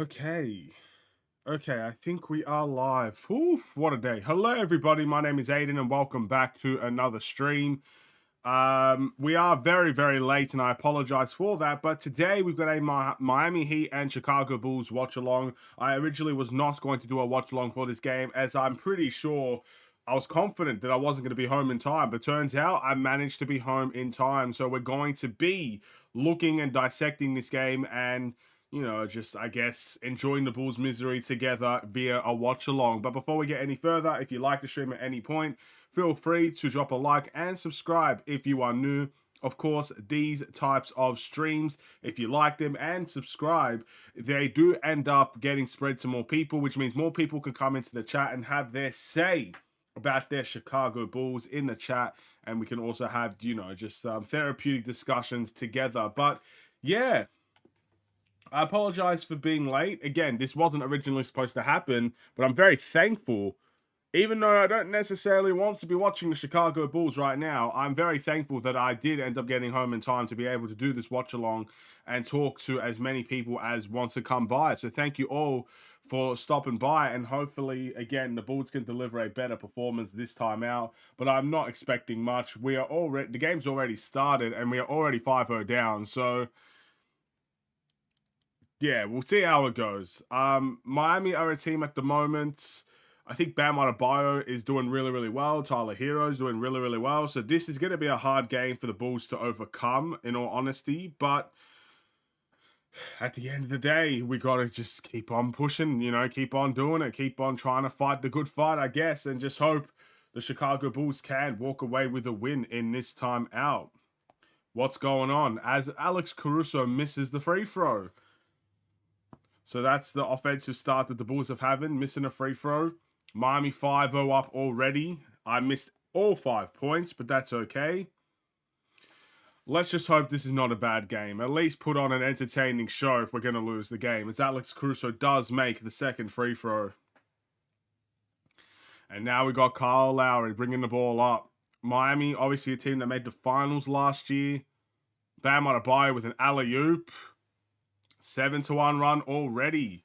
Okay. Okay, I think we are live. Oof, what a day. Hello, everybody. My name is Aiden, and welcome back to another stream. We are very, very late, and I apologize for that. But today we've got a Miami Heat and Chicago Bulls watch along. I originally was not going to do a watch along for this game, as I'm pretty sure I was confident that I wasn't going to be home in time. But turns out I managed to be home in time. So we're going to be looking and dissecting this game and just, I guess, enjoying the Bulls' misery together via a watch along. But before we get any further, if you like the stream at any point, feel free to drop a like and subscribe if you are new. Of course, these types of streams, if you like them and subscribe, they do end up getting spread to more people, which means more people can come into the chat and have their say about their Chicago Bulls in the chat. And we can also have, just therapeutic discussions together. But yeah, I apologize for being late. Again, this wasn't originally supposed to happen, but I'm very thankful. Even though I don't necessarily want to be watching the Chicago Bulls right now, I'm very thankful that I did end up getting home in time to be able to do this watch along and talk to as many people as want to come by. So thank you all for stopping by, and hopefully, again, the Bulls can deliver a better performance this time out. But I'm not expecting much. The game's already started, and we are already 5-0 down. So yeah, we'll see how it goes. Miami are a team at the moment. I think Bam Adebayo is doing really, really well. Tyler Hero is doing really, really well. So this is going to be a hard game for the Bulls to overcome, in all honesty. But at the end of the day, we got to just keep on pushing, keep on doing it. Keep on trying to fight the good fight, I guess. And just hope the Chicago Bulls can walk away with a win in this time out. What's going on? As Alex Caruso misses the free throw. So that's the offensive start that the Bulls have having, missing a free throw. Miami 5-0 up already. I missed all 5 points, but that's okay. Let's just hope this is not a bad game. At least put on an entertaining show if we're going to lose the game, as Alex Caruso does make the second free throw. And now we got Kyle Lowry bringing the ball up. Miami, obviously a team that made the finals last year. Bam Adebayo with an alley-oop. 7-1 run already.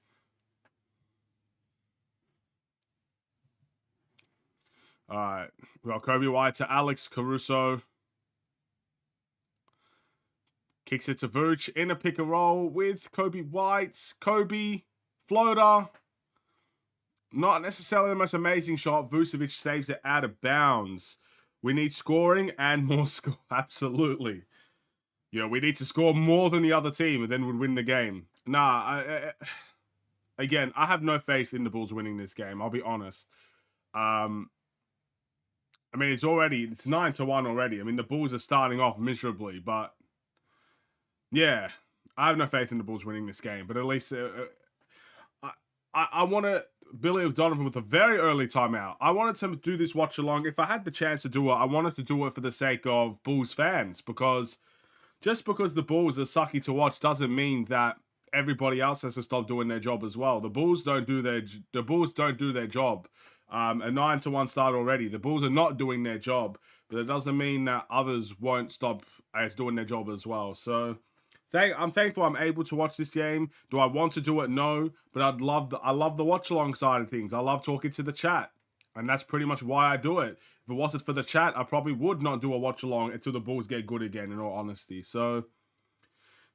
All right. We got Kobe White to Alex Caruso. Kicks it to Vooch in a pick and roll with Kobe White. Kobe, floater. Not necessarily the most amazing shot. Vucevic saves it out of bounds. We need scoring and more score. Absolutely. We need to score more than the other team and then we'd win the game. Again, I have no faith in the Bulls winning this game. I'll be honest. I mean, it's 9-1 already. I mean, the Bulls are starting off miserably, but yeah, I have no faith in the Bulls winning this game. But at least I want to Billy O'Donovan with a very early timeout. I wanted to do this watch along. If I had the chance to do it, I wanted to do it for the sake of Bulls fans, because just because the Bulls are sucky to watch doesn't mean that everybody else has to stop doing their job as well. The Bulls don't do their job. A 9-1 start already. The Bulls are not doing their job, but it doesn't mean that others won't stop as doing their job as well. So I'm thankful I'm able to watch this game. Do I want to do it? No, but I love the watch along side of things. I love talking to the chat, and that's pretty much why I do it. If it wasn't for the chat, I probably would not do a watch along until the Bulls get good again, in all honesty. So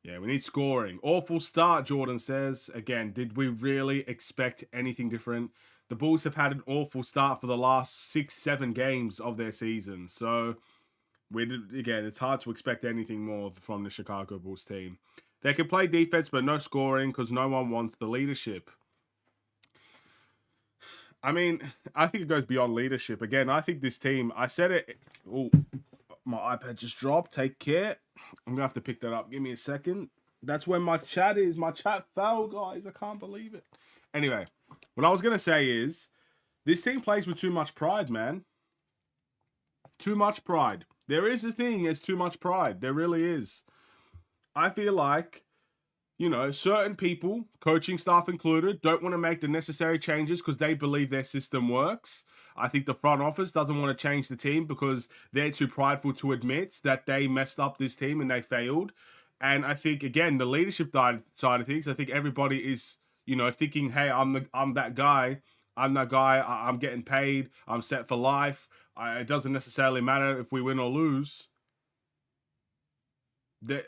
yeah, we need scoring. Awful start, Jordan says. Again, did we really expect anything different? The Bulls have had an awful start for the last 6-7 games of their season. So again, it's hard to expect anything more from the Chicago Bulls team. They can play defense, but no scoring because no one wants the leadership. I mean, I think it goes beyond leadership. Again, I think this team, I said it. Oh, my iPad just dropped. Take care. I'm going to have to pick that up. Give me a second. That's where my chat is. My chat fell, guys. I can't believe it. Anyway, what I was going to say is, this team plays with too much pride, man. Too much pride. There is a thing as too much pride. There really is. I feel like, certain people, coaching staff included, don't want to make the necessary changes because they believe their system works. I think the front office doesn't want to change the team because they're too prideful to admit that they messed up this team and they failed. And I think, again, the leadership side of things, I think everybody is, you know, thinking, hey, I'm that guy. I'm that guy. I'm getting paid. I'm set for life. It doesn't necessarily matter if we win or lose.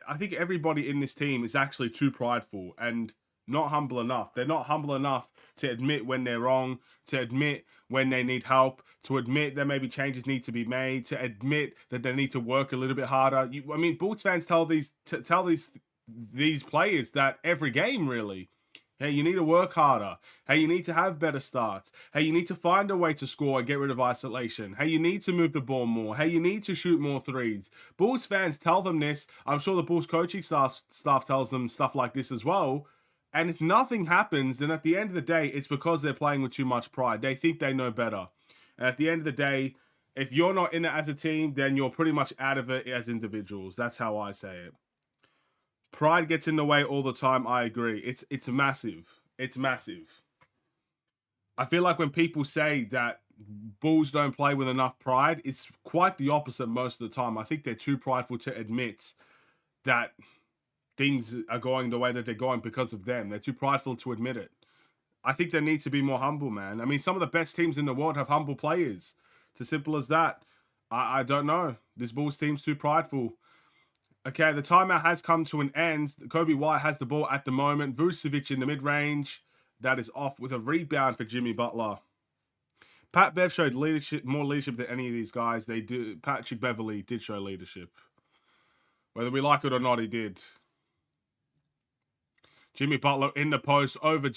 I think everybody in this team is actually too prideful and not humble enough. They're not humble enough to admit when they're wrong, to admit when they need help, to admit that maybe changes need to be made, to admit that they need to work a little bit harder. I mean, Bulls fans tell these players that every game, really. Hey, you need to work harder. Hey, you need to have better starts. Hey, you need to find a way to score and get rid of isolation. Hey, you need to move the ball more. Hey, you need to shoot more threes. Bulls fans tell them this. I'm sure the Bulls coaching staff tells them stuff like this as well. And if nothing happens, then at the end of the day, it's because they're playing with too much pride. They think they know better. And at the end of the day, if you're not in it as a team, then you're pretty much out of it as individuals. That's how I say it. Pride gets in the way all the time. I agree. It's massive. It's massive. I feel like when people say that Bulls don't play with enough pride, it's quite the opposite most of the time. I think they're too prideful to admit that things are going the way that they're going because of them. They're too prideful to admit it. I think they need to be more humble, man. I mean, some of the best teams in the world have humble players. It's as simple as that. I don't know. This Bulls team's too prideful. Okay, the timeout has come to an end. Kobe White has the ball at the moment. Vucevic in the mid-range. That is off with a rebound for Jimmy Butler. Pat Bev showed leadership, more leadership than any of these guys. Patrick Beverley did show leadership. Whether we like it or not, he did. Jimmy Butler in the post over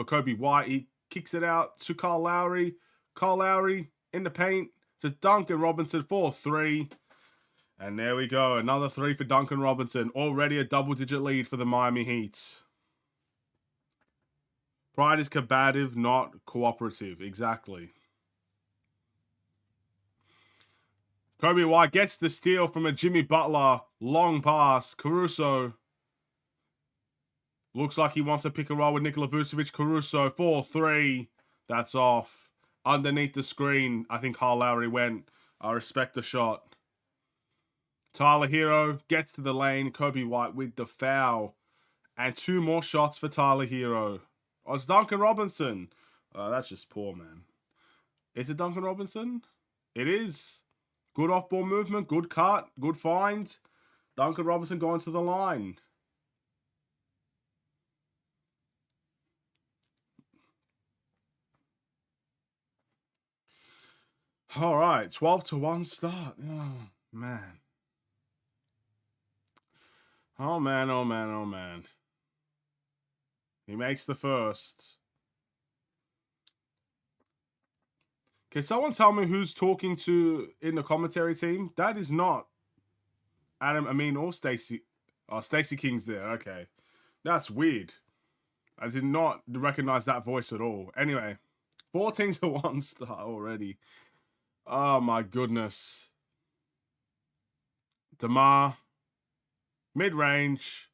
Kobe White. He kicks it out to Kyle Lowry. Kyle Lowry in the paint to Duncan Robinson for 3. And there we go. Another 3 for Duncan Robinson. Already a double-digit lead for the Miami Heat. Pride is combative, not cooperative. Exactly. Kobe White gets the steal from a Jimmy Butler. Long pass. Caruso. Looks like he wants to pick a roll with Nikola Vucevic. Caruso for 3. That's off. Underneath the screen, I think Kyle Lowry went. I respect the shot. Tyler Hero gets to the lane. Kobe White with the foul. And 2 more shots for Tyler Hero. Oh, it's Duncan Robinson. That's just poor, man. Is it Duncan Robinson? It is. Good off-ball movement. Good cut. Good find. Duncan Robinson going to the line. All right. 12-1 start. Oh, man. Oh, man, oh, man, oh, man. He makes the first. Can someone tell me who's talking to in the commentary team? That is not Adam Amin or Stacey. Oh, Stacey King's there. Okay. That's weird. I did not recognize that voice at all. Anyway, 14-1 start already. Oh, my goodness. DeMar. Mid-range.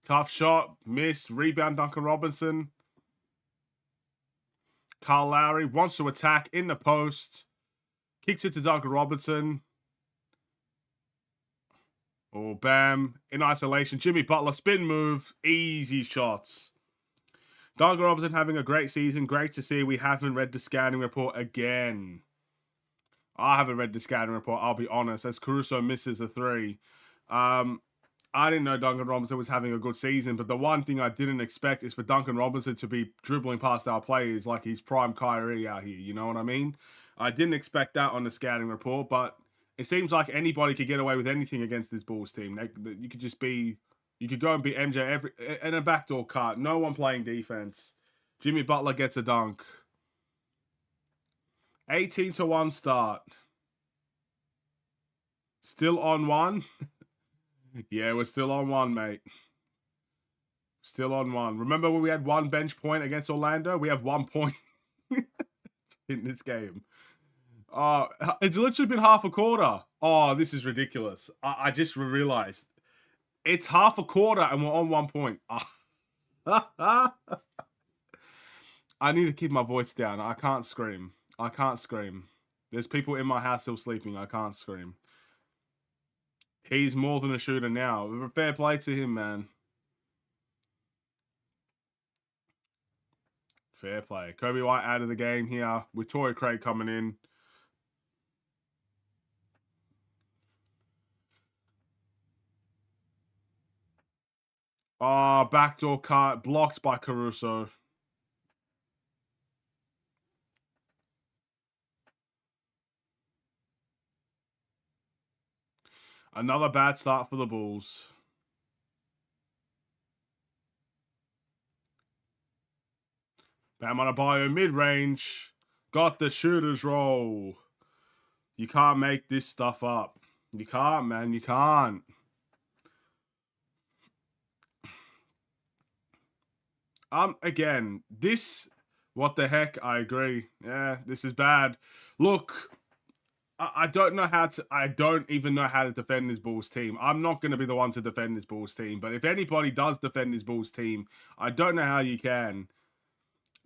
Tough shot. Missed. Rebound Duncan Robinson. Kyle Lowry wants to attack in the post. Kicks it to Duncan Robinson. Oh, bam. In isolation. Jimmy Butler. Spin move. Easy shots. Duncan Robinson having a great season. Great to see. We haven't read the scouting report again. I haven't read the scouting report, I'll be honest, as Caruso misses a 3. I didn't know Duncan Robinson was having a good season, but the one thing I didn't expect is for Duncan Robinson to be dribbling past our players like he's prime Kyrie out here, you know what I mean? I didn't expect that on the scouting report, but it seems like anybody could get away with anything against this Bulls team. You could go and beat MJ in a backdoor cut. No one playing defense. Jimmy Butler gets a dunk. 18-1 start. Still on 1? Yeah, we're still on 1, mate. Still on 1. Remember when we had 1 bench point against Orlando? We have 1 point in this game. It's literally been half a quarter. Oh, this is ridiculous. I just realized. It's half a quarter and we're on 1 point. I need to keep my voice down. I can't scream. I can't scream. There's people in my house still sleeping. I can't scream. He's more than a shooter now. Fair play to him, man. Fair play. Kobe White out of the game here with Torrey Craig coming in. Ah, backdoor cut blocked by Caruso. Another bad start for the Bulls. Bam Adebayo mid-range. Got the shooter's roll. You can't make this stuff up. You can't, man. You can't. Again, this... What the heck? I agree. Yeah, this is bad. Look... I don't know how to. I don't even know how to defend this Bulls team. I'm not going to be the one to defend this Bulls team. But if anybody does defend this Bulls team, I don't know how you can.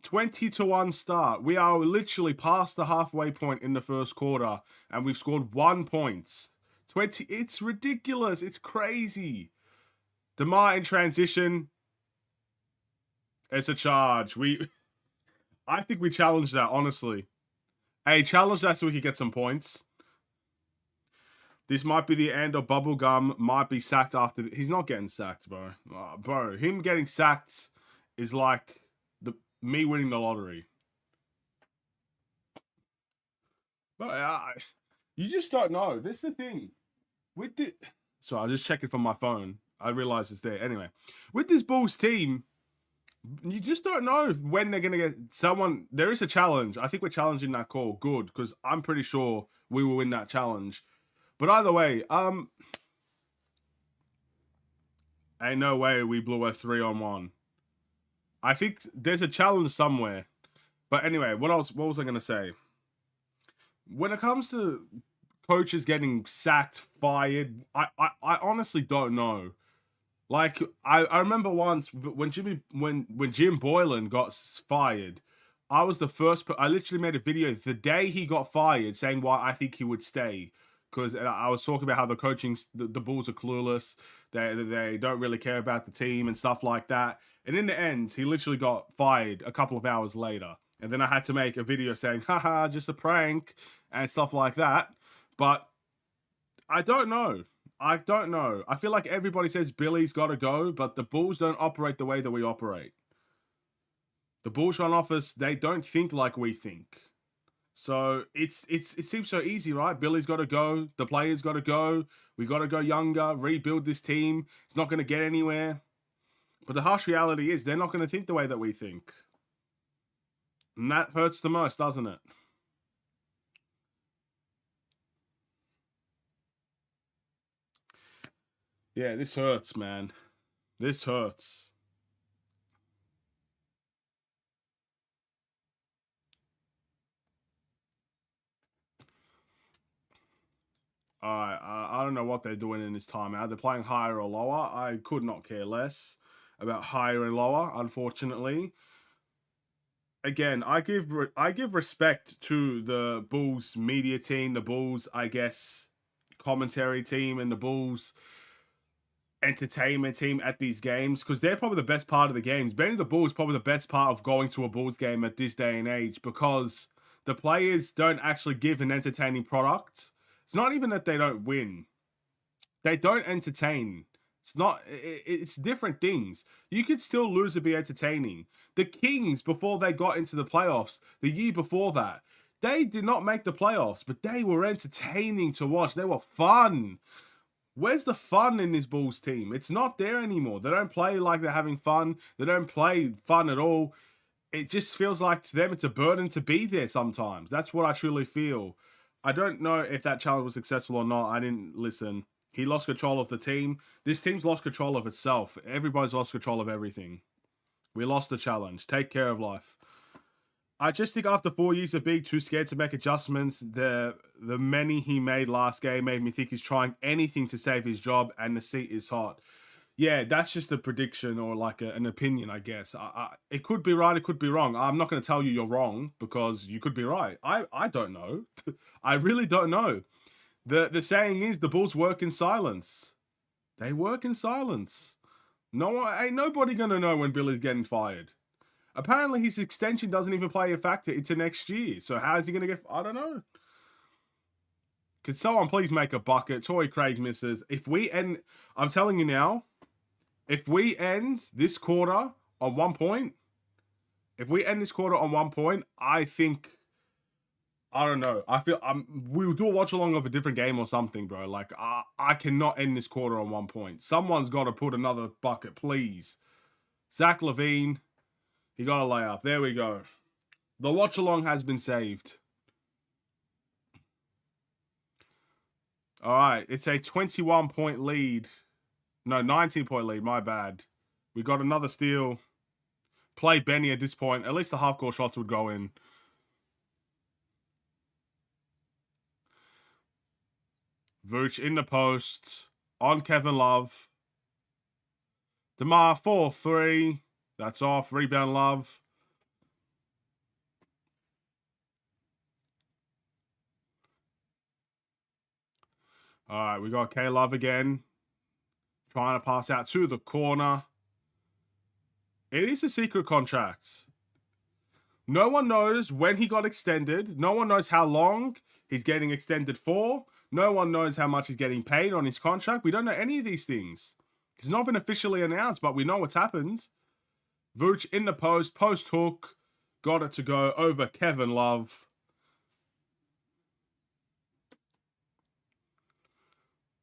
20-1 start. We are literally past the halfway point in the first quarter, and we've scored 1 point. 20. It's ridiculous. It's crazy. DeMar in transition. It's a charge. I think we challenged that, honestly. Hey, challenge that so we could get some points. This might be the end of Bubblegum. Might be sacked after... He's not getting sacked, bro. Bro, him getting sacked is like me winning the lottery. But you just don't know. This is the thing. So I'll just check it from my phone. I realize it's there. Anyway, with this Bulls team... You just don't know when they're going to get someone. There is a challenge. I think we're challenging that call. Good, because I'm pretty sure we will win that challenge. But either way, ain't no way we blew a 3-on-1. I think there's a challenge somewhere. But anyway, what was I going to say? When it comes to coaches getting sacked, fired, I honestly don't know. Like, I remember once when Jim Boylan got fired, I was the first... I literally made a video the day he got fired saying why I think he would stay. Because I was talking about how the Bulls are clueless. They don't really care about the team and stuff like that. And in the end, he literally got fired a couple of hours later. And then I had to make a video saying, haha, just a prank and stuff like that. But I don't know. I don't know. I feel like everybody says Billy's got to go, but the Bulls don't operate the way that we operate. The Bulls front office, they don't think like we think. So it seems so easy, right? Billy's got to go. The players got to go. We got to go younger, rebuild this team. It's not going to get anywhere. But the harsh reality is they're not going to think the way that we think. And that hurts the most, doesn't it? Yeah, this hurts, man. This hurts. I don't know what they're doing in this timeout. They're playing higher or lower. I could not care less about higher and lower, unfortunately. Again, I give respect to the Bulls media team, the Bulls, I guess, commentary team, and the Bulls entertainment team at these games, because they're probably the best part of the games. Being the Bulls is probably the best part of going to a Bulls game at this day and age, because the players don't actually give an entertaining product. It's not even that they don't win. They don't entertain. It's different things. You could still lose and be entertaining. The Kings, before they got into the playoffs, the year before that, they did not make the playoffs, but they were entertaining to watch. They were fun. Where's the fun in this Bulls team? It's not there anymore. They don't play like they're having fun. They don't play fun at all. It just feels like to them it's a burden to be there sometimes. That's what I truly feel. I don't know if that challenge was successful or not. I didn't listen. He lost control of the team. This team's lost control of itself. Everybody's lost control of everything. We lost the challenge. Take care of life. I just think after 4 years of being too scared to make adjustments, the many he made last game made me think he's trying anything to save his job, and the seat is hot. Yeah, that's just a prediction or like an opinion, I guess. It could be right, it could be wrong. I'm not going to tell you you're wrong because you could be right. I don't know. I really don't know. The saying is the Bulls work in silence. They work in silence. Ain't nobody going to know when Billy's getting fired. Apparently, his extension doesn't even play a factor into next year. So how is he going to get... I don't know. Could someone please make a bucket? Torrey Craig misses. If we end... I'm telling you now, if we end this quarter on 1 point, I think... I don't know. I feel we'll do a watch along of a different game or something, bro. Like, I cannot end this quarter on 1 point. Someone's got to put another bucket, please. Zach LaVine, he got a layup. There we go. The watch along has been saved. All right, it's a 21-point lead. No, 19-point lead. My bad. We got another steal. Play Benny at this point. At least the half-court shots would go in. Vooch in the post. On Kevin Love. DeMar 4-3. That's off. Rebound Love. All right, we got K Love again. Trying to pass out to the corner. It is a secret contract. No one knows when he got extended. No one knows how long he's getting extended for. No one knows how much he's getting paid on his contract. We don't know any of these things. It's not been officially announced, but we know what's happened. Vooch in the post hook. Got it to go over Kevin Love.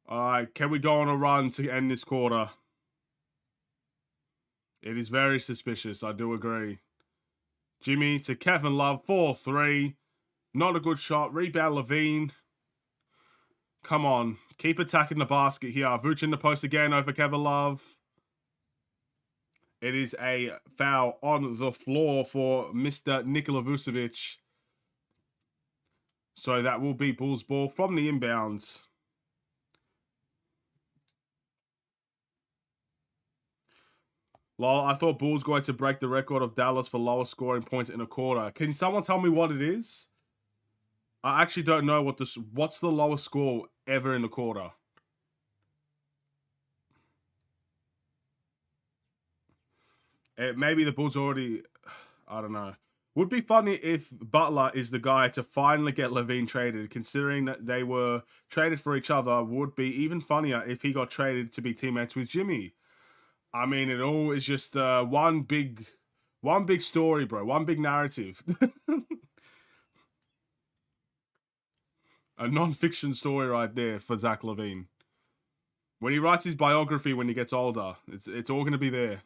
All right, can we go on a run to end this quarter? It is very suspicious, I do agree. Jimmy to Kevin Love, 4-3. Not a good shot. Rebound LaVine. Come on. Keep attacking the basket here. Vooch in the post again over Kevin Love. It is a foul on the floor for Mr. Nikola Vucevic. So that will be Bulls ball from the inbounds. Lol, I thought Bulls going to break the record of Dallas for lowest scoring points in a quarter. Can someone tell me what it is? I actually don't know what's the lowest score ever in a quarter. Maybe the Bulls already... I don't know. Would be funny if Butler is the guy to finally get LaVine traded, considering that they were traded for each other. Would be even funnier if he got traded to be teammates with Jimmy. I mean, it all is just one big story, bro. One big narrative. A non-fiction story right there for Zach LaVine. When he writes his biography when he gets older, it's all going to be there.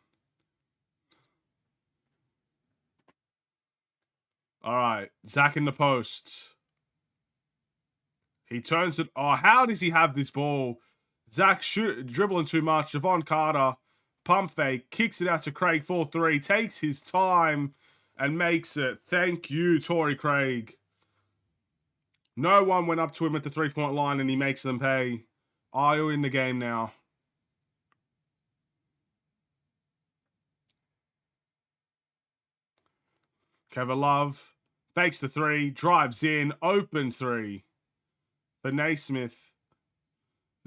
All right, Zach in the post. He turns it. Oh, how does he have this ball? Zach dribbling too much. Javon Carter, pump fake, kicks it out to Craig 4-3, takes his time and makes it. Thank you, Torrey Craig. No one went up to him at the three-point line and he makes them pay. Are you in the game now? Kevin Love fakes the three, drives in, open three for Naismith.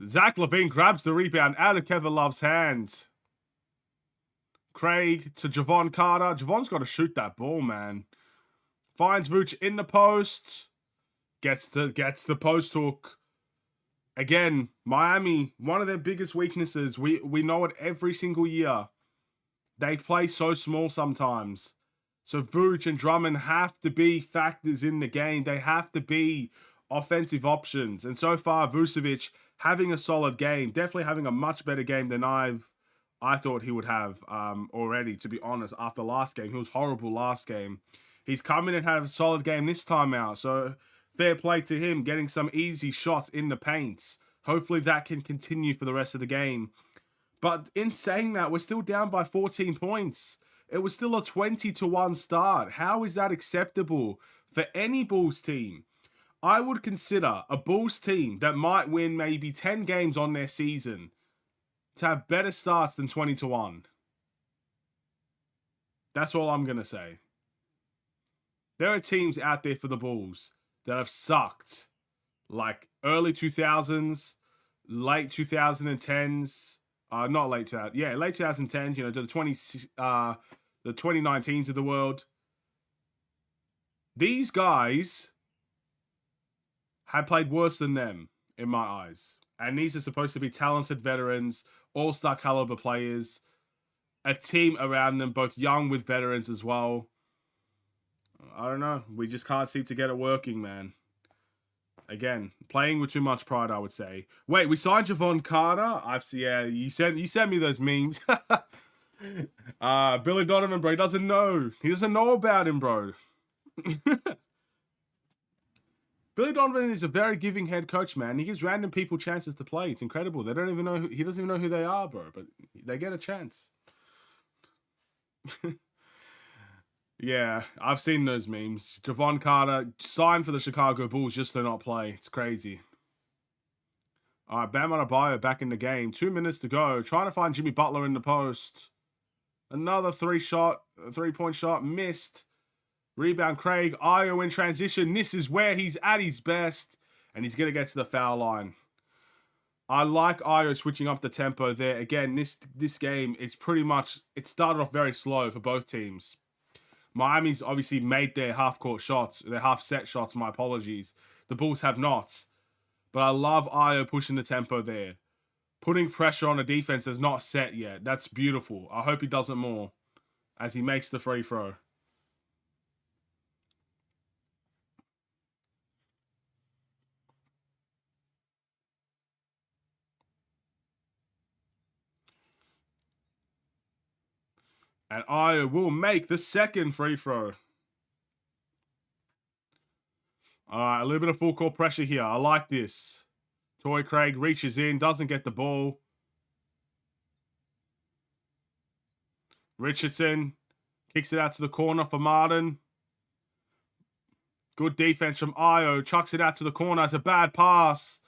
Zach LaVine grabs the rebound out of Kevin Love's hands. Craig to Javon Carter. Javon's got to shoot that ball, man. Finds Vooch in the post. Gets the post hook. Again, Miami, one of their biggest weaknesses. We know it every single year. They play so small sometimes. So Vooch and Drummond have to be factors in the game. They have to be offensive options. And so far, Vucevic having a solid game. Definitely having a much better game than I thought he would have already, to be honest, after last game. He was horrible last game. He's come in and had a solid game this time out. So fair play to him, getting some easy shots in the paints. Hopefully that can continue for the rest of the game. But in saying that, we're still down by 14 points. It was still a 20-1 start. How is that acceptable for any Bulls team? I would consider a Bulls team that might win maybe 10 games on their season to have better starts than 20-1. That's all I'm going to say. There are teams out there for the Bulls that have sucked. Like early 2000s, late 2010s. Not late 2000s. Yeah, late 2010s. You know, the the 2019s of the world. These guys had played worse than them, in my eyes. And these are supposed to be talented veterans, all-star caliber players, a team around them, both young with veterans as well. I don't know. We just can't seem to get it working, man. Again, playing with too much pride, I would say. Wait, we signed Javon Carter? Yeah, you sent me those memes. Billy Donovan, bro, he doesn't know. He doesn't know about him, bro. Billy Donovan is a very giving head coach, man. He gives random people chances to play. It's incredible. They don't even know he doesn't even know who they are, bro, but they get a chance. Yeah, I've seen those memes. Javon Carter signed for the Chicago Bulls just to not play. It's crazy. All right, Bam Adebayo back in the game. 2 minutes to go. Trying to find Jimmy Butler in the post. Another three-point shot. Missed. Rebound, Craig. Ayo in transition. This is where he's at his best. And he's going to get to the foul line. I like Ayo switching up the tempo there. Again, this game is pretty much... It started off very slow for both teams. Miami's obviously made their half-court shots. Their half-set shots, my apologies. The Bulls have not. But I love Ayo pushing the tempo there. Putting pressure on a defense that's not set yet. That's beautiful. I hope he does it more as he makes the free throw. And Ayo will make the second free throw. All right, a little bit of full court pressure here. I like this. Torrey Craig reaches in, doesn't get the ball. Richardson kicks it out to the corner for Martin. Good defense from Ayo. Chucks it out to the corner. It's a bad pass.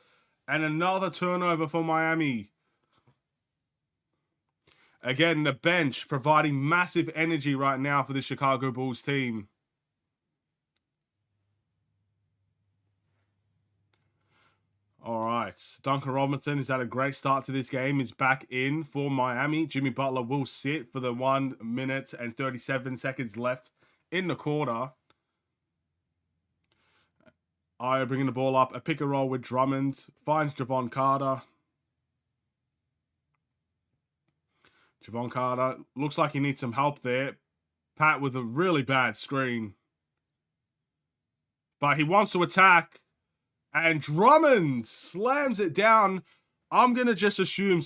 And another turnover for Miami. Again, the bench providing massive energy right now for the Chicago Bulls team. All right. Duncan Robinson has had a great start to this game. He's back in for Miami. Jimmy Butler will sit for the 1 minute and 37 seconds left in the quarter. Ayo bringing the ball up. A pick and roll with Drummond. Finds Javon Carter. Javon Carter looks like he needs some help there. Pat with a really bad screen. But he wants to attack. And Drummond slams it down. I'm gonna assume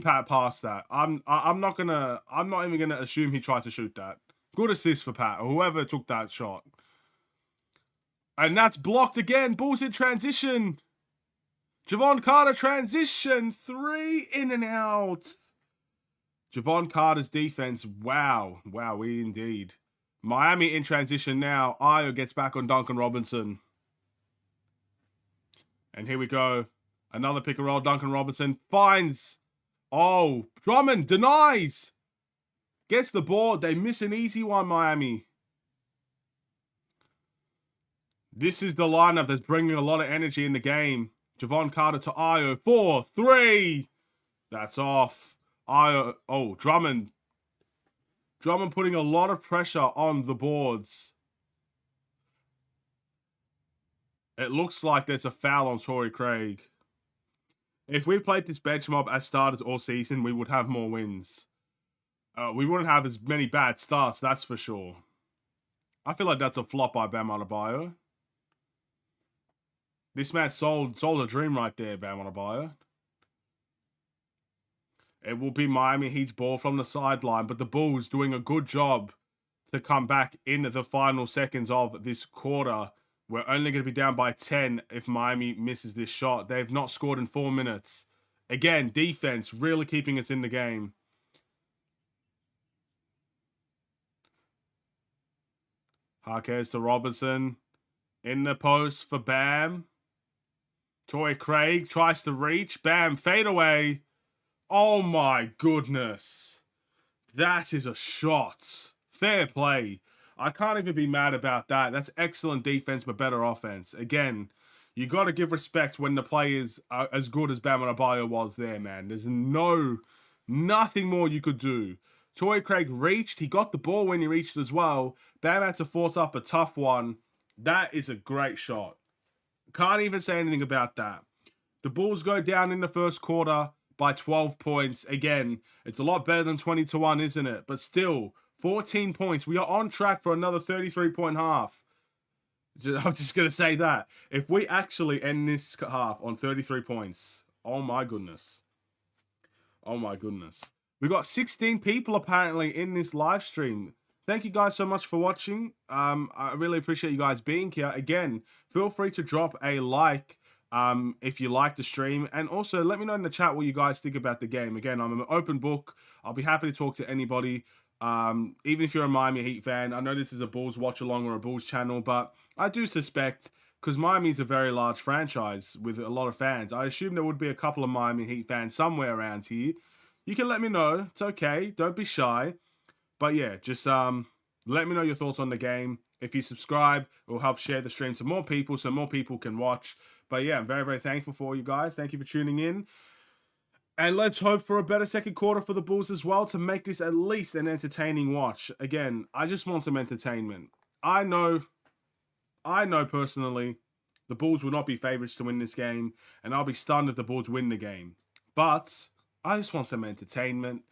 Pat passed that. I'm not even gonna assume he tried to shoot that. Good assist for Pat, or whoever took that shot. And that's blocked again. Bulls in transition. Javon Carter transition. 3 in and out. Javon Carter's defense. Wow. Wowee indeed. Miami in transition now. Ayo gets back on Duncan Robinson. And here we go. Another pick and roll. Duncan Robinson finds. Oh, Drummond denies. Gets the board. They miss an easy one, Miami. This is the lineup that's bringing a lot of energy in the game. Javon Carter to Ayo. 4, 3. That's off. Ayo. Oh, Drummond. Drummond putting a lot of pressure on the boards. It looks like there's a foul on Torrey Craig. If we played this bench mob as starters all season, we would have more wins. We wouldn't have as many bad starts, that's for sure. I feel like that's a flop by Bam Adebayo. This man sold a dream right there, Bam Adebayo. It will be Miami Heat's ball from the sideline, but the Bulls doing a good job to come back into the final seconds of this quarter. We're only going to be down by 10 if Miami misses this shot. They've not scored in 4 minutes. Again, defense really keeping us in the game. Harquez to Robinson. In the post for Bam. Torrey Craig tries to reach. Bam, fade away. Oh my goodness. That is a shot. Fair play. I can't even be mad about that. That's excellent defense, but better offense. Again, you got to give respect when the players are as good as Bam Adebayo was there, man. There's nothing more you could do. Torrey Craig reached. He got the ball when he reached as well. Bam had to force up a tough one. That is a great shot. Can't even say anything about that. The Bulls go down in the first quarter by 12 points. Again, it's a lot better than 20-1, isn't it? But still, 14 points. We are on track for another 33-point half. I'm just going to say that. If we actually end this half on 33 points, oh my goodness. Oh my goodness. We got 16 people apparently in this live stream. Thank you guys so much for watching. I really appreciate you guys being here. Again, feel free to drop a like if you like the stream. And also, let me know in the chat what you guys think about the game. Again, I'm an open book. I'll be happy to talk to anybody. Even if you're a Miami Heat fan. I know this is a Bulls watch-along or a Bulls channel, but I do suspect, because Miami's a very large franchise with a lot of fans, I assume there would be a couple of Miami Heat fans somewhere around here. You can let me know. It's okay. Don't be shy. But yeah, just let me know your thoughts on the game. If you subscribe, it will help share the stream to more people so more people can watch. But yeah, I'm very, very thankful for you guys. Thank you for tuning in. And let's hope for a better second quarter for the Bulls as well to make this at least an entertaining watch. Again, I just want some entertainment. I know personally the Bulls will not be favorites to win this game, and I'll be stunned if the Bulls win the game. But I just want some entertainment.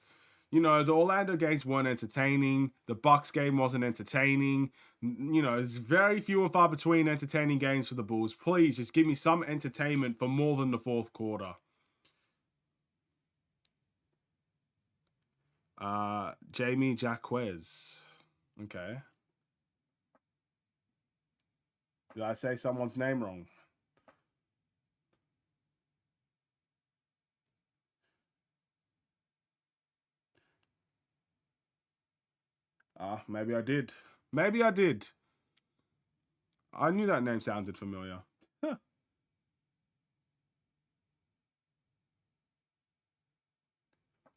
You know, the Orlando games weren't entertaining. The Bucks game wasn't entertaining. You know, it's very few and far between entertaining games for the Bulls. Please, just give me some entertainment for more than the fourth quarter. Jamie Jaquez. Okay. Did I say someone's name wrong? Maybe I did. Maybe I did. I knew that name sounded familiar. Huh.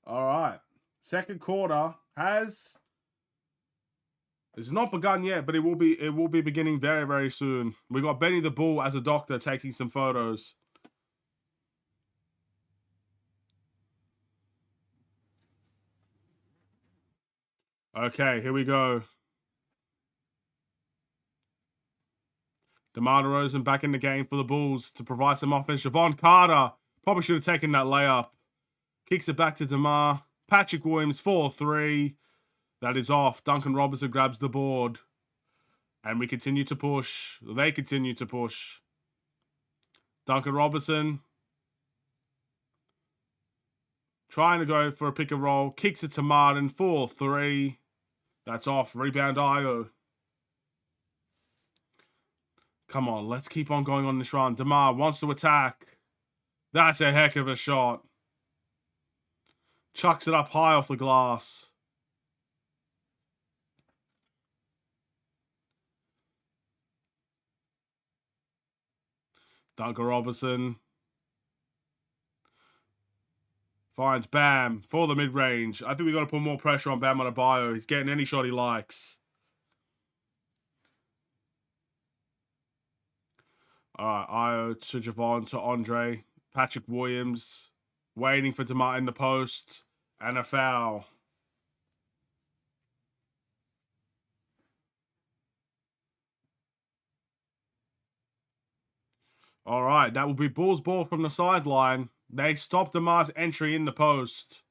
All right. Second quarter has... It's not begun yet, but it will be beginning very, very soon. We got Benny the Bull as a doctor taking some photos. Okay, here we go. DeMar DeRozan back in the game for the Bulls to provide some offense. Javon Carter probably should have taken that layup. Kicks it back to DeMar. Patrick Williams, 4-3. That is off. Duncan Robinson grabs the board. And we continue to push. They continue to push. Duncan Robinson trying to go for a pick and roll. Kicks it to Martin. 4-3. That's off. Rebound Io. Come on, let's keep on going on this run. DeMar wants to attack. That's a heck of a shot. Chucks it up high off the glass. Duncan Robinson finds Bam for the mid-range. I think we got to put more pressure on Bam Adebayo. He's getting any shot he likes. All right, Io to Javon to Andre. Patrick Williams waiting for DeMar in the post. And a foul. All right, that will be Bulls ball from the sideline. They stopped DeMar's entry in the post.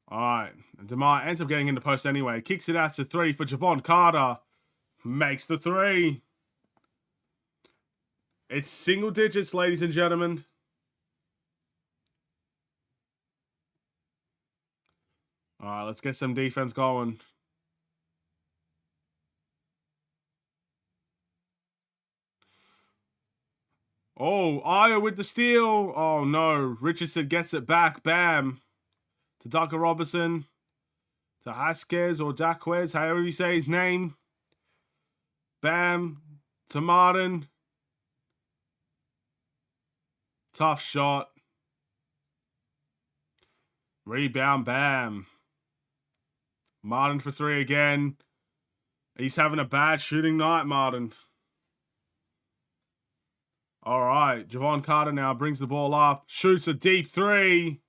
All right, DeMar ends up getting in the post anyway. Kicks it out to 3 for Javon Carter. Makes the 3. It's single digits, ladies and gentlemen. All right, let's get some defense going. Oh, Io with the steal. Oh, no. Richardson gets it back. Bam. To Duncan Robinson. To Haskes or Daquez, however you say his name. Bam. To Martin. Tough shot. Rebound, Bam. Martin for 3 again. He's having a bad shooting night, Martin. All right, Javon Carter now brings the ball up, shoots a deep three.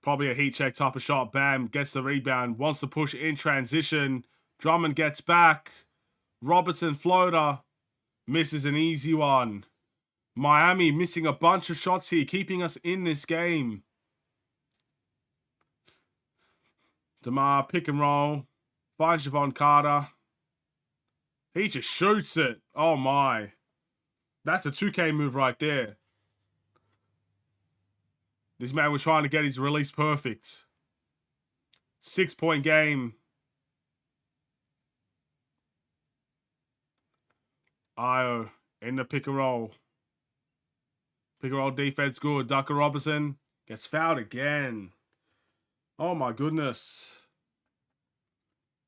Probably a heat check type of shot. Bam, gets the rebound, wants to push in transition. Drummond gets back. Robertson floater. Misses an easy one. Miami missing a bunch of shots here, keeping us in this game. DeMar pick and roll. Finds Javon Carter. He just shoots it. Oh my. That's a 2K move right there. This man was trying to get his release perfect. 6-point game. Io in the pick and roll. Pick and roll defense good. Duncan Robinson gets fouled again. Oh my goodness.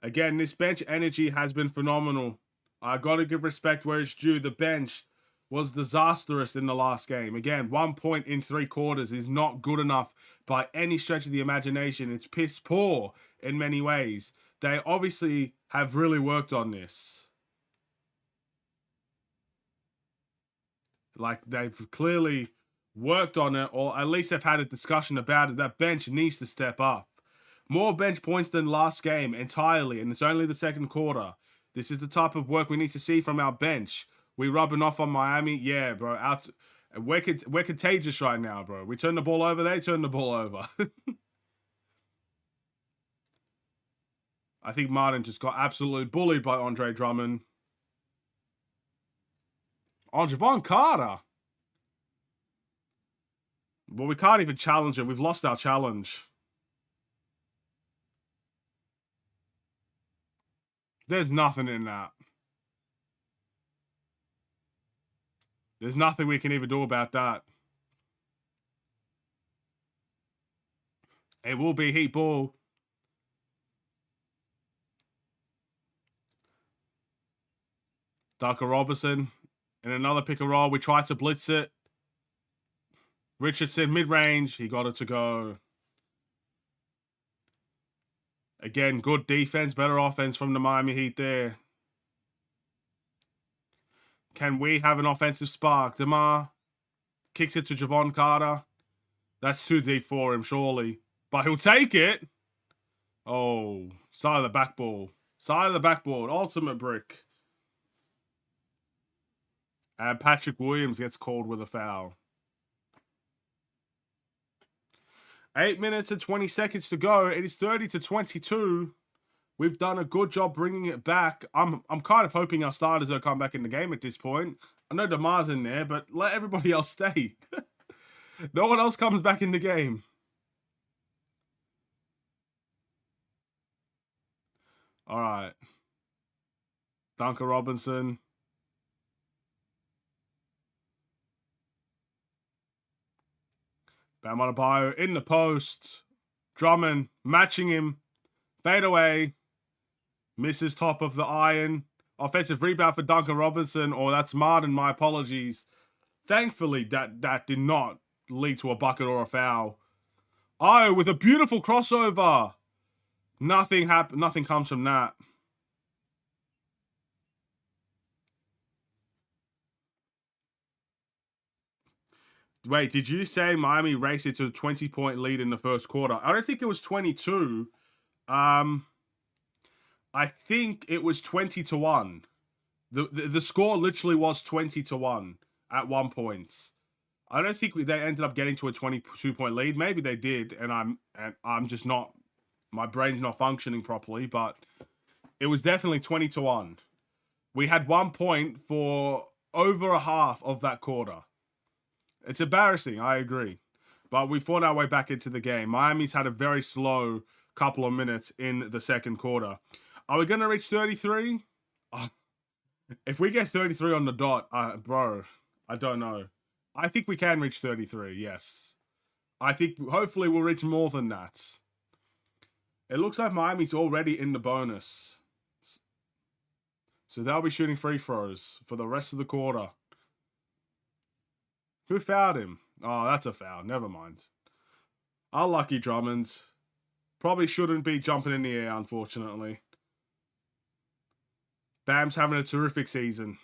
Again, this bench energy has been phenomenal. I got to give respect where it's due. The bench was disastrous in the last game. Again, 1 point in 3 quarters is not good enough by any stretch of the imagination. It's piss poor in many ways. They obviously have really worked on this. Like, they've clearly worked on it, or at least they've had a discussion about it. That bench needs to step up. More bench points than last game entirely, and it's only the second quarter. This is the type of work we need to see from our bench. We rubbing off on Miami? Yeah, bro. We're contagious right now, bro. We turn the ball over, they turn the ball over. I think Martin just got absolutely bullied by Andre Drummond. Oh, Javon Carter. Well, we can't even challenge him. We've lost our challenge. There's nothing in that. There's nothing we can even do about that. It will be heat ball. Duncan Robinson in another pick and roll. We tried to blitz it. Richardson mid-range. He got it to go. Again, good defense, better offense from the Miami Heat there. Can we have an offensive spark? DeMar kicks it to Javon Carter. That's too deep for him, surely. But he'll take it. Oh, side of the backboard. Side of the backboard. Ultimate brick. And Patrick Williams gets called with a foul. 8 minutes and 20 seconds to go. It is 30-22. We've done a good job bringing it back. I'm kind of hoping our starters will come back in the game at this point. I know DeMar's in there, but let everybody else stay. No one else comes back in the game. All right. Duncan Robinson. Bam Adebayo in the post. Drummond matching him. Fade away. Misses top of the iron. Offensive rebound for Duncan Robinson. Oh, that's Martin. My apologies. Thankfully, that did not lead to a bucket or a foul. Oh, with a beautiful crossover. Nothing comes from that. Wait, did you say Miami raced it to a 20-point lead in the first quarter? I don't think it was 22. I think it was 20-1. The score literally was 20-1 at one point. I don't think they ended up getting to a 22-point lead. Maybe they did, and I'm just not. My brain's not functioning properly, but it was definitely 20-1. We had 1 point for over a half of that quarter. It's embarrassing, I agree. But we fought our way back into the game. Miami's had a very slow couple of minutes in the second quarter. Are we going to reach 33? If we get 33 on the dot, bro, I don't know. I think we can reach 33, yes. I think hopefully we'll reach more than that. It looks like Miami's already in the bonus. So they'll be shooting free throws for the rest of the quarter. Who fouled him? Oh, that's a foul. Never mind. Unlucky Drummond. Probably shouldn't be jumping in the air, unfortunately. Bam's having a terrific season.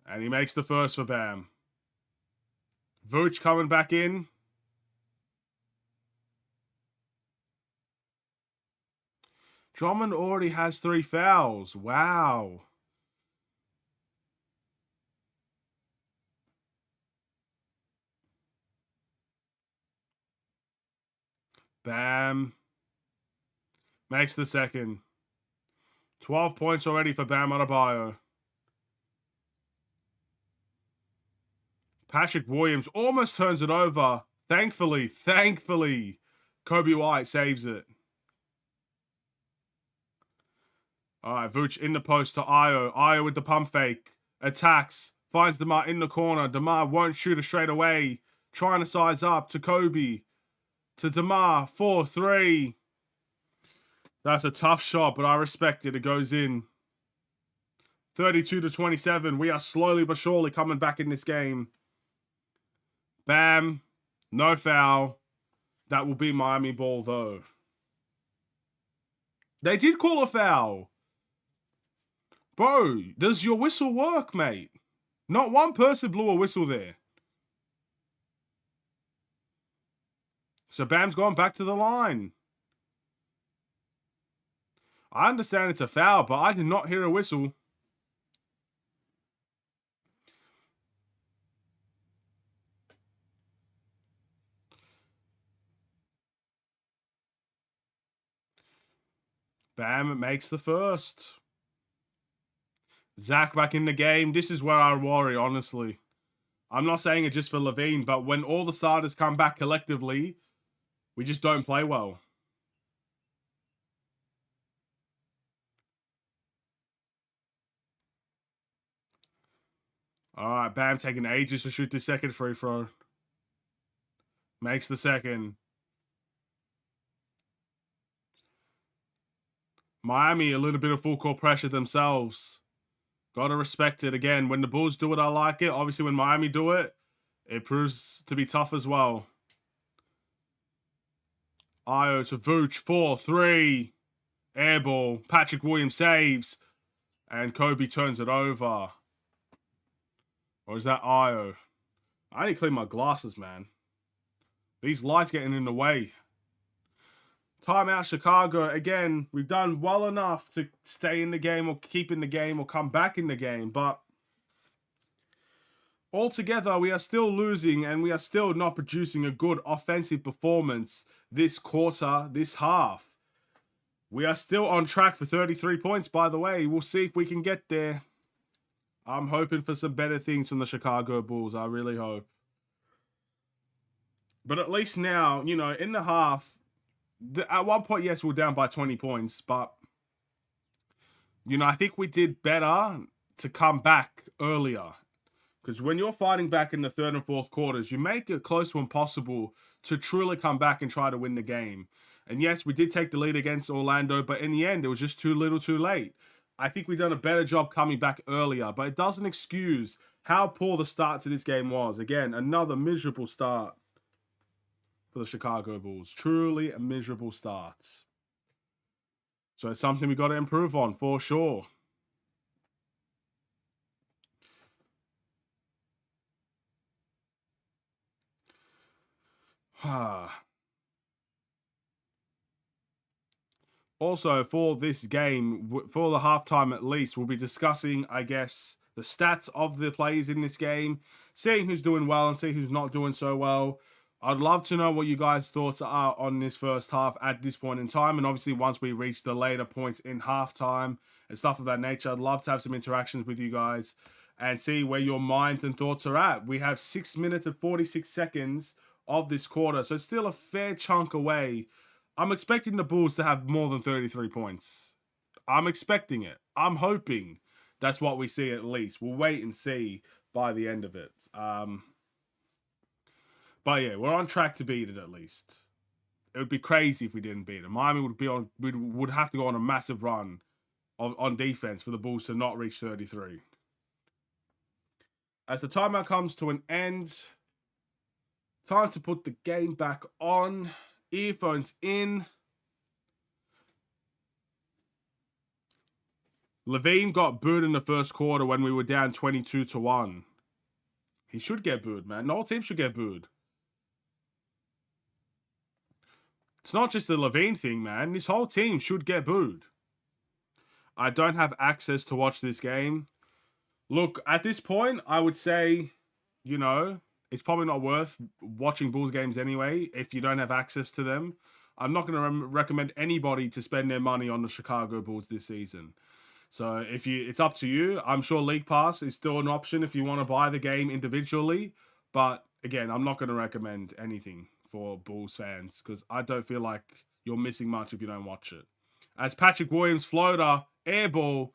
And he makes the first for Bam. Vooch coming back in. Drummond already has 3 fouls. Wow. Bam. Makes the second. 12 points already for Bam Adebayo. Patrick Williams almost turns it over. Thankfully, Kobe White saves it. All right, Vooch in the post to Ayo. Ayo with the pump fake. Attacks. Finds DeMar in the corner. DeMar won't shoot it straight away. Trying to size up to Kobe. To DeMar. 4-3. That's a tough shot, but I respect it. It goes in. 32-27. We are slowly but surely coming back in this game. Bam. No foul. That will be Miami ball, though. They did call a foul. Bro, does your whistle work, mate? Not one person blew a whistle there. So Bam's gone back to the line. I understand it's a foul, but I did not hear a whistle. Bam makes the first. Zach back in the game. This is where I worry, honestly. I'm not saying it just for Levine, but when all the starters come back collectively, we just don't play well. All right, Bam taking ages to shoot the second free throw. Makes the second. Miami, a little bit of full court pressure themselves. Gotta respect it. Again, when the Bulls do it, I like it. Obviously, when Miami do it, it proves to be tough as well. Ayo to Vooch, 4-3. Airball. Patrick Williams saves. And Kobe turns it over. Or is that Ayo? I need to clean my glasses, man. These lights getting in the way. Timeout Chicago. Again, we've done well enough to stay in the game or keep in the game or come back in the game. But altogether, we are still losing and we are still not producing a good offensive performance this quarter, this half. We are still on track for 33 points, by the way. We'll see if we can get there. I'm hoping for some better things from the Chicago Bulls. I really hope. But at least now, you know, in the half, at one point, yes, we're down by 20 points. But, you know, I think we did better to come back earlier. Because when you're fighting back in the third and fourth quarters, you make it close to impossible to truly come back and try to win the game. And yes, we did take the lead against Orlando, but in the end, it was just too little too late. I think we've done a better job coming back earlier, but it doesn't excuse how poor the start to this game was. Again, another miserable start for the Chicago Bulls. Truly a miserable start. So it's something we got to improve on for sure. Also, for this game, for the halftime at least, we'll be discussing, I guess, the stats of the players in this game, seeing who's doing well and seeing who's not doing so well. I'd love to know what you guys' thoughts are on this first half at this point in time. And obviously, once we reach the later points in halftime and stuff of that nature, I'd love to have some interactions with you guys and see where your minds and thoughts are at. We have 6 minutes and 46 seconds of this quarter, so it's still a fair chunk away. I'm expecting the Bulls to have more than 33 points. I'm expecting it. I'm hoping that's what we see at least. We'll wait and see by the end of it. But yeah, we're on track to beat it at least. It would be crazy if we didn't beat it. Miami would have to go on a massive run on defense for the Bulls to not reach 33. As the timeout comes to an end, time to put the game back on. Earphones in. Levine got booed in the first quarter when we were down 22-1. He should get booed, man. The whole team should get booed. It's not just the Levine thing, man. This whole team should get booed. I don't have access to watch this game. Look, at this point, I would say, you know, it's probably not worth watching Bulls games anyway if you don't have access to them. I'm not going to recommend anybody to spend their money on the Chicago Bulls this season. So it's up to you. I'm sure League Pass is still an option if you want to buy the game individually. But again, I'm not going to recommend anything for Bulls fans because I don't feel like you're missing much if you don't watch it. As Patrick Williams' floater, air ball,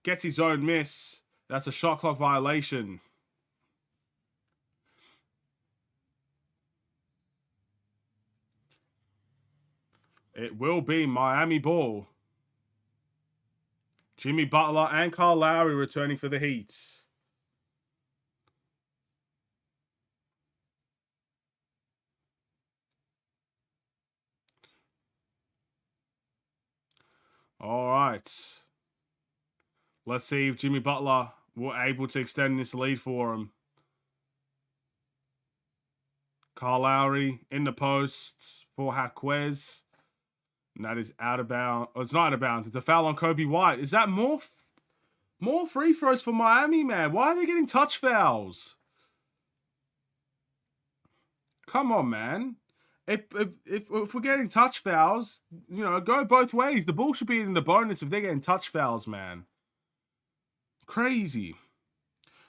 gets his own miss. That's a shot clock violation. It will be Miami ball. Jimmy Butler and Kyle Lowry returning for the Heat. All right. Let's see if Jimmy Butler were able to extend this lead for him. Kyle Lowry in the post for Jaquez. And that is out of bounds. Oh, it's not out of bounds. It's a foul on Kobe White. Is that more free throws for Miami, man? Why are they getting touch fouls? Come on, man. If we're getting touch fouls, you know, go both ways. The ball should be in the bonus if they're getting touch fouls, man. Crazy.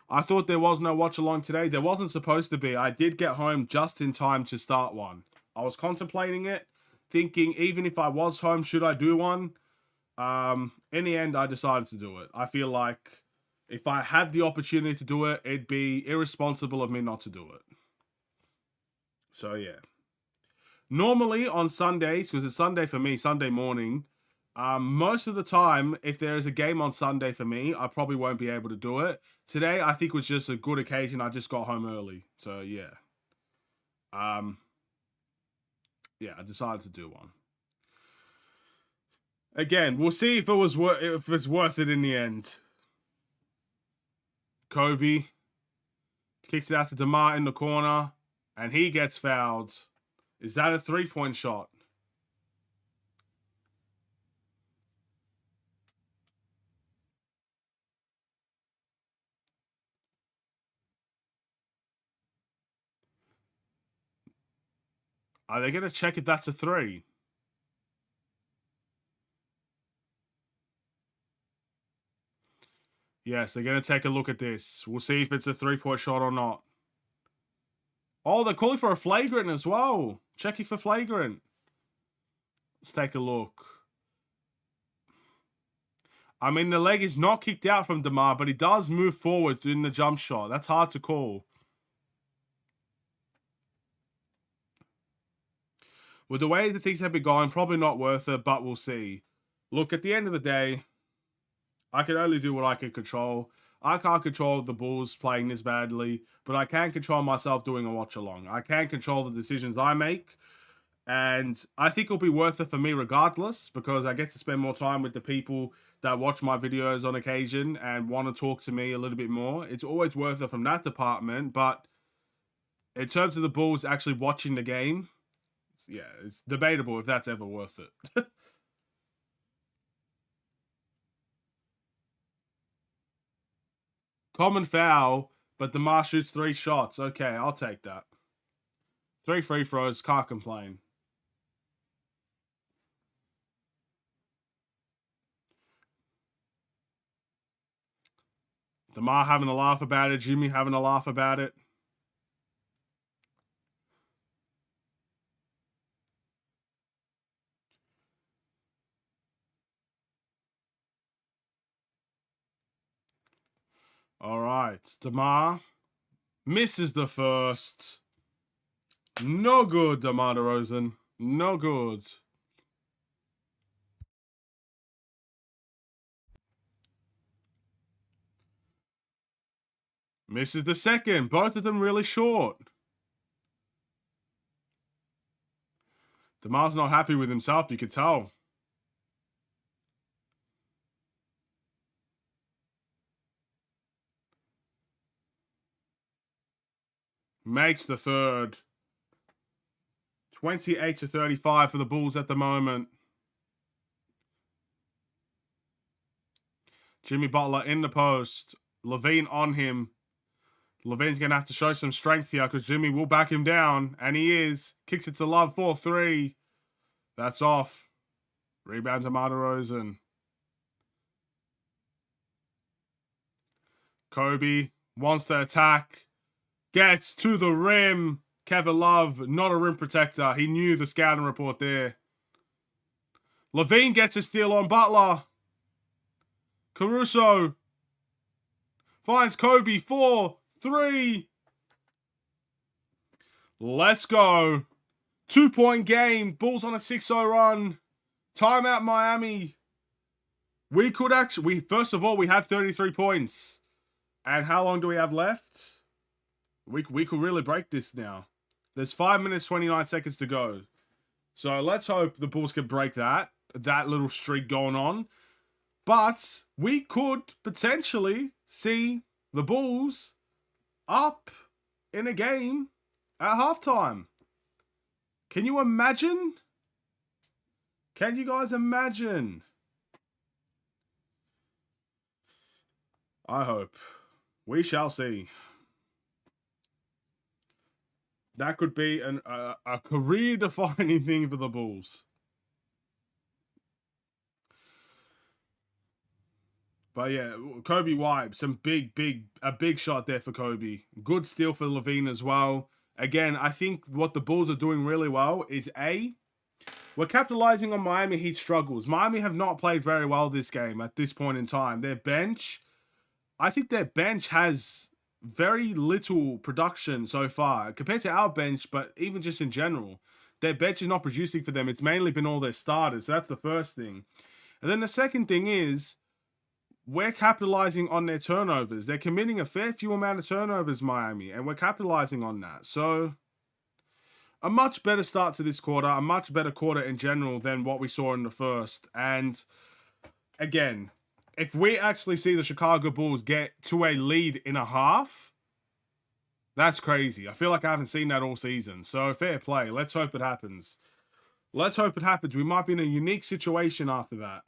I thought there was no watch along today. There wasn't supposed to be. I did get home just in time to start one. I was contemplating it, thinking even if I was home, should I do one? In the end, I decided to do it. I feel like if I had the opportunity to do it, it'd be irresponsible of me not to do it. So, yeah. Normally on Sundays, because it's Sunday for me, Sunday morning, most of the time, if there is a game on Sunday for me, I probably won't be able to do it. Today, I think was just a good occasion. I just got home early. So, yeah. Yeah, I decided to do one. Again, we'll see if it's worth it in the end. Kobe kicks it out to DeMar in the corner, and he gets fouled. Is that a three-point shot? Are they going to check if that's a three? Yes, they're going to take a look at this. We'll see if it's a three-point shot or not. Oh, they're calling for a flagrant as well. Checking for flagrant. Let's take a look. I mean, the leg is not kicked out from DeMar, but he does move forward in the jump shot. That's hard to call. With the way that things have been going, probably not worth it, but we'll see. Look, at the end of the day, I can only do what I can control. I can't control the Bulls playing this badly, but I can control myself doing a watch-along. I can control the decisions I make, and I think it'll be worth it for me regardless, because I get to spend more time with the people that watch my videos on occasion and want to talk to me a little bit more. It's always worth it from that department, but in terms of the Bulls actually watching the game, yeah, it's debatable if that's ever worth it. Common foul, but DeMar shoots 3 shots. Okay, I'll take that. 3 free throws, can't complain. DeMar having a laugh about it, Jimmy having a laugh about it. All right, DeMar misses the first. No good, DeMar DeRozan. No good. Misses the second. Both of them really short. DeMar's not happy with himself, you could tell. Makes the third. 28-35 for the Bulls at the moment. Jimmy Butler in the post. Levine on him. Levine's going to have to show some strength here because Jimmy will back him down. And he is. Kicks it to Love for 3. That's off. Rebound to Marta Rosen. Kobe wants to attack. Gets to the rim. Kevin Love, not a rim protector. He knew the scouting report there. Levine gets a steal on Butler. Caruso finds Kobe 4, 3. Let's go. 2-point game. Bulls on a 6-0 run. Timeout Miami. We could actually... First of all, we have 33 points. And how long do we have left? We could really break this now. There's 5 minutes, 29 seconds to go. So let's hope the Bulls can break that little streak going on. But we could potentially see the Bulls up in a game at halftime. Can you imagine? Can you guys imagine? I hope. We shall see. That could be a career-defining thing for the Bulls. But yeah, Kobe White, a big shot there for Kobe. Good steal for Levine as well. Again, I think what the Bulls are doing really well is we're capitalizing on Miami Heat struggles. Miami have not played very well this game at this point in time. I think their bench has very little production so far compared to our bench, but even just in general, their bench is not producing for them. It's mainly been all their starters. So that's the first thing. And then the second thing is we're capitalizing on their turnovers. They're committing a fair few amount of turnovers, Miami, and we're capitalizing on that. So a much better start to this quarter, a much better quarter in general than what we saw in the first. And again, if we actually see the Chicago Bulls get to a lead in a half, that's crazy. I feel like I haven't seen that all season. So fair play. Let's hope it happens. Let's hope it happens. We might be in a unique situation after that.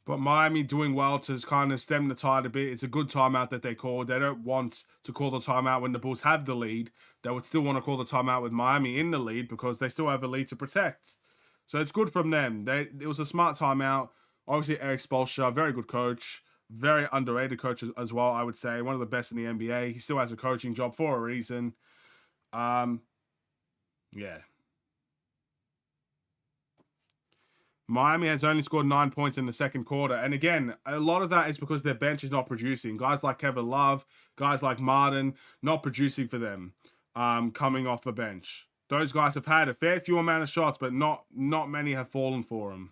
But Miami doing well to kind of stem the tide a bit. It's a good timeout that they called. They don't want to call the timeout when the Bulls have the lead. They would still want to call the timeout with Miami in the lead because they still have a lead to protect. So it's good from them. It was a smart timeout. Obviously, Eric Spoelstra, very good coach. Very underrated coach as well, I would say. One of the best in the NBA. He still has a coaching job for a reason. Yeah. Miami has only scored 9 points in the second quarter. And again, a lot of that is because their bench is not producing. Guys like Kevin Love, guys like Martin, not producing for them coming off the bench. Those guys have had a fair few amount of shots, but not many have fallen for them.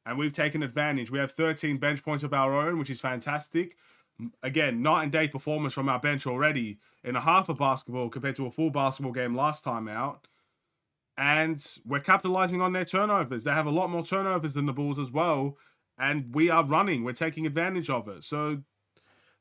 And we've taken advantage. We have 13 bench points of our own, which is fantastic. Again, night and day performance from our bench already in a half of basketball compared to a full basketball game last time out. And we're capitalizing on their turnovers. They have a lot more turnovers than the Bulls as well. And we are running. We're taking advantage of it. So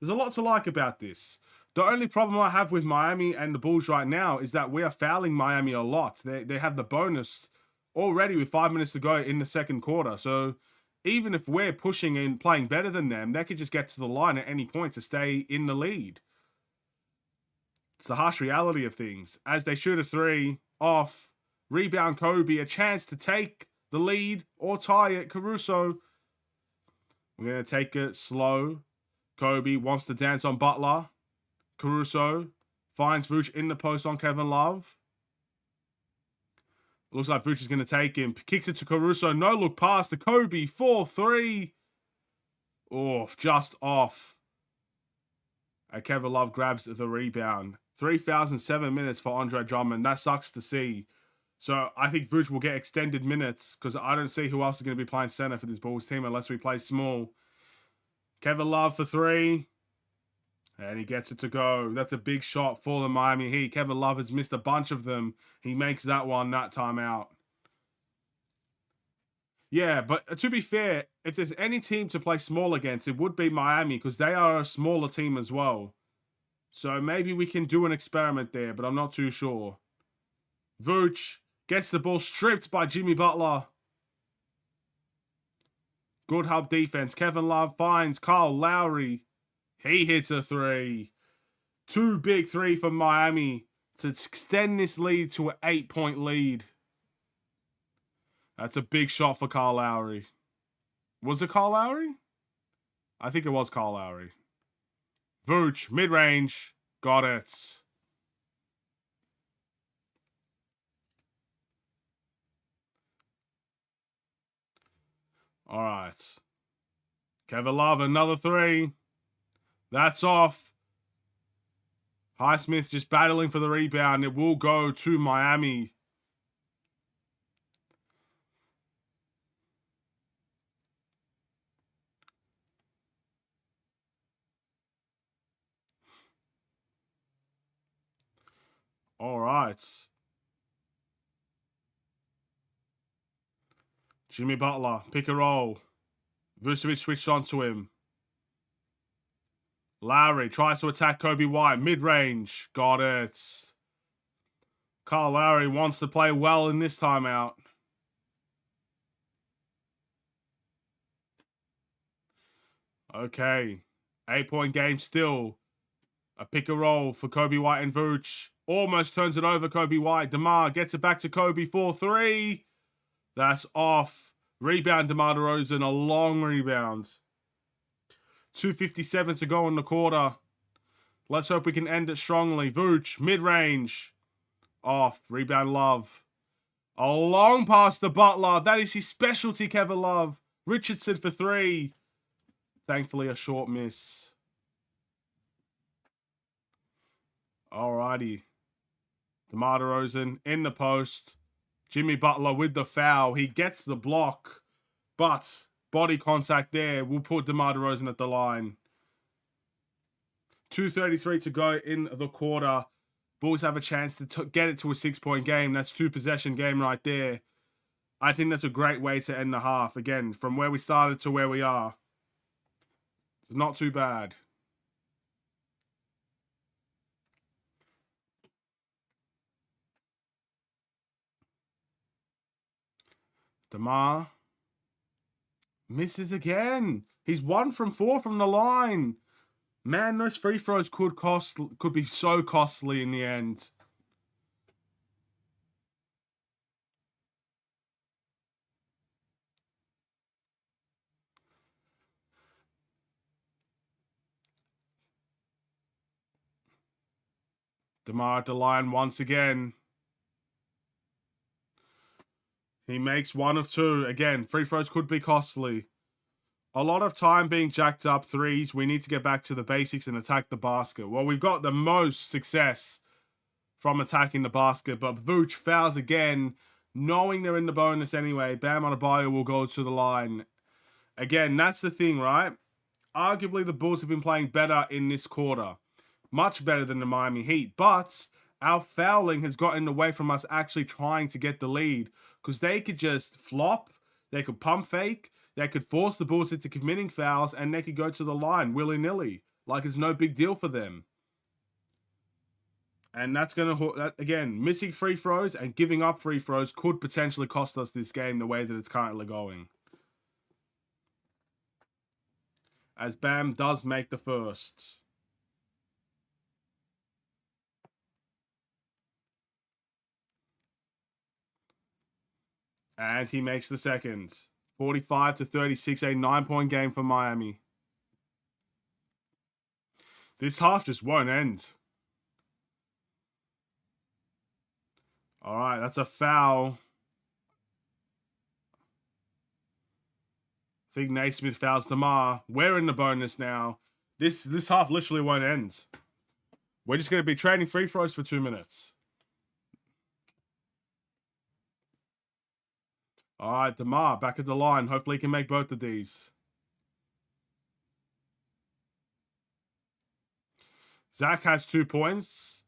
there's a lot to like about this. The only problem I have with Miami and the Bulls right now is that we are fouling Miami a lot. They have the bonus already with 5 minutes to go in the second quarter. So even if we're pushing and playing better than them, they could just get to the line at any point to stay in the lead. It's the harsh reality of things. As they shoot a three off, rebound Kobe, a chance to take the lead or tie it. Caruso. We're going to take it slow. Kobe wants to dance on Butler. Caruso finds Vooch in the post on Kevin Love. Looks like Vooch is going to take him. Kicks it to Caruso. No look pass to Kobe. 4-3. Oof, just off. And Kevin Love grabs the rebound. 3,007 minutes for Andre Drummond. That sucks to see. So I think Vooch will get extended minutes because I don't see who else is going to be playing center for this Bulls team unless we play small. Kevin Love for 3. And he gets it to go. That's a big shot for the Miami Heat. Kevin Love has missed a bunch of them. He makes that one that time out. Yeah, but to be fair, if there's any team to play small against, it would be Miami because they are a smaller team as well. So maybe we can do an experiment there, but I'm not too sure. Vooch gets the ball stripped by Jimmy Butler. Good hub defense. Kevin Love finds Kyle Lowry. He hits a three. Too big three for Miami to extend this lead to an 8-point lead. That's a big shot for Kyle Lowry. Was it Kyle Lowry? I think it was Kyle Lowry. Vooch, mid-range. Got it. All right. Kevin Love, another three. That's off. Highsmith just battling for the rebound. It will go to Miami. All right. Jimmy Butler, pick and roll. Vucevic switched onto him. Lowry tries to attack Kobe White. Mid-range. Got it. Kyle Lowry wants to play well in this timeout. Okay. 8-point game still. A pick and roll for Kobe White and Vooch. Almost turns it over, Kobe White. DeMar gets it back to Kobe for three. That's off. Rebound, DeMar DeRozan. A long rebound. 2:57 to go in the quarter. Let's hope we can end it strongly. Vooch, mid-range. Off. Rebound, Love. A long pass to Butler. That is his specialty, Kevin Love. Richardson for three. Thankfully, a short miss. Alrighty. DeMar DeRozan in the post. Jimmy Butler with the foul. He gets the block, but body contact there will put DeMar DeRozan at the line. 2:33 to go in the quarter. Bulls have a chance to get it to a 6-point game. That's 2-possession game right there. I think that's a great way to end the half. Again, from where we started to where we are. It's not too bad. DeMar misses again. He's 1 from 4 from the line. Man, those free throws could be so costly in the end. DeMar at the line once again. He makes 1 of 2. Again, free throws could be costly. A lot of time being jacked up threes. We need to get back to the basics and attack the basket. Well, we've got the most success from attacking the basket, but Vooch fouls again, knowing they're in the bonus anyway. Bam Adebayo will go to the line. Again, that's the thing, right? Arguably, the Bulls have been playing better in this quarter. Much better than the Miami Heat, but our fouling has gotten away from us actually trying to get the lead, because they could just flop, they could pump fake, they could force the Bulls into committing fouls, and they could go to the line willy-nilly, like it's no big deal for them. And that's going to, again, missing free throws and giving up free throws could potentially cost us this game the way that it's currently going. As Bam does make the first. And he makes the second. 45-36, a 9-point game for Miami. This half just won't end. All right, that's a foul. I think Naismith fouls DeMar. We're in the bonus now. This half literally won't end. We're just going to be trading free throws for 2 minutes. All right, DeMar back at the line. Hopefully he can make both of these. Zach has 2 points.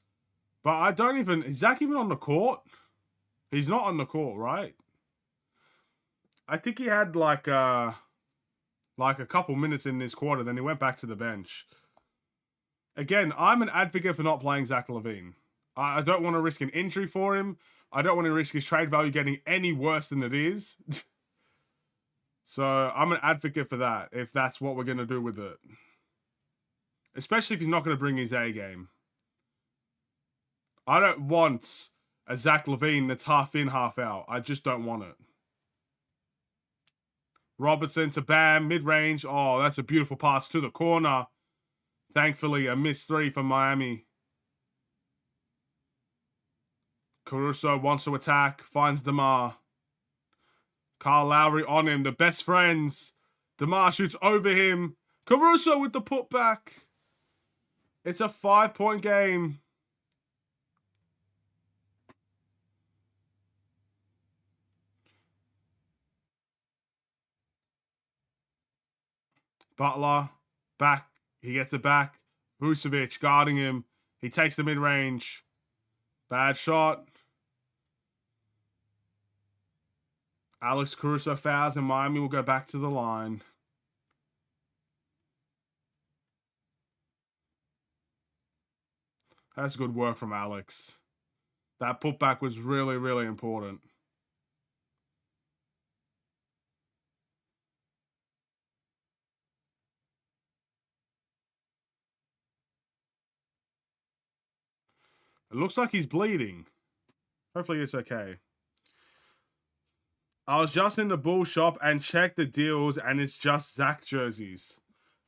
But I don't even... Is Zach even on the court? He's not on the court, right? I think he had like a couple minutes in this quarter. Then he went back to the bench. Again, I'm an advocate for not playing Zach LaVine. I don't want to risk an injury for him. I don't want to risk his trade value getting any worse than it is. So I'm an advocate for that, if that's what we're going to do with it. Especially if he's not going to bring his A game. I don't want a Zach LaVine that's half in, half out. I just don't want it. Robertson to Bam, mid-range. Oh, that's a beautiful pass to the corner. Thankfully, a missed three from Miami. Caruso wants to attack, finds DeMar. Kyle Lowry on him, the best friends. DeMar shoots over him. Caruso with the putback. It's a 5-point game. Butler, back. He gets it back. Vucevic guarding him. He takes the mid-range. Bad shot. Alex Caruso fouls and Miami will go back to the line. That's good work from Alex. That putback was really, really important. It looks like he's bleeding. Hopefully it's okay. I was just in the bull shop and checked the deals, and it's just Zach jerseys.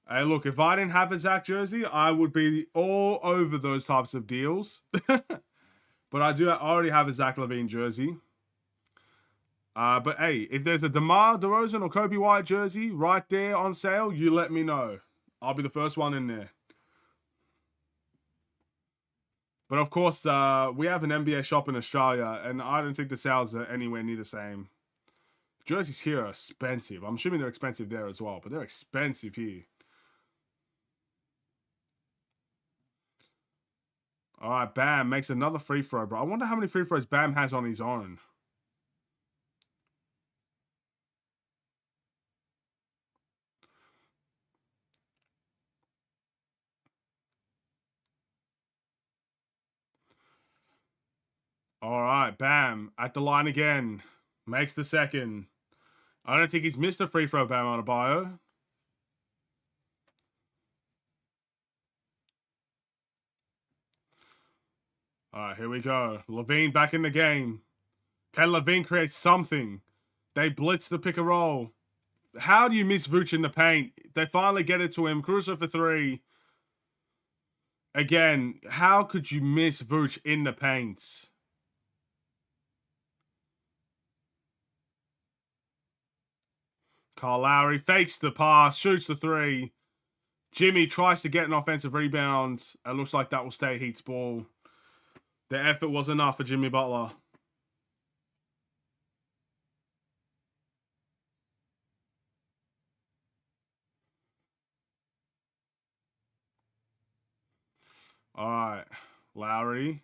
Hey, look, if I didn't have a Zach jersey, I would be all over those types of deals. But I already have a Zach LaVine jersey. But hey, if there's a DeMar DeRozan or Kobe White jersey right there on sale, you let me know. I'll be the first one in there. But of course, we have an NBA shop in Australia, and I don't think the sales are anywhere near the same. Jerseys here are expensive. I'm assuming they're expensive there as well, but they're expensive here. All right, Bam makes another free throw, bro. I wonder how many free throws Bam has on his own. All right, Bam at the line again. Makes the second. I don't think he's missed a free throw, Bam Adebayo. All right, here we go. LaVine back in the game. Can LaVine create something? They blitz the pick and roll. How do you miss Vooch in the paint? They finally get it to him. Caruso for three. Again, how could you miss Vooch in the paint? Kyle Lowry fakes the pass, shoots the three. Jimmy tries to get an offensive rebound. It looks like that will stay Heat's ball. The effort was enough for Jimmy Butler. All right, Lowry.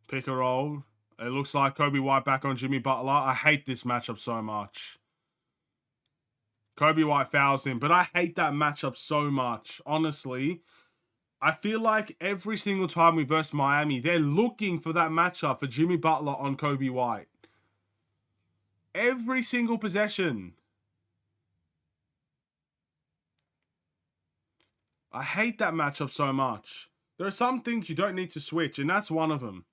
Pick and roll. It looks like Kobe White back on Jimmy Butler. I hate this matchup so much. Kobe White fouls him, but I hate that matchup so much. Honestly, I feel like every single time we verse Miami, they're looking for that matchup for Jimmy Butler on Kobe White. Every single possession. I hate that matchup so much. There are some things you don't need to switch, and that's one of them.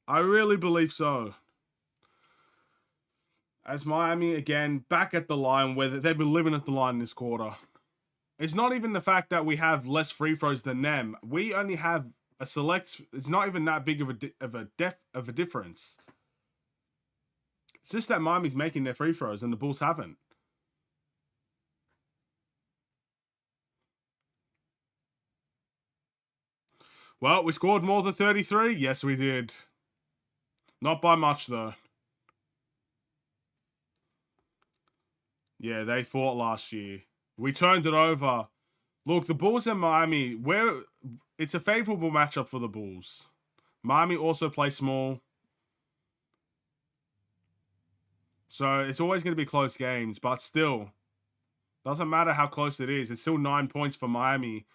I really believe so. As Miami, again, back at the line, where they've been living at the line this quarter. It's not even the fact that we have less free throws than them. We only have a select. It's not even that big of a difference. It's just that Miami's making their free throws and the Bulls haven't. Well, we scored more than 33. Yes, we did. Not by much though. Yeah, they fought last year. We turned it over. Look, the Bulls and Miami, it's a favorable matchup for the Bulls. Miami also play small. So it's always going to be close games, but still, doesn't matter how close it is. It's still 9 points for Miami.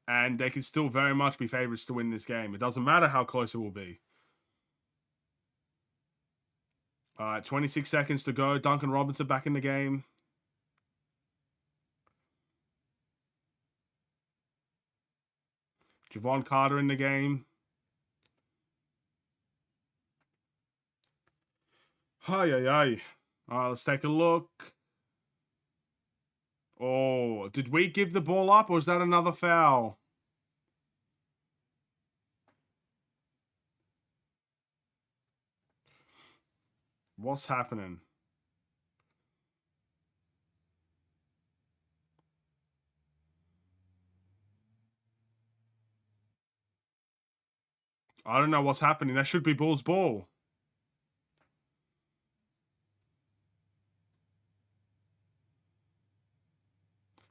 And they can still very much be favorites to win this game. It doesn't matter how close it will be. All right, 26 seconds to go. Duncan Robinson back in the game. Javon Carter in the game. Hi. All right, let's take a look. Oh, did we give the ball up, or is that another foul? What's happening? I don't know what's happening. That should be Bulls ball.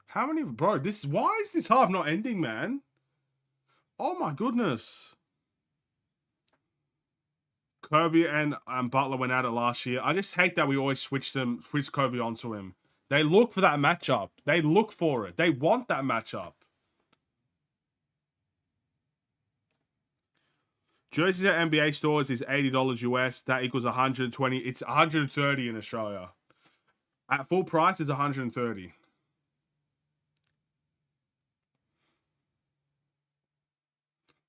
How many, bro? Why is this half not ending, man? Oh my goodness. Kobe and Butler went at it last year. I just hate that we always switch Kobe onto him. They look for that matchup. They look for it. They want that matchup. Jerseys at NBA stores is $80 US. That equals 120. It's 130 in Australia. At full price, it's 130.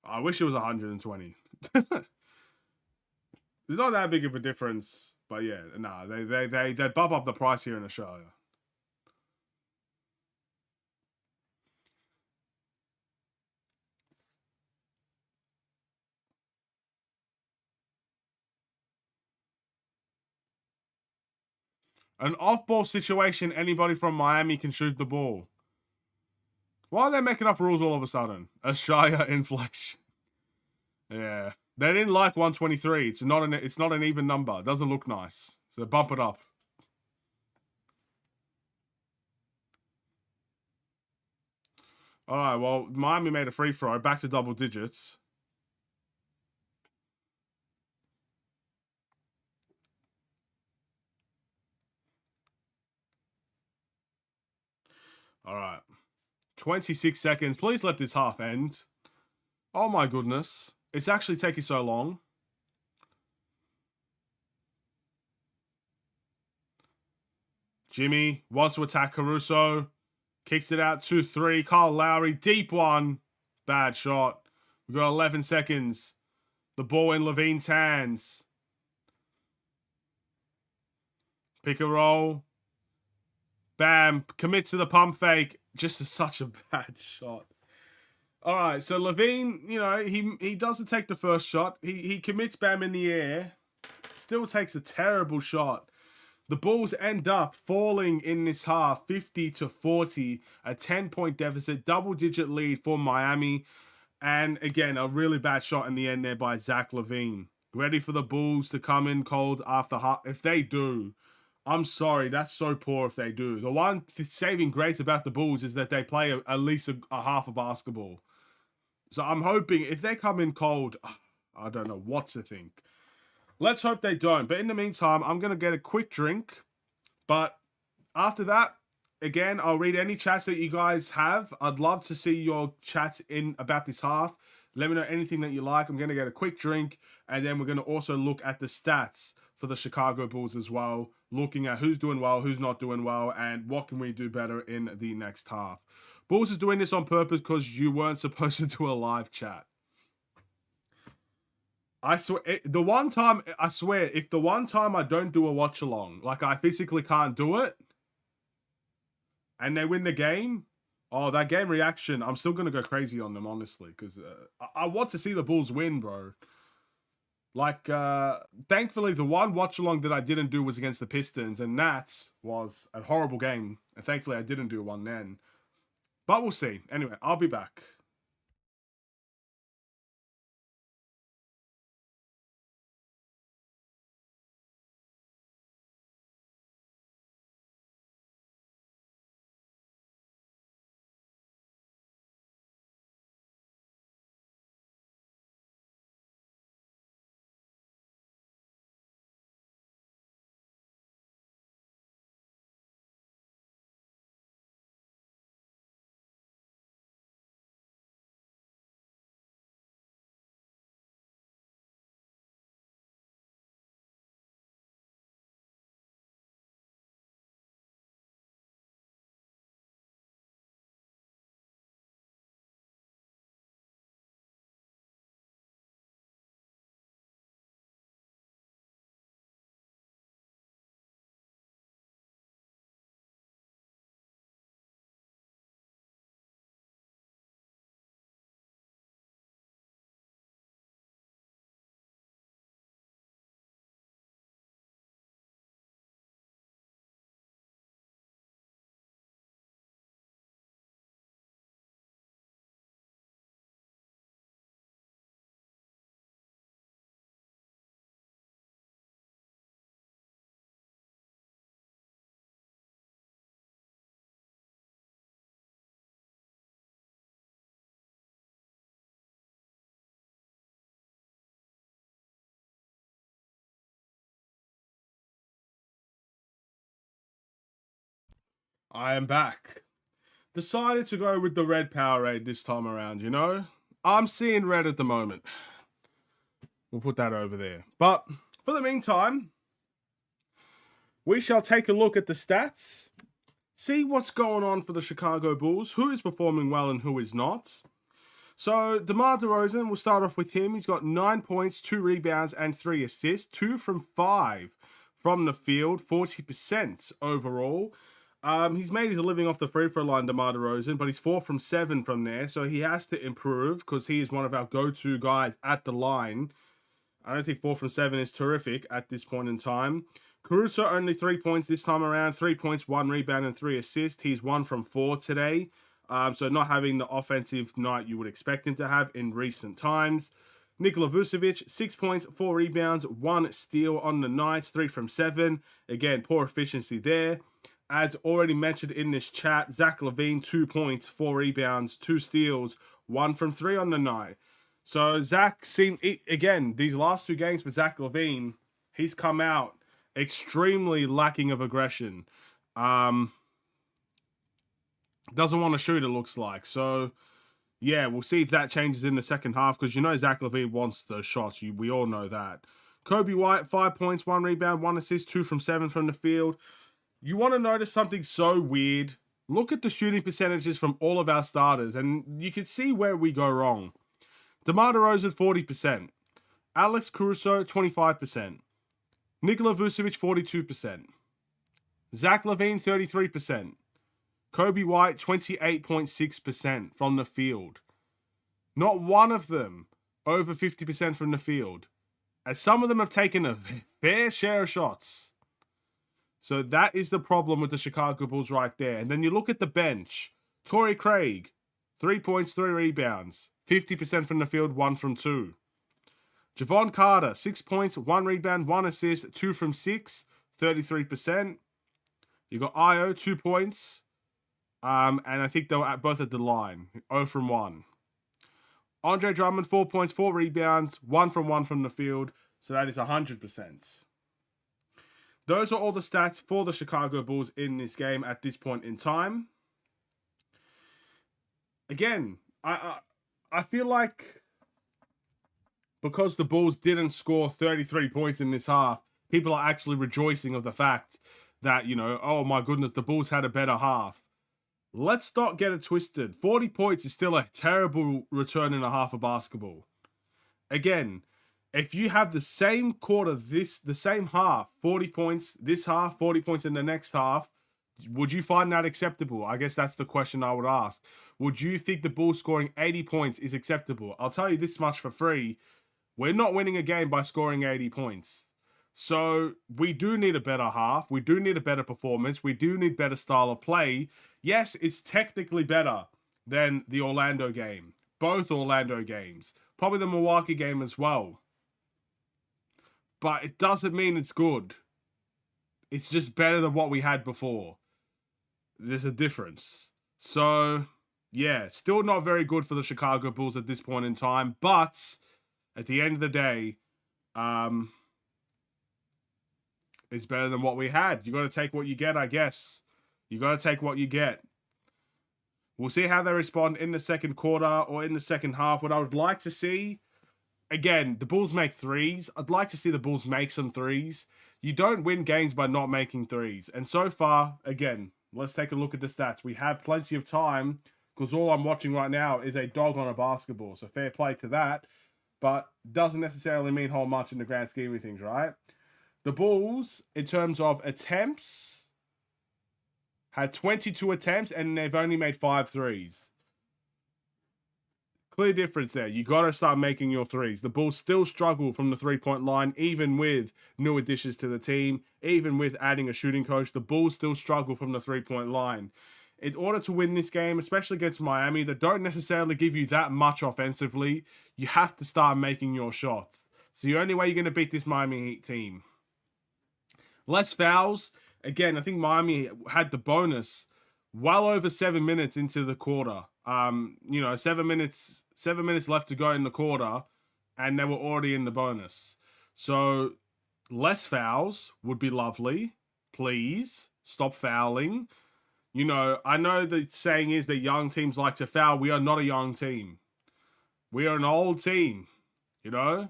I wish it was 120. It's not that big of a difference, but yeah, nah, they bump up the price here in Australia. An off-ball situation, anybody from Miami can shoot the ball. Why are they making up rules all of a sudden? Australia inflection. Yeah, they didn't like 123. It's not an even number. It doesn't look nice, so bump it up. All right, well, Miami made a free throw, back to double digits. All right, 26 seconds. Please let this half end. Oh my goodness, it's actually taking so long. Jimmy wants to attack Caruso. Kicks it out 2-3. Kyle Lowry, deep one. Bad shot. We've got 11 seconds. The ball in Levine's hands. Pick and roll. Bam. Commit to the pump fake. Just such a bad shot. All right, so Levine, he doesn't take the first shot. He commits Bam in the air. Still takes a terrible shot. The Bulls end up falling in this half 50-40, a 10-point deficit, double-digit lead for Miami. And again, a really bad shot in the end there by Zach LaVine. Ready for the Bulls to come in cold after half. If they do, I'm sorry, that's so poor if they do. The one saving grace about the Bulls is that they play at least a half of basketball. So I'm hoping if they come in cold, I don't know what to think. Let's hope they don't. But in the meantime, I'm going to get a quick drink. But after that, again, I'll read any chats that you guys have. I'd love to see your chats in about this half. Let me know anything that you like. I'm going to get a quick drink. And then we're going to also look at the stats for the Chicago Bulls as well. Looking at who's doing well, who's not doing well, and what can we do better in the next half. Bulls is doing this on purpose because you weren't supposed to do a live chat. I swear, if the one time I don't do a watch along, like I physically can't do it, and they win the game, that game reaction, I'm still gonna go crazy on them, honestly, because I want to see the Bulls win, bro. Like, thankfully, the one watch along that I didn't do was against the Pistons, and that was a horrible game, and thankfully I didn't do one then. But we'll see. Anyway, I'll be back. I am back. Decided to go with the red Powerade this time around, you know? I'm seeing red at the moment. We'll put that over there. But for the meantime, we shall take a look at the stats, see what's going on for the Chicago Bulls, who is performing well and who is not. So, DeMar DeRozan, we'll start off with him. He's got 9 points, 2 rebounds, and 3 assists. 2 from 5 from the field, 40% overall. He's made his living off the free throw line, DeMar DeRozan, but he's 4 from 7 from there, so he has to improve because he is one of our go-to guys at the line. I don't think 4 from 7 is terrific at this point in time. Caruso only 3 points this time around, 3 points, 1 rebound, and 3 assists. He's 1 from 4 today. So not having the offensive night you would expect him to have in recent times. Nikola Vucevic, 6 points, 4 rebounds, 1 steal on the night, 3 from 7. Again, poor efficiency there. As already mentioned in this chat, Zach LaVine, 2 points, 4 rebounds, 2 steals, 1 from 3 on the night. So Zach seemed, again, these last 2 games with Zach LaVine, he's come out extremely lacking of aggression. Doesn't want to shoot, it looks like. So, yeah, we'll see if that changes in the second half because you know Zach LaVine wants those shots. We all know that. Kobe White, 5 points, 1 rebound, 1 assist, 2 from 7 from the field. You want to notice something so weird? Look at the shooting percentages from all of our starters, and you can see where we go wrong. DeMar DeRozan, 40%. Alex Caruso, 25%. Nikola Vucevic, 42%. Zach LaVine, 33%. Kobe White, 28.6% from the field. Not one of them over 50% from the field. As some of them have taken a fair share of shots. So that is the problem with the Chicago Bulls right there. And then you look at the bench. Torrey Craig, 3 points, 3 rebounds. 50% from the field, 1 from 2. Javon Carter, 6 points, 1 rebound, 1 assist, 2 from 6, 33%. You got Io, 2 points. And I think they were both at the line. 0 from 1. Andre Drummond, 4 points, 4 rebounds, 1 from the field. So that is 100%. Those are all the stats for the Chicago Bulls in this game at this point in time. Again, I feel like because the Bulls didn't score 33 points in this half, people are actually rejoicing of the fact that, you know, oh my goodness, the Bulls had a better half. Let's not get it twisted. 40 points is still a terrible return in a half of basketball. Again, if you have the same quarter, the same half, 40 points this half, 40 points in the next half, would you find that acceptable? I guess that's the question I would ask. Would you think the Bulls scoring 80 points is acceptable? I'll tell you this much for free. We're not winning a game by scoring 80 points. So we do need a better half. We do need a better performance. We do need better style of play. Yes, it's technically better than the Orlando game. Both Orlando games. Probably the Milwaukee game as well. But it doesn't mean it's good. It's just better than what we had before. There's a difference. So, yeah, still not very good for the Chicago Bulls at this point in time. But at the end of the day, it's better than what we had. You got to take what you get, I guess. You got to take what you get. We'll see how they respond in the second quarter or in the second half. What I would like to see, again, the Bulls make threes. I'd like to see the Bulls make some threes. You don't win games by not making threes. And so far, again, let's take a look at the stats. We have plenty of time because all I'm watching right now is a dog on a basketball. So fair play to that. But doesn't necessarily mean whole much in the grand scheme of things, right? The Bulls, in terms of attempts, had 22 attempts and they've only made 5 threes. Clear difference there. You got to start making your threes. The Bulls still struggle from the three-point line, even with new additions to the team, even with adding a shooting coach. The Bulls still struggle from the three-point line. In order to win this game, especially against Miami, that don't necessarily give you that much offensively, you have to start making your shots. So the only way you're going to beat this Miami Heat team. Less fouls. Again, I think Miami had the bonus well over 7 minutes into the quarter. 7 minutes left to go in the quarter, and they were already in the bonus. So less fouls would be lovely. Please stop fouling. You know, I know the saying is that young teams like to foul. We are not a young team. We are an old team, you know?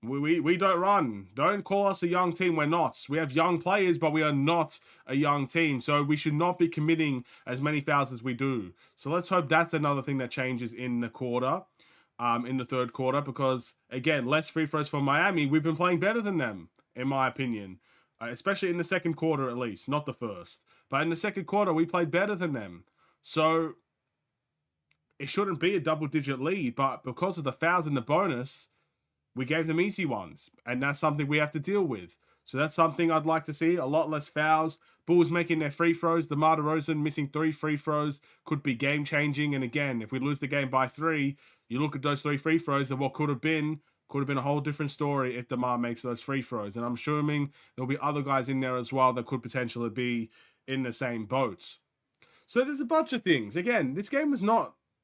We don't run. Don't call us a young team. We're not. We have young players, but we are not a young team. So we should not be committing as many fouls as we do. So let's hope that's another thing that changes in the quarter, in the third quarter. Because, again, less free throws for Miami. We've been playing better than them, in my opinion. Especially in the second quarter, at least. Not the first. But in the second quarter, we played better than them. So it shouldn't be a double-digit lead. But because of the fouls and the bonus, we gave them easy ones, and that's something we have to deal with. So that's something I'd like to see. A lot less fouls. Bulls making their free throws. DeMar DeRozan missing 3 free throws could be game-changing. And again, if we lose the game by 3, you look at those 3 free throws and what could have been a whole different story if DeMar makes those free throws. And I'm assuming there'll be other guys in there as well that could potentially be in the same boat. So there's a bunch of things. Again, this game is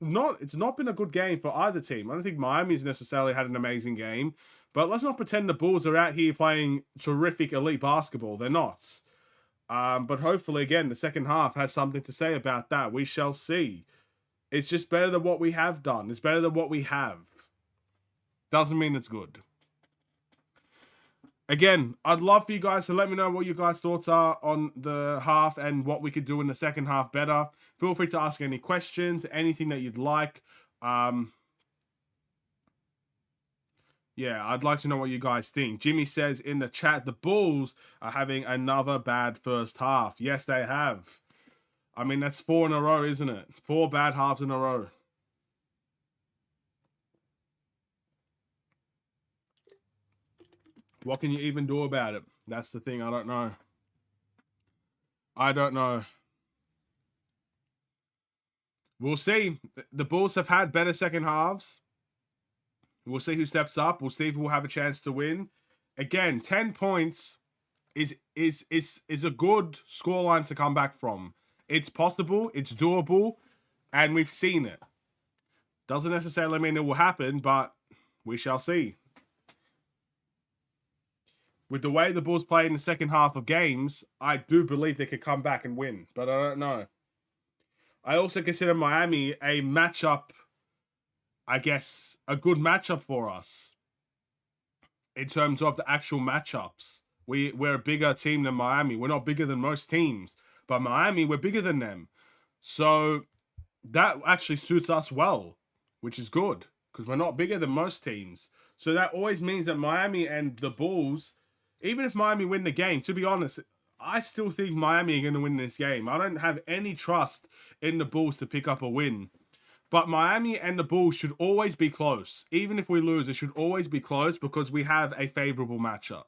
it's not been a good game for either team. I don't think Miami's necessarily had an amazing game, but let's not pretend the Bulls are out here playing terrific elite basketball. They're not. But hopefully, again, the second half has something to say about that. We shall see. It's just better than what we have done. It's better than what we have. Doesn't mean it's good. Again, I'd love for you guys to let me know what your guys' thoughts are on the half and what we could do in the second half better. Feel free to ask any questions, anything that you'd like. Yeah, I'd like to know what you guys think. Jimmy says in the chat, the Bulls are having another bad first half. Yes, they have. I mean, that's 4 in a row, isn't it? 4 bad halves in a row. What can you even do about it? That's the thing. I don't know. I don't know. We'll see. The Bulls have had better second halves. We'll see who steps up. We'll see if we'll have a chance to win. Again, 10 points is a good scoreline to come back from. It's possible. It's doable. And we've seen it. Doesn't necessarily mean it will happen, but we shall see. With the way the Bulls play in the second half of games, I do believe they could come back and win, but I don't know. I also consider Miami a matchup, I guess, a good matchup for us in terms of the actual matchups. We're a bigger team than Miami. We're not bigger than most teams, but Miami, we're bigger than them. So that actually suits us well, which is good because we're not bigger than most teams. So that always means that Miami and the Bulls, even if Miami win the game, to be honest, I still think Miami are going to win this game. I don't have any trust in the Bulls to pick up a win. But Miami and the Bulls should always be close. Even if we lose, it should always be close because we have a favorable matchup.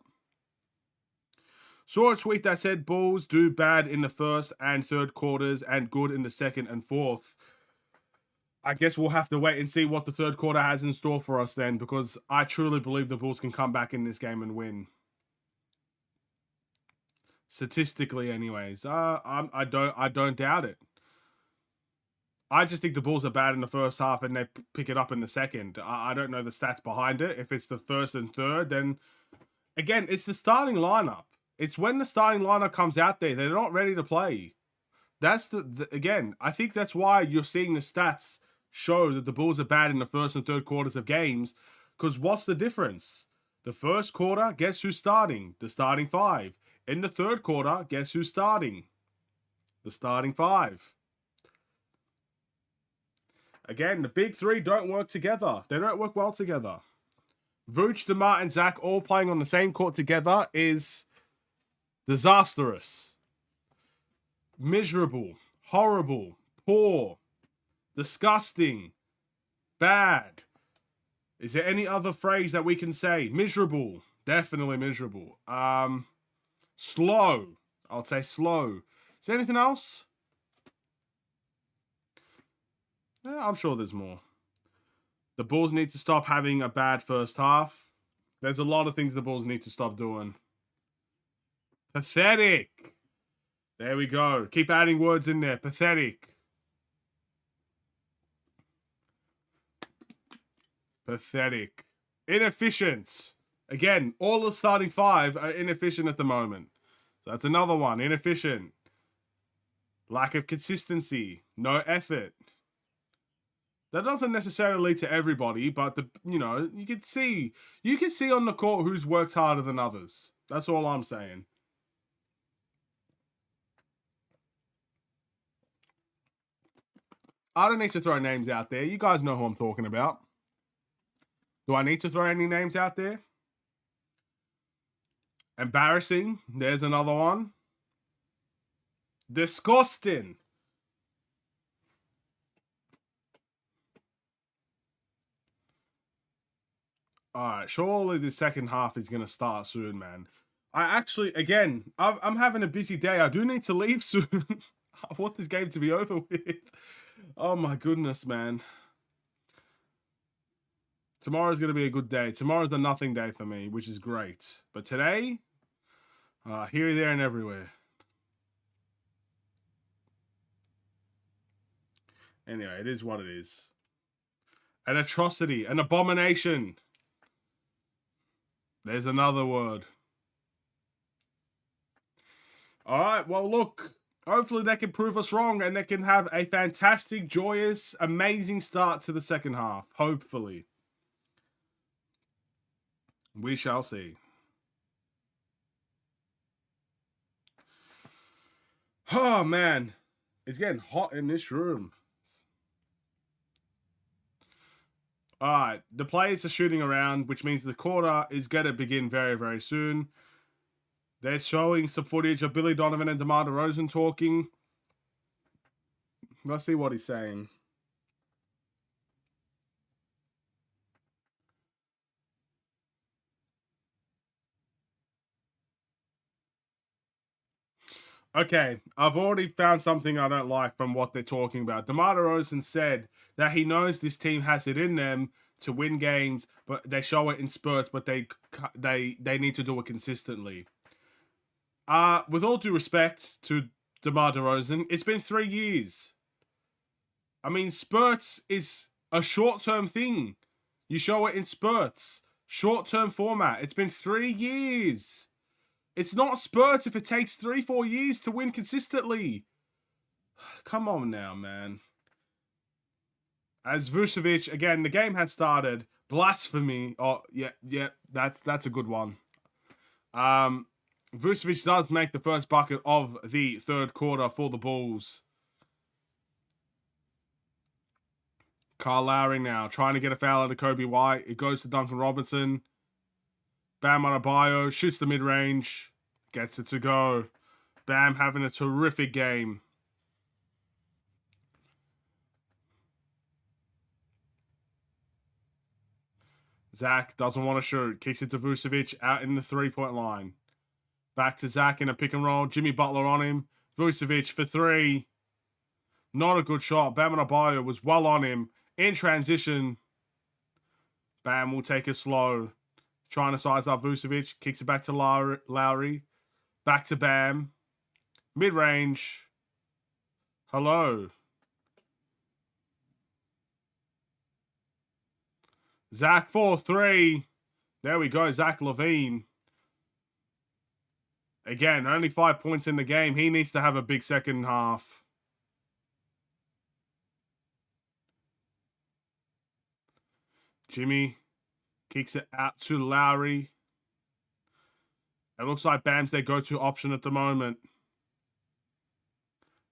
Saw a tweet that said Bulls do bad in the first and third quarters and good in the second and fourth. I guess we'll have to wait and see what the third quarter has in store for us then, because I truly believe the Bulls can come back in this game and win. Statistically, anyways, I don't doubt it. I just think the Bulls are bad in the first half and they pick it up in the second. I don't know the stats behind it. If it's the first and third, then again, it's the starting lineup. It's when the starting lineup comes out there, they're not ready to play. That's again, I think that's why you're seeing the stats show that the Bulls are bad in the first and third quarters of games. Because what's the difference? The first quarter, guess who's starting? The starting 5. In the third quarter, guess who's starting? The starting 5. Again, the big 3 don't work together. They don't work well together. Vooch, DeMar, and Zach all playing on the same court together is disastrous. Miserable. Horrible. Poor. Disgusting. Bad. Is there any other phrase that we can say? Miserable. Definitely miserable. Slow. I'll say slow. Is there anything else? I'm sure there's more. The Bulls need to stop having a bad first half. There's a lot of things the Bulls need to stop doing. Pathetic. There we go. Keep adding words in there. Pathetic. Pathetic. Inefficient. Again, all the starting 5 are inefficient at the moment. So that's another one. Inefficient. Lack of consistency. No effort. That doesn't necessarily lead to everybody, but you can see on the court who's worked harder than others. That's all I'm saying. I don't need to throw names out there. You guys know who I'm talking about. Do I need to throw any names out there? Embarrassing. There's another one. Disgusting. Alright, surely the second half is going to start soon, man. I'm having a busy day. I do need to leave soon. I want this game to be over with. Oh my goodness, man. Tomorrow's going to be a good day. Tomorrow's the nothing day for me, which is great. But today, here, there, and everywhere. Anyway, it is what it is. An atrocity, an abomination. There's another word. All right, well, look. Hopefully they can prove us wrong and they can have a fantastic, joyous, amazing start to the second half. Hopefully. We shall see. Oh, man. It's getting hot in this room. All right, the players are shooting around, which means the quarter is going to begin very, very soon. They're showing some footage of Billy Donovan and DeMar DeRozan talking. Let's see what he's saying. Okay, I've already found something I don't like from what they're talking about. DeMar DeRozan said that he knows this team has it in them to win games, but they show it in spurts, but they need to do it consistently. With all due respect to DeMar DeRozan, it's been 3 years. I mean, spurts is a short-term thing. You show it in spurts. Short-term format. It's been 3 years. It's not spurts if it takes 3-4 years to win consistently. Come on now, man. As Vucevic, again, the game had started. Blasphemy. Oh, yeah, that's a good one. Vucevic does make the first bucket of the third quarter for the Bulls. Kyle Lowry now trying to get a foul out of Kobe White. It goes to Duncan Robinson. Bam Adebayo shoots the mid-range. Gets it to go. Bam having a terrific game. Zach doesn't want to shoot. Kicks it to Vucevic out in the three-point line. Back to Zach in a pick and roll. Jimmy Butler on him. Vucevic for three. Not a good shot. Bam Adebayo was well on him. In transition. Bam will take it slow. Trying to size up Vucevic. Kicks it back to Lowry. Back to Bam. Mid-range. Hello. Zach for three. There we go. Zach LaVine. Again, only 5 points in the game. He needs to have a big second half. Jimmy kicks it out to Lowry. It looks like Bam's their go-to option at the moment.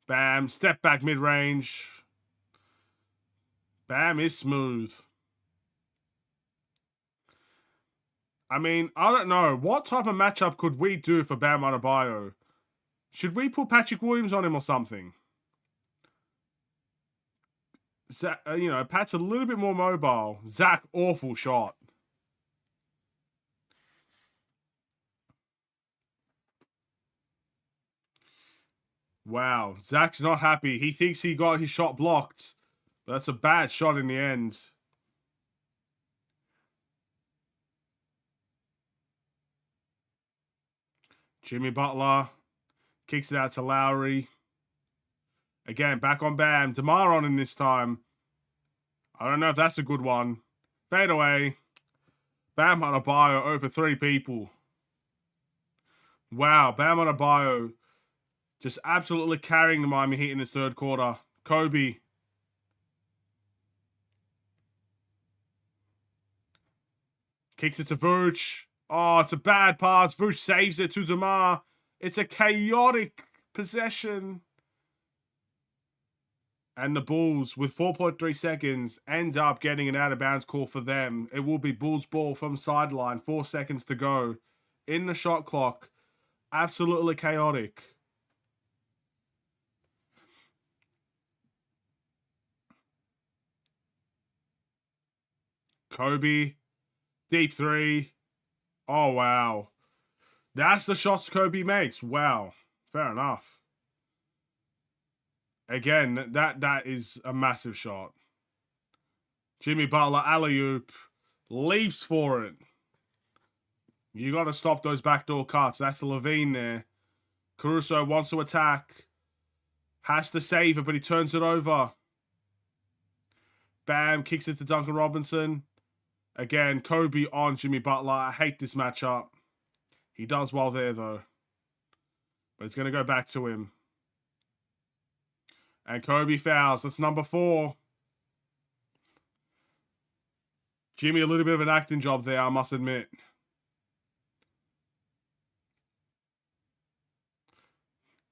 Bam, step back mid-range. Bam is smooth. I mean, I don't know. What type of matchup could we do for Bam Adebayo? Should we put Patrick Williams on him or something? Zach, Pat's a little bit more mobile. Zach, awful shot. Wow, Zach's not happy. He thinks he got his shot blocked. But that's a bad shot in the end. Jimmy Butler kicks it out to Lowry. Again, back on Bam. DeMar on him this time. I don't know if that's a good one. Fade away. Bam Adebayo over 3 people. Wow, Bam Adebayo Just absolutely carrying the Miami Heat in his third quarter. Kobe. Kicks it to Vooch. Oh, it's a bad pass. Vooch saves it to DeMar. It's a chaotic possession. And the Bulls, with 4.3 seconds, ends up getting an out-of-bounds call for them. It will be Bulls ball from sideline. 4 seconds to go. In the shot clock. Absolutely chaotic. Kobe. Deep three. Oh, wow. That's the shots Kobe makes. Wow. Fair enough. Again, that is a massive shot. Jimmy Butler, alley-oop. Leaps for it. You got to stop those backdoor cuts. That's Levine there. Caruso wants to attack. Has to save it, but he turns it over. Bam, kicks it to Duncan Robinson. Again, Kobe on Jimmy Butler. I hate this matchup. He does well there, though. But it's going to go back to him. And Kobe fouls. That's number 4. Jimmy, a little bit of an acting job there, I must admit.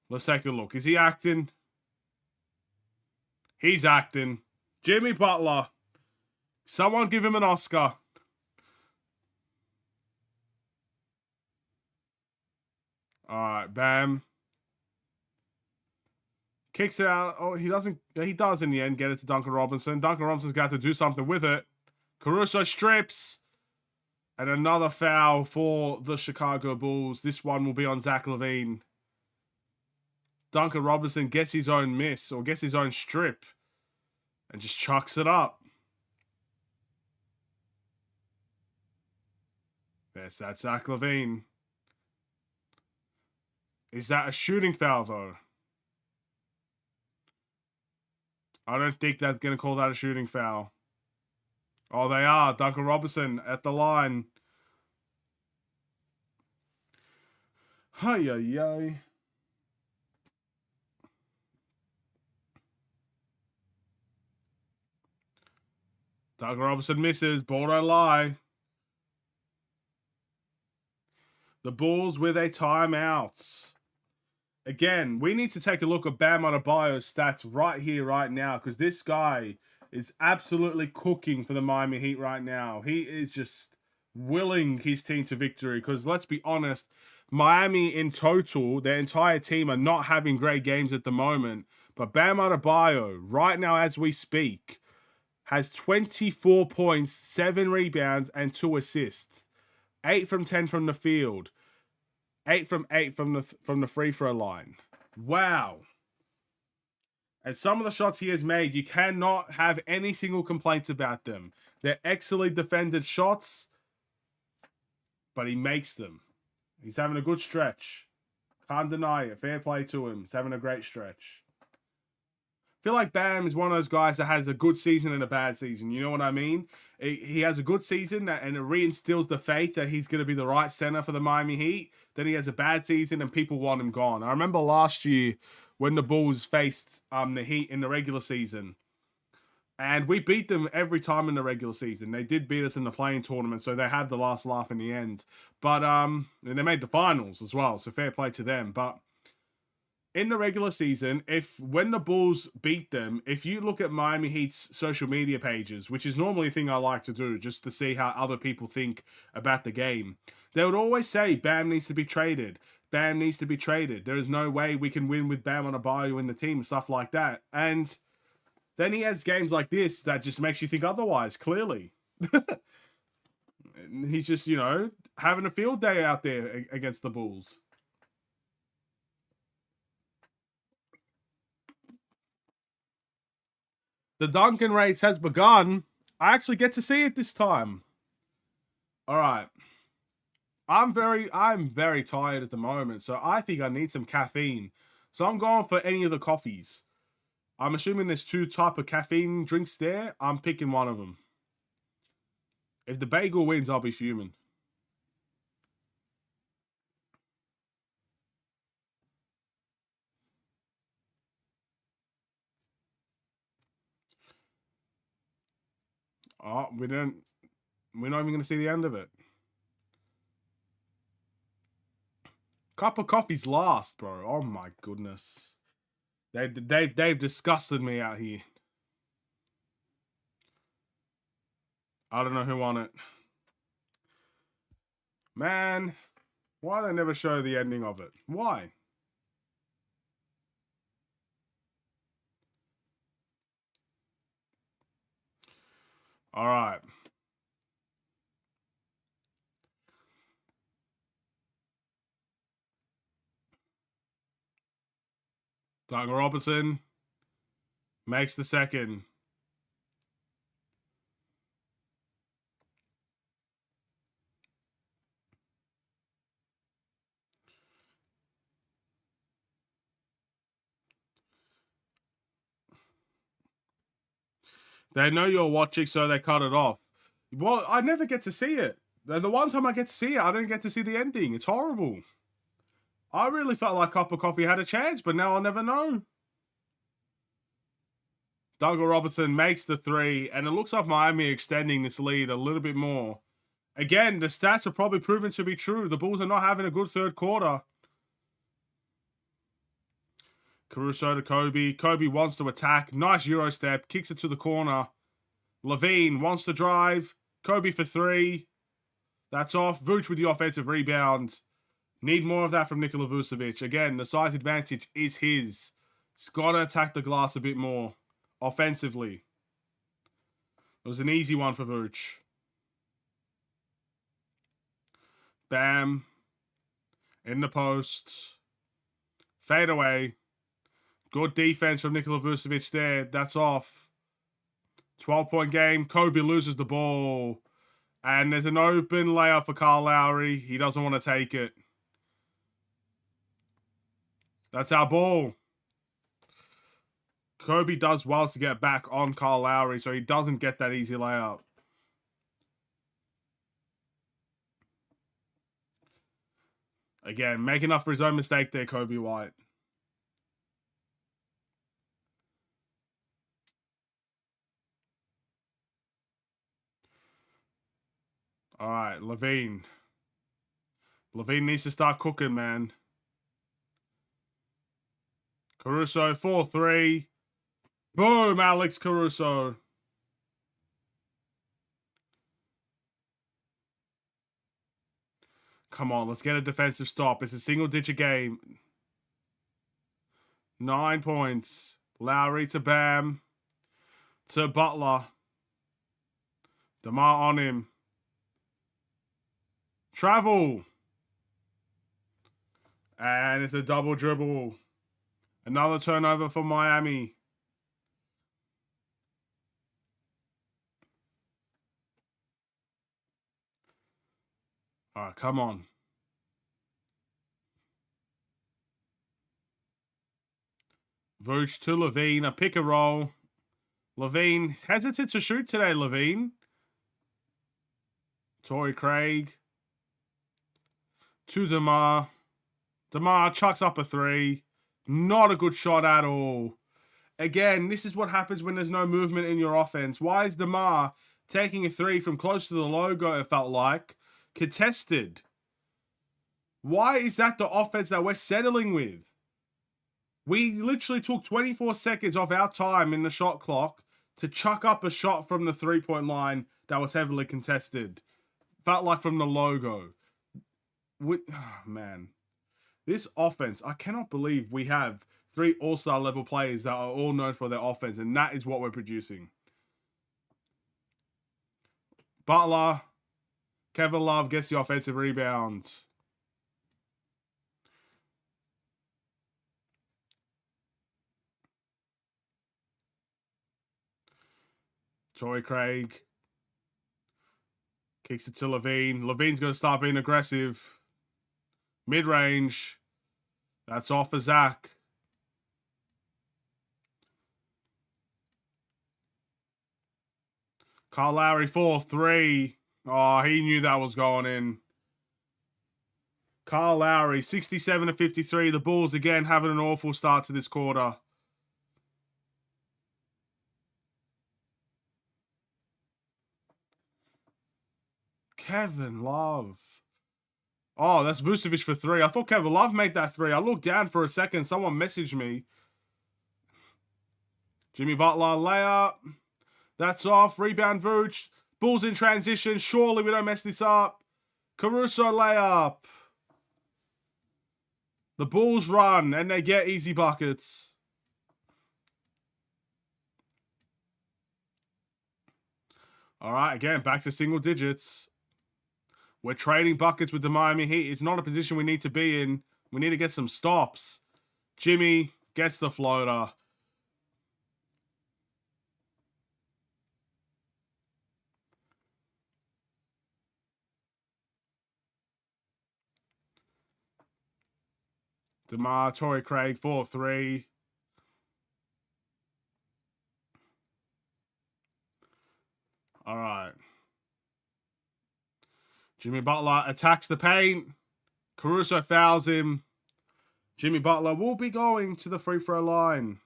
Let's take a look. Is he acting? He's acting. Jimmy Butler. Someone give him an Oscar. Alright, bam. Kicks it out. Oh, he doesn't. He does in the end get it to Duncan Robinson. Duncan Robinson's got to do something with it. Caruso strips. And another foul for the Chicago Bulls. This one will be on Zach LaVine. Duncan Robinson gets his own miss, or gets his own strip. And just chucks it up. Yes, that's Zach LaVine. Is that a shooting foul, though? I don't think that's going to call that a shooting foul. Oh, they are. Duncan Robinson at the line. Hi-yi-yi. Duncan Robinson misses. Ball don't lie. The Bulls with a timeout. Again, we need to take a look at Bam Adebayo's stats right here, right now, because this guy is absolutely cooking for the Miami Heat right now. He is just willing his team to victory, because let's be honest, Miami in total, their entire team are not having great games at the moment. But Bam Adebayo, right now as we speak, has 24 points, 7 rebounds, and 2 assists. 8 from 10 from the field. 8 from 8 from the free throw line. Wow. And some of the shots he has made, you cannot have any single complaints about them. They're excellently defended shots, but he makes them. He's having a good stretch. Can't deny it. Fair play to him. He's having a great stretch. I feel like Bam is one of those guys that has a good season and a bad season. You know what I mean? He has a good season and it reinstills the faith that he's going to be the right center for the Miami Heat. Then he has a bad season and people want him gone. I remember last year when the Bulls faced the Heat in the regular season. And we beat them every time in the regular season. They did beat us in the playing tournament, so they had the last laugh in the end. But and they made the finals as well, so fair play to them. But in the regular season, when the Bulls beat them, if you look at Miami Heat's social media pages, which is normally a thing I like to do just to see how other people think about the game, they would always say Bam needs to be traded. Bam needs to be traded. There is no way we can win with Bam Adebayo in the team and stuff like that. And then he has games like this that just makes you think otherwise, clearly. He's just, having a field day out there against the Bulls. The Duncan race has begun. I actually get to see it this time. All right. I'm very tired at the moment, so I think I need some caffeine. So I'm going for any of the coffees. I'm assuming there's 2 type of caffeine drinks there. I'm picking one of them. If the bagel wins, I'll be fuming. Oh, we're not even going to see the end of it. Cup of coffee's last, bro. Oh my goodness. They've disgusted me out here. I don't know who won it. Man, why they never show the ending of it? Why? All right. Doug Robertson makes the second. They know you're watching, so they cut it off. Well, I never get to see it. The one time I get to see it, I don't get to see the ending. It's horrible. I really felt like Cup of Coffee had a chance, but now I'll never know. Doug Robertson makes the three, and it looks like Miami extending this lead a little bit more. Again, the stats are probably proven to be true. The Bulls are not having a good third quarter. Caruso to Kobe. Kobe wants to attack. Nice Euro step. Kicks it to the corner. Levine wants to drive. Kobe for three. That's off. Vooch with the offensive rebound. Need more of that from Nikola Vucevic. Again, the size advantage is his. He's got to attack the glass a bit more offensively. It was an easy one for Vooch. Bam. In the post. Fade away. Good defense from Nikola Vucevic there. That's off. 12-point game. Kobe loses the ball. And there's an open layup for Kyle Lowry. He doesn't want to take it. That's our ball. Kobe does well to get back on Kyle Lowry, so he doesn't get that easy layup. Again, making up for his own mistake there, Kobe White. All right, Levine. Levine needs to start cooking, man. Caruso, 4-3. Boom, Alex Caruso. Come on, let's get a defensive stop. It's a single-digit game. 9 points. Lowry to Bam. To Butler. DeMar on him. Travel. And it's a double dribble. Another turnover for Miami. All right, come on. Vooch to Levine, a pick and roll. Levine hesitant to shoot today, Levine. Torrey Craig. To DeMar. DeMar chucks up a three. Not a good shot at all. Again, this is what happens when there's no movement in your offense. Why is DeMar taking a three from close to the logo, it felt like, contested? Why is that the offense that we're settling with? We literally took 24 seconds off our time in the shot clock to chuck up a shot from the three-point line that was heavily contested. Felt like from the logo. Man. This offense, I cannot believe we have 3 all-star level players that are all known for their offense, and that is what we're producing. Butler. Kevin Love gets the offensive rebound. Torrey Craig. Kicks it to Levine. Levine's going to start being aggressive. Mid-range. That's off for Zach. Kyle Lowry 4-3. Oh, he knew that was going in. Kyle Lowry 67-53. The Bulls again having an awful start to this quarter. Kevin Love. Oh, that's Vucevic for 3. I thought Kevin Love made that 3. I looked down for a second. Someone messaged me. Jimmy Butler, layup. That's off. Rebound, Vooch. Bulls in transition. Surely we don't mess this up. Caruso, layup. The Bulls run, and they get easy buckets. All right, again, back to single digits. We're trading buckets with the Miami Heat. It's not a position we need to be in. We need to get some stops. Jimmy gets the floater. DeMar, Torrey Craig, 4-3. All right. Jimmy Butler attacks the paint. Caruso fouls him. Jimmy Butler will be going to the free throw line.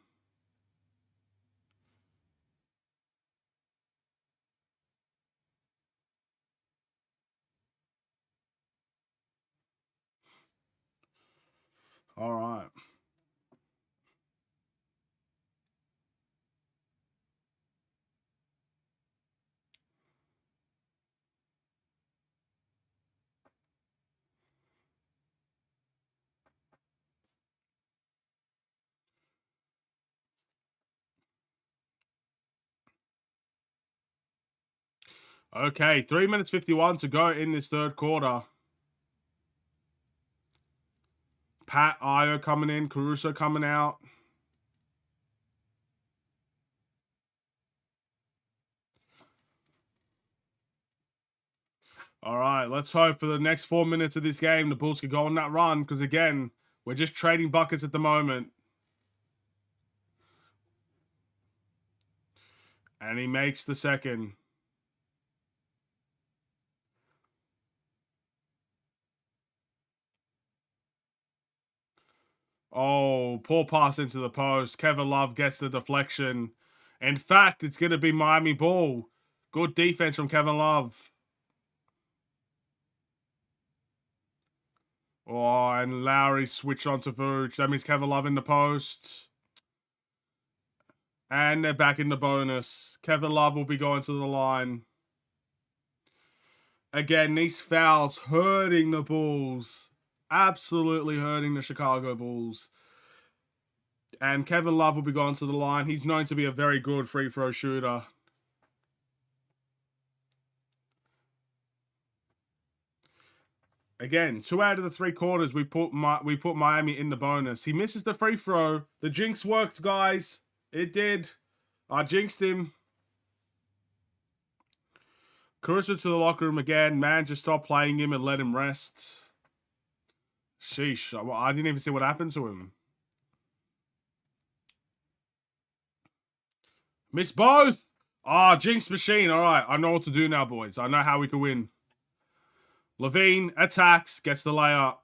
All right. Okay, 3 minutes 51 to go in this third quarter. Pat, Ayo coming in, Caruso coming out. All right, let's hope for the next 4 minutes of this game the Bulls can go on that run, because again, we're just trading buckets at the moment. And he makes the second. Oh, poor pass into the post. Kevin Love gets the deflection. In fact, it's going to be Miami ball. Good defense from Kevin Love. Oh, and Lowry switched onto Vooch. That means Kevin Love in the post. And they're back in the bonus. Kevin Love will be going to the line. Again, these fouls hurting the Bulls. Absolutely hurting the Chicago Bulls. And Kevin Love will be going to the line. He's known to be a very good free throw shooter. Again, 2 out of the 3 quarters, we put Miami in the bonus. He misses the free throw. The jinx worked, guys. It did. I jinxed him. Caruso to the locker room again. Man, just stop playing him and let him rest. Sheesh. I didn't even see what happened to him. Miss both. Ah, jinx machine. All right, I know what to do now, boys. I know how we can win. Levine attacks, gets the layup.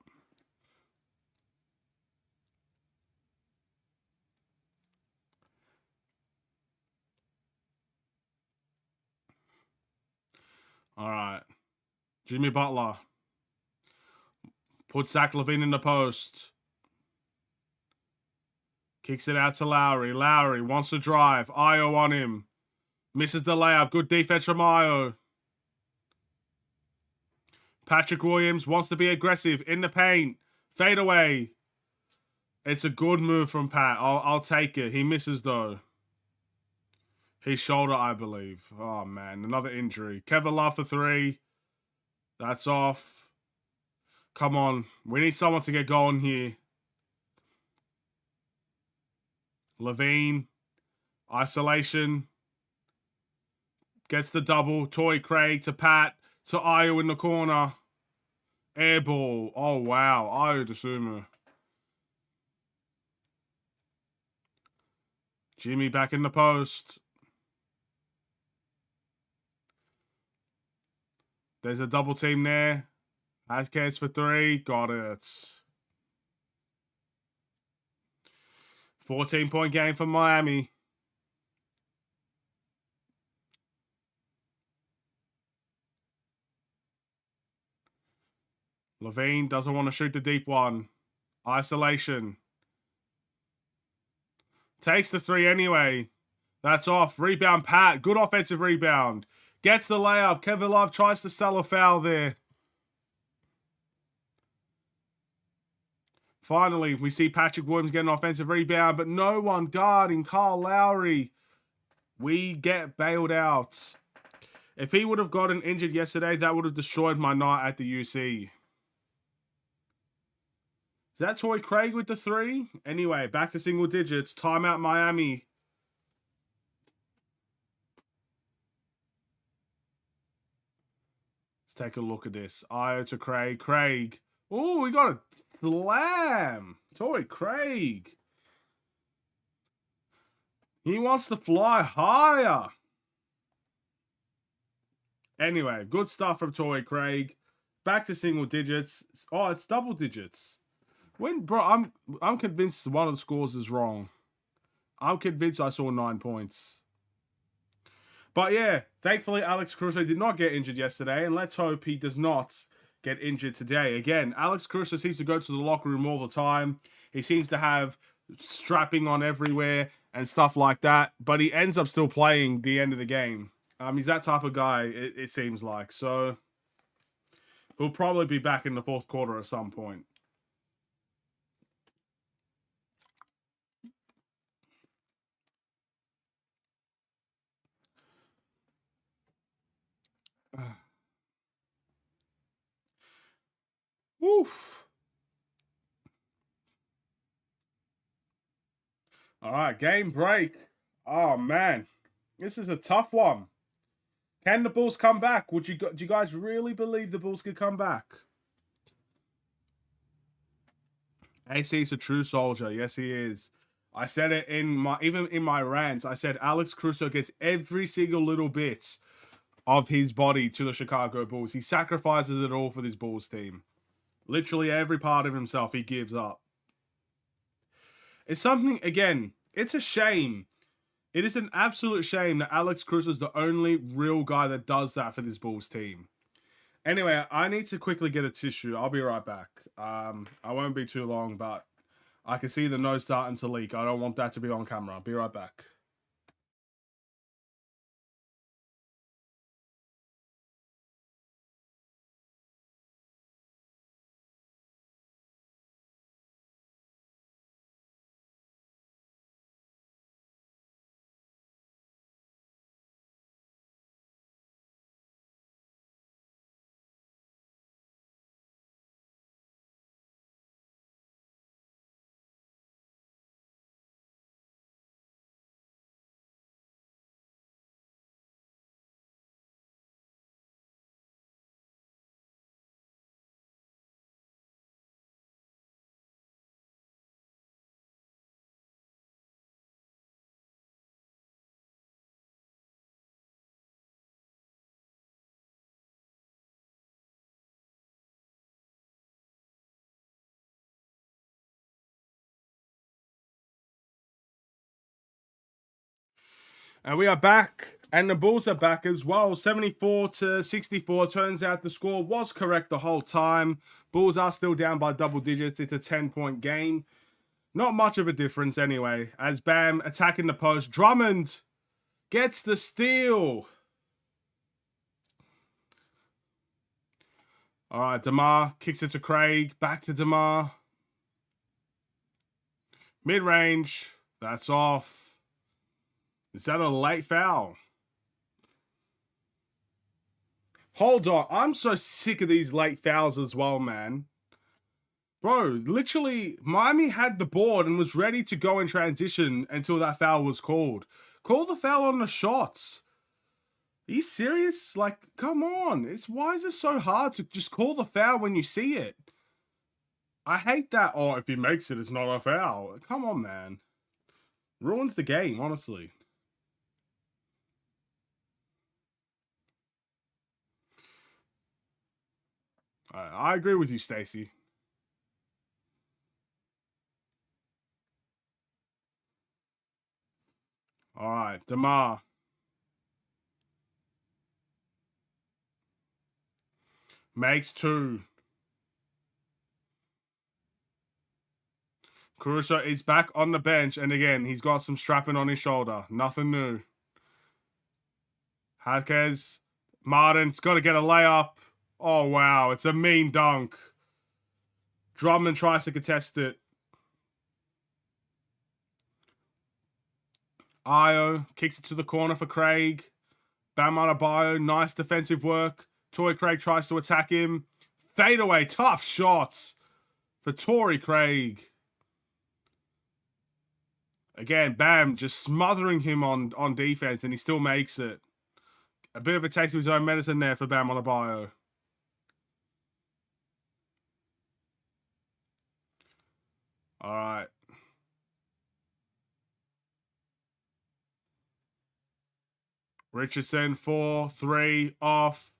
All right. Jimmy Butler puts Zach Levine in the post. Kicks it out to Lowry. Lowry wants to drive. Ayo on him. Misses the layup. Good defense from Ayo. Patrick Williams wants to be aggressive in the paint. Fade away. It's a good move from Pat. I'll take it. He misses though. His shoulder, I believe. Oh man, another injury. Kevin Love for 3. That's off. Come on. We need someone to get going here. Levine. Isolation. Gets the double. Torrey Craig to Pat. To Ayo in the corner. Air ball. Oh, wow. Ayo Dosunmu. Jimmy back in the post. There's a double team there. Vasquez for 3. Got it. 14-point game for Miami. Levine doesn't want to shoot the deep one. Isolation. Takes the three anyway. That's off. Rebound, Pat. Good offensive rebound. Gets the layup. Kevin Love tries to steal a foul there. Finally, we see Patrick Williams get an offensive rebound, but no one guarding Kyle Lowry. We get bailed out. If he would have gotten injured yesterday, that would have destroyed my night at the UC. Is that Torrey Craig with the three? Anyway, back to single digits. Timeout Miami. Let's take a look at this. Io to Craig. Craig. Oh, we got a slam. Torrey Craig. He wants to fly higher. Anyway, good stuff from Torrey Craig. Back to single digits. Oh, it's double digits. Bro, I'm convinced one of the scores is wrong. I'm convinced I saw 9 points. But yeah, thankfully Alex Caruso did not get injured yesterday, and let's hope he does not get injured today. Again, Alex Caruso seems to go to the locker room all the time. He seems to have strapping on everywhere and stuff like that, but he ends up still playing the end of the game. He's that type of guy, it seems like. So he'll probably be back in the fourth quarter at some point. Woof. All right, game break. Oh man, this is a tough one. Can the Bulls come back? Do you guys really believe the Bulls could come back? AC is a true soldier. Yes, he is. I said it even in my rants. I said Alex Caruso gets every single little bit of his body to the Chicago Bulls. He sacrifices it all for this Bulls team. Literally every part of himself he gives up. It's something, again, it's a shame. It is an absolute shame that Alex Caruso is the only real guy that does that for this Bulls team. Anyway, I need to quickly get a tissue. I'll be right back. I won't be too long, but I can see the nose starting to leak. I don't want that to be on camera. I'll be right back. And we are back, and the Bulls are back as well. 74-64. Turns out the score was correct the whole time. Bulls are still down by double digits. It's a 10-point game. Not much of a difference anyway, as Bam attacking the post. Drummond gets the steal. All right, DeMar kicks it to Craig. Back to DeMar. Mid-range. That's off. Is that a late foul? Hold on. I'm so sick of these late fouls as well, man. Bro, literally, Miami had the board and was ready to go in transition until that foul was called. Call the foul on the shots. Are you serious? Like, come on. Why is it so hard to just call the foul when you see it? I hate that. Oh, if he makes it, it's not a foul. Come on, man. Ruins the game, honestly. I agree with you, Stacy. All right, DeMar. Makes two. Caruso is back on the bench, and again, he's got some strapping on his shoulder. Nothing new. Jaquez. Martin's got to get a layup. Oh, wow. It's a mean dunk. Drummond tries to contest it. Io kicks it to the corner for Craig. Bam Adebayo, nice defensive work. Torrey Craig tries to attack him. Fadeaway, tough shots for Torrey Craig. Again, Bam just smothering him on defense, and he still makes it. A bit of a taste of his own medicine there for Bam Adebayo. All right. Richardson, 4, 3, off.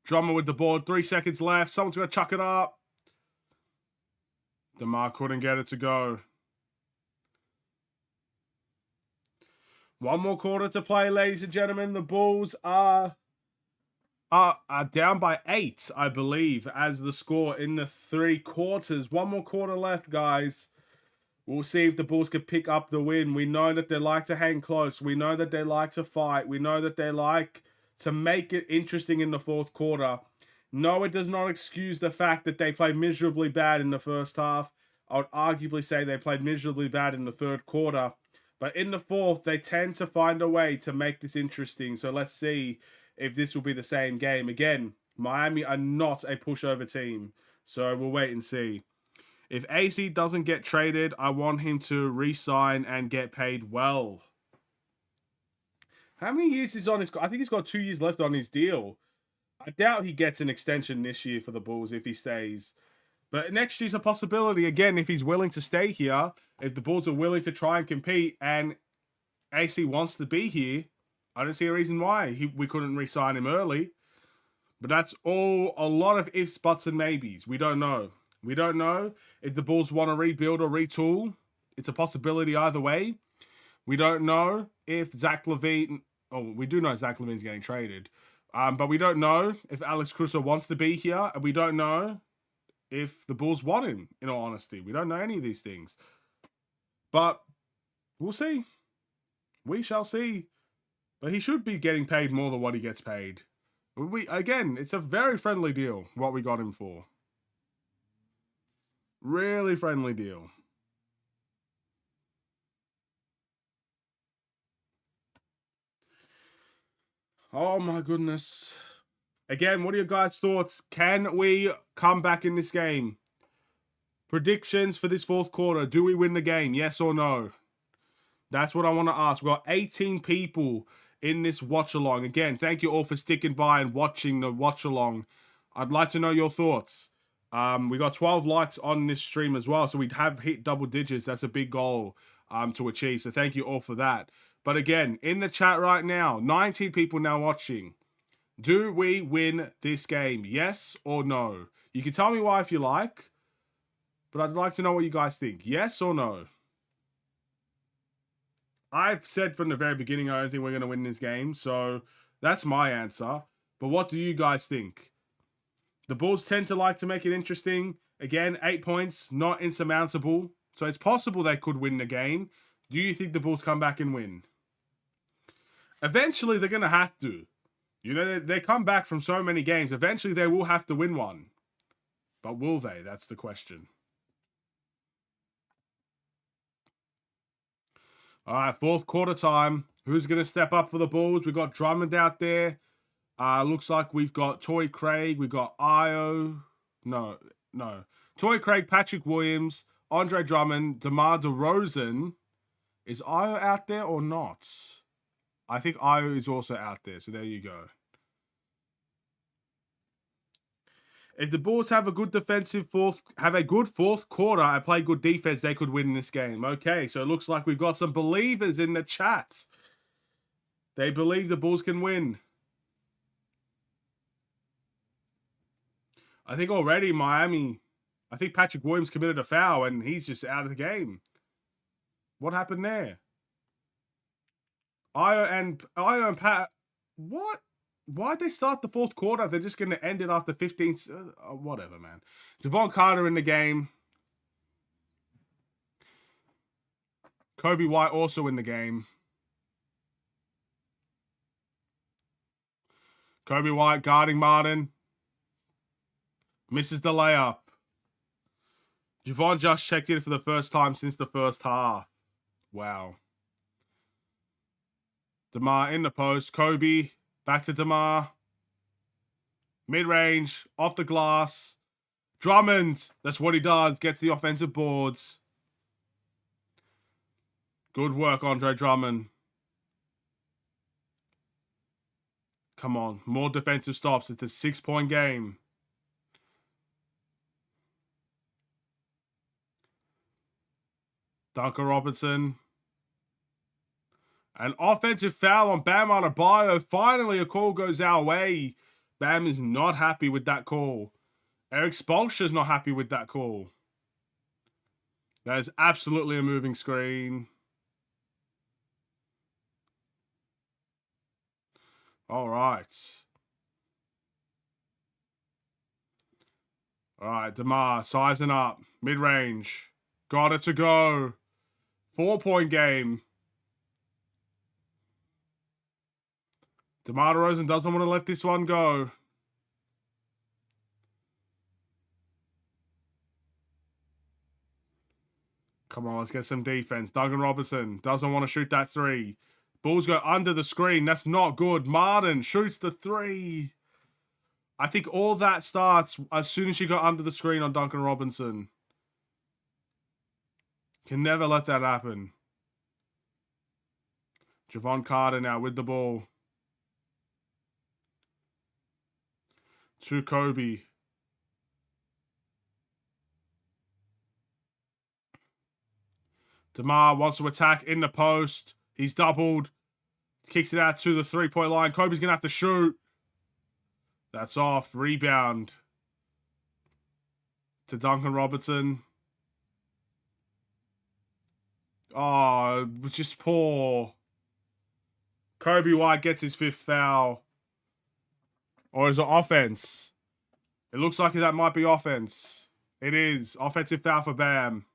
Drummer with the board, 3 seconds left. Someone's going to chuck it up. DeMar couldn't get it to go. One more quarter to play, ladies and gentlemen. The Bulls are down by 8, I believe, as the score in the 3 quarters. One more quarter left, guys. We'll see if the Bulls can pick up the win. We know that they like to hang close. We know that they like to fight. We know that they like to make it interesting in the 4th quarter. No, it does not excuse the fact that they played miserably bad in the first half. I would arguably say they played miserably bad in the 3rd quarter. But in the 4th, they tend to find a way to make this interesting. So let's see if this will be the same game. Again, Miami are not a pushover team. So we'll wait and see. If AC doesn't get traded, I want him to re-sign and get paid well. How many years is on his... I think he's got 2 years left on his deal. I doubt he gets an extension this year for the Bulls if he stays. But next year's a possibility. Again, if he's willing to stay here, if the Bulls are willing to try and compete and AC wants to be here, I don't see a reason why we couldn't re-sign him early. But that's all a lot of ifs, buts, and maybes. We don't know. We don't know if the Bulls want to rebuild or retool. It's a possibility either way. We don't know if Zach LaVine... Oh, we do know Zach LaVine's getting traded. But we don't know if Alex Caruso wants to be here. And we don't know if the Bulls want him, in all honesty. We don't know any of these things. But we'll see. We shall see. But he should be getting paid more than what he gets paid. Again, it's a very friendly deal, what we got him for. Really friendly deal. Oh my goodness. Again, what are your guys' thoughts? Can we come back in this game? Predictions for this 4th quarter. Do we win the game? Yes or no? That's what I want to ask. We've got 18 people in this watch-along. Again, thank you all for sticking by and watching the watch-along. I'd like to know your thoughts. We got 12 likes on this stream as well, so we'd have hit double digits. That's a big goal to achieve, so thank you all for that. But again, in the chat right now, 19 people now watching. Do we win this game? Yes or no? You can tell me why if you like, but I'd like to know what you guys think. Yes or no? I've said from the very beginning I don't think we're going to win this game, so that's my answer. But what do you guys think? The Bulls tend to like to make it interesting. Again, 8 points, not insurmountable. So it's possible they could win the game. Do you think the Bulls come back and win? Eventually, they're going to have to. You know, they come back from so many games. Eventually, they will have to win one. But will they? That's the question. All right, 4th quarter time. Who's going to step up for the Bulls? We've got Drummond out there. Looks like we've got Torrey Craig. We've got Io. No. Torrey Craig, Patrick Williams, Andre Drummond, DeMar DeRozan. Is Io out there or not? I think Io is also out there. So there you go. If the Bulls have a good good 4th quarter and play good defense, they could win this game. Okay, so it looks like we've got some believers in the chat. They believe the Bulls can win. I think already Miami, I think Patrick Williams committed a foul and he's just out of the game. What happened there? Io and Pat, what? Why'd they start the 4th quarter? They're just going to end it after 15. Whatever, man. Javon Carter in the game. Kobe White also in the game. Kobe White guarding Martin. Misses the layup. Javon just checked in for the first time since the first half. Wow. DeMar in the post. Kobe. Back to DeMar. Mid-range. Off the glass. Drummond. That's what he does. Gets the offensive boards. Good work, Andre Drummond. Come on. More defensive stops. It's a 6-point game. Duncan Robinson. An offensive foul on Bam Adebayo. Finally, a call goes our way. Bam is not happy with that call. Eric Spoelstra's not happy with that call. That is absolutely a moving screen. All right. All right, DeMar sizing up. Mid-range. Got it to go. 4-point game. DeMar DeRozan doesn't want to let this one go. Come on, let's get some defense. Duncan Robinson doesn't want to shoot that three. Bulls go under the screen. That's not good. Martin shoots the three. I think all that starts as soon as she got under the screen on Duncan Robinson. Can never let that happen. Javon Carter now with the ball. To Kobe. DeMar wants to attack in the post. He's doubled. Kicks it out to the 3-point line. Kobe's going to have to shoot. That's off. Rebound. To Duncan Robinson. Oh, just poor. Kobe White gets his 5th foul. Or is it offense? It looks like that might be offense. It is. Offensive foul for Bam.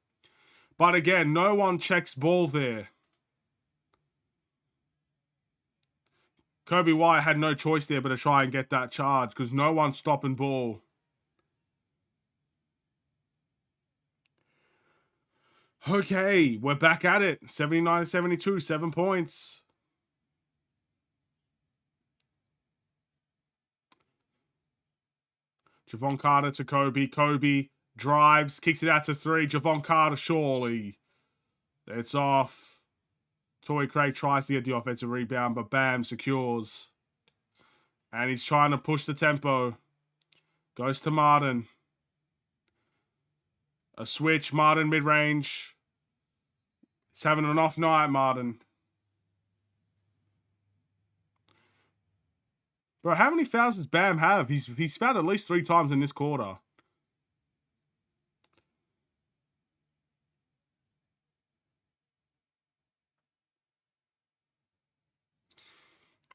But again, no one checks ball there. Kobe White had no choice there but to try and get that charge because no one's stopping ball. Okay, we're back at it. 79-72, 7 points. Javon Carter to Kobe. Kobe drives, kicks it out to 3. Javon Carter, surely. It's off. Torrey Craig tries to get the offensive rebound, but Bam secures. And he's trying to push the tempo. Goes to Martin. A switch, Martin mid-range. He's having an off night, Martin. Bro, how many fouls does Bam have? He's fouled at least 3 times in this quarter.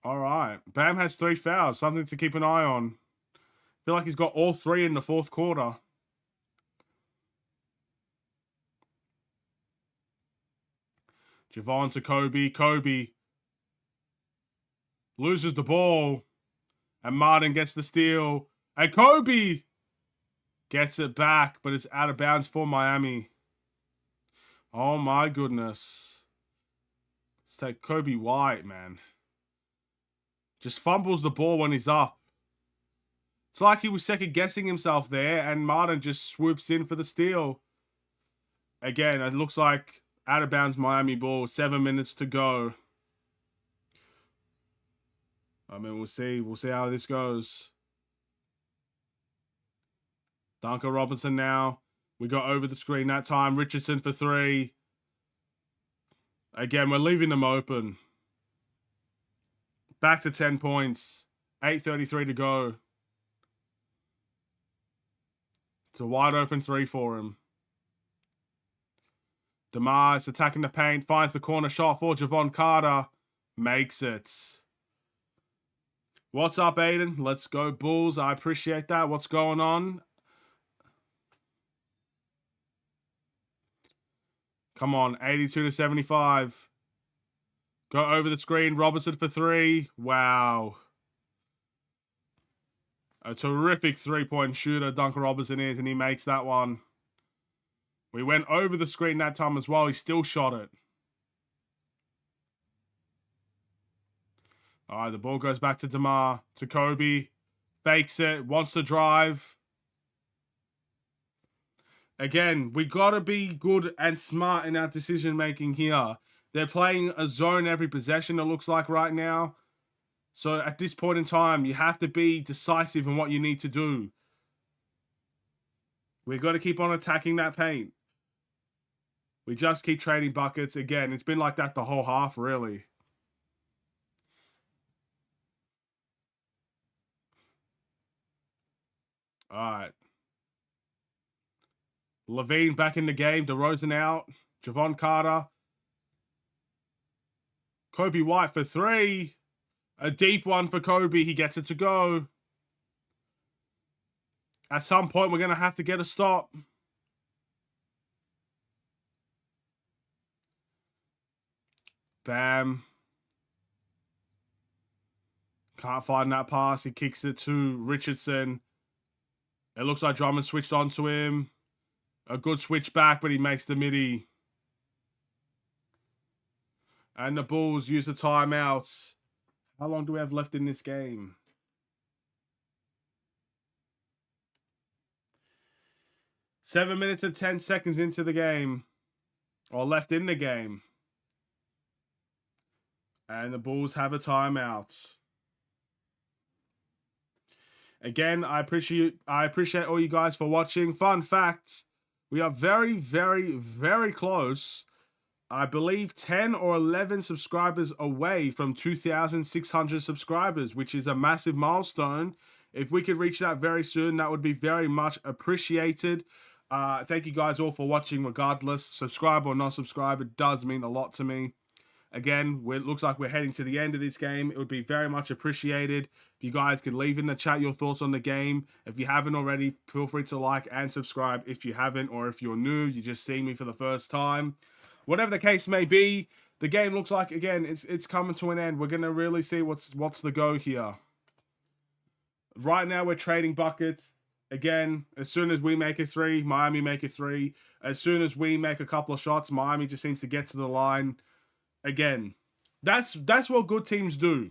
All right. Bam has 3 fouls. Something to keep an eye on. I feel like he's got all 3 in the 4th quarter. Javon to Kobe. Kobe loses the ball. And Martin gets the steal. And Kobe gets it back, but it's out of bounds for Miami. Oh my goodness. Let's take Kobe White, man. Just fumbles the ball when he's up. It's like he was second guessing himself there, and Martin just swoops in for the steal. Again, it looks like out of bounds Miami ball. 7 minutes to go. I mean, we'll see. We'll see how this goes. Duncan Robinson now. We got over the screen that time. Richardson for 3. Again, we're leaving them open. Back to 10 points. 8:33 to go. It's a wide open 3 for him. DeMar is attacking the paint. Finds the corner shot for Javon Carter. Makes it. What's up, Aiden? Let's go Bulls. I appreciate that. What's going on? Come on, 82-75. Go over the screen. Robertson for 3. Wow. A terrific three-point shooter Duncan Robertson is, and he makes that one. We went over the screen that time as well. He still shot it. All right, the ball goes back to DeMar, to Kobe. Fakes it, wants to drive. Again, we got to be good and smart in our decision-making here. They're playing a zone every possession, it looks like right now. So at this point in time, you have to be decisive in what you need to do. We've got to keep on attacking that paint. We just keep trading buckets. Again, it's been like that the whole half, really. All right. Levine back in the game. DeRozan out. Javon Carter. Kobe White for 3. A deep one for Kobe. He gets it to go. At some point, we're going to have to get a stop. Bam. Can't find that pass. He kicks it to Richardson. It looks like Drummond switched onto him. A good switch back, but he makes the midi. And the Bulls use the timeouts. How long do we have left in this game? Seven minutes and 10 seconds into the game. Or left in the game. And the Bulls have a timeout. Again, I appreciate all you guys for watching. Fun fact, we are very, very, very close. I believe 10 or 11 subscribers away from 2,600 subscribers, which is a massive milestone. If we could reach that very soon, that would be very much appreciated. Thank you guys all for watching regardless. Subscribe or not subscribe, it does mean a lot to me. Again, it looks like we're heading to the end of this game. It would be very much appreciated if you guys could leave in the chat your thoughts on the game. If you haven't already, feel free to like and subscribe if you haven't, or if you're new, you just see me for the first time. Whatever the case may be, the game looks like, again, it's coming to an end. We're going to really see what's the go here. Right now, we're trading buckets. Again, as soon as we make a 3, Miami make a 3. As soon as we make a couple of shots, Miami just seems to get to the line. Again, that's what good teams do.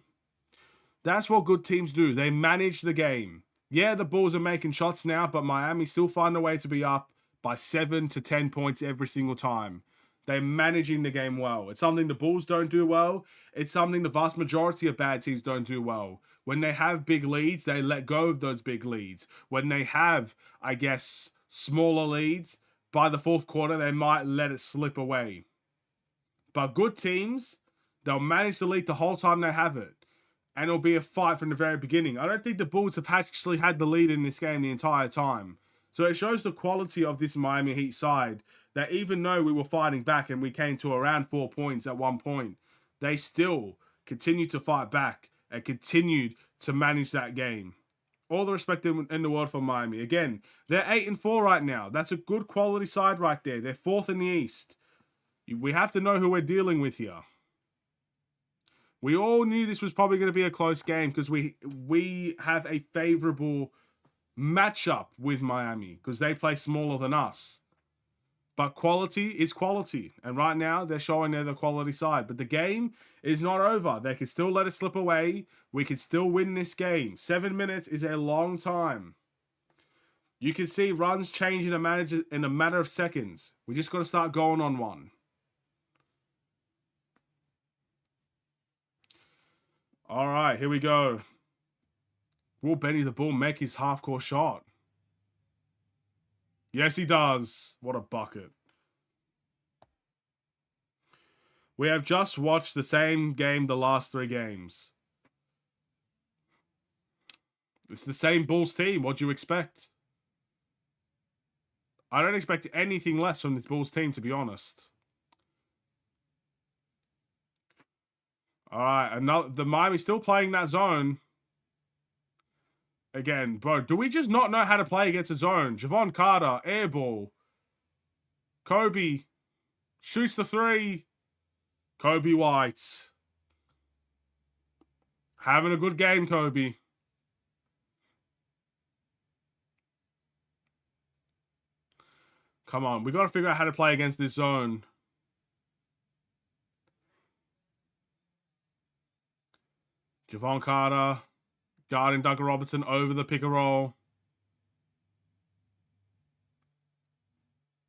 That's what good teams do. They manage the game. Yeah, the Bulls are making shots now, but Miami still find a way to be up by 7 to 10 points every single time. They're managing the game well. It's something the Bulls don't do well. It's something the vast majority of bad teams don't do well. When they have big leads, they let go of those big leads. When they have, I guess, smaller leads, by the fourth quarter, they might let it slip away. But good teams, they'll manage the lead the whole time they have it. And it'll be a fight from the very beginning. I don't think the Bulls have actually had the lead in this game the entire time. So it shows the quality of this Miami Heat side, that even though we were fighting back and we came to around 4 points at one point, they still continued to fight back and continued to manage that game. All the respect in the world for Miami. Again, they're 8-4 right now. That's a good quality side right there. They're 4th in the East. We have to know who we're dealing with here. We all knew this was probably going to be a close game because we have a favorable matchup with Miami because they play smaller than us. But quality is quality. And right now, they're showing they're the quality side. But the game is not over. They can still let it slip away. We can still win this game. 7 minutes is a long time. You can see runs change in a matter of seconds. We just got to start going on one. All right, here we go. Will Benny the Bull make his half-court shot? Yes, he does. What a bucket. We have just watched the same game the last 3 games. It's the same Bulls team. What do you expect? I don't expect anything less from this Bulls team, to be honest. All right, the Miami's still playing that zone. Again, bro, do we just not know how to play against a zone? Javon Carter, air ball. Kobe. Shoots the three. Kobe White. Having a good game, Kobe. Come on, we got to figure out how to play against this zone. Javon Carter guarding Duncan Robertson over the pick and roll.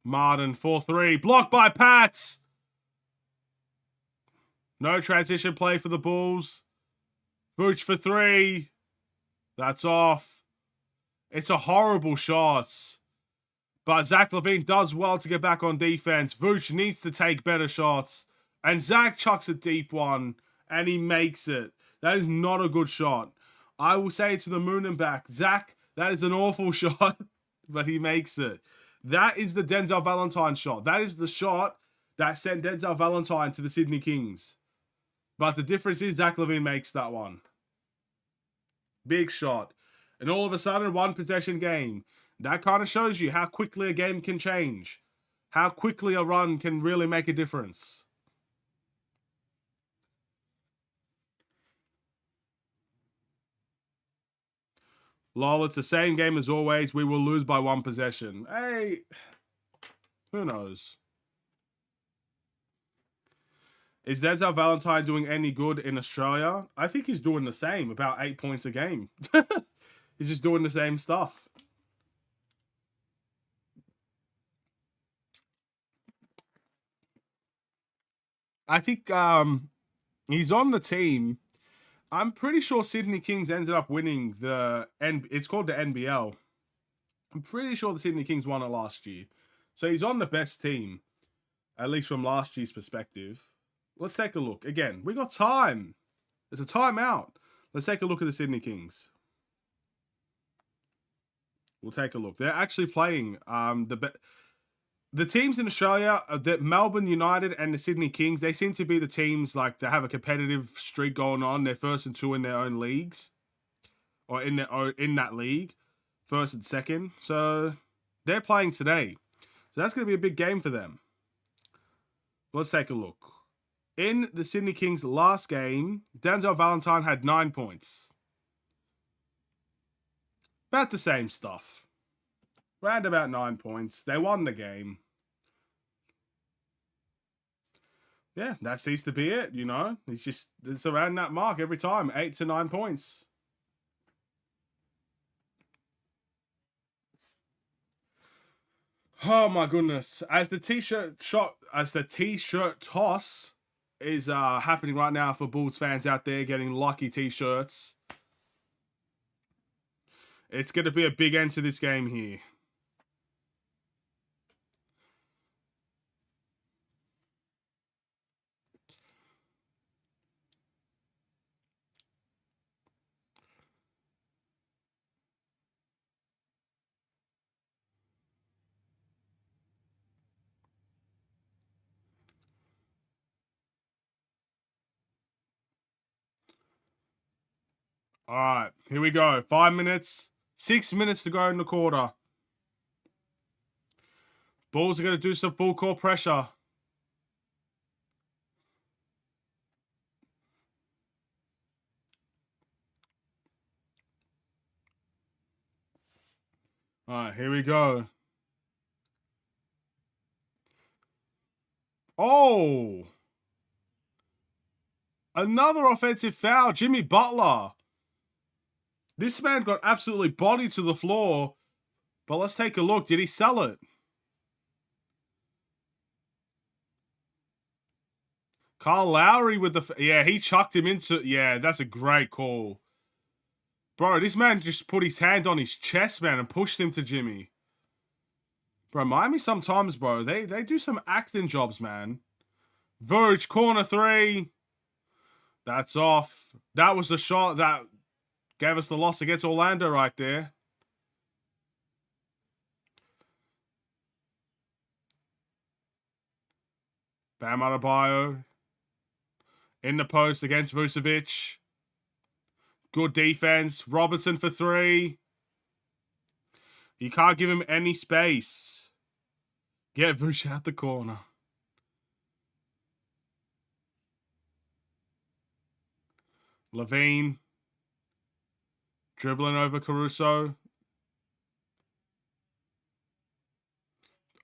Martin 4-3. Blocked by Pats. No transition play for the Bulls. Vooch for three. That's off. It's a horrible shot. But Zach LaVine does well to get back on defense. Vooch needs to take better shots. And Zach chucks a deep one. And he makes it. That is not a good shot. I will say it to the moon and back. Zach, that is an awful shot. But he makes it. That is the Denzel Valentine shot. That is the shot that sent Denzel Valentine to the Sydney Kings. But the difference is Zach LaVine makes that one. Big shot. And all of a sudden, one possession game. That kind of shows you how quickly a game can change. How quickly a run can really make a difference. Lol, it's the same game as always. We will lose by one possession. Hey, who knows? Is Denzel Valentine doing any good in Australia? I think he's doing the same, about 8 points a game. He's just doing the same stuff. I think he's on the team. I'm pretty sure Sydney Kings ended up winning it's called the NBL. I'm pretty sure the Sydney Kings won it last year. So he's on the best team, at least from last year's perspective. Let's take a look. Again, we got time. There's a timeout. Let's take a look at the Sydney Kings. We'll take a look. They're actually playing the teams in Australia, the Melbourne United and the Sydney Kings, they seem to be the teams like that have a competitive streak going on. They're first and two in their own leagues, or in that league, first and second. So they're playing today. So that's going to be a big game for them. Let's take a look. In the Sydney Kings' last game, Denzel Valentine had 9 points. About the same stuff. Round about 9 points. They won the game. Yeah, that seems to be it, you know. It's around that mark every time. 8 to 9 points. Oh my goodness. As the t-shirt toss is happening right now for Bulls fans out there getting lucky t-shirts. It's going to be a big end to this game here. All right, here we go. 5 minutes. 6 minutes to go in the quarter. Bulls are going to do some full court pressure. All right, here we go. Oh! Another offensive foul. Jimmy Butler. This man got absolutely bodied to the floor. But let's take a look. Did he sell it? Kyle Lowry with the... Yeah, he chucked him into... Yeah, that's a great call. Bro, this man just put his hand on his chest, man, and pushed him to Jimmy. Bro, Miami sometimes, bro, they do some acting jobs, man. Verge, corner three. That's off. That was the shot that gave us the loss against Orlando right there. Bam Adebayo. In the post against Vucevic. Good defense. Robertson for three. You can't give him any space. Get Vuce out the corner. Levine. Dribbling over Caruso.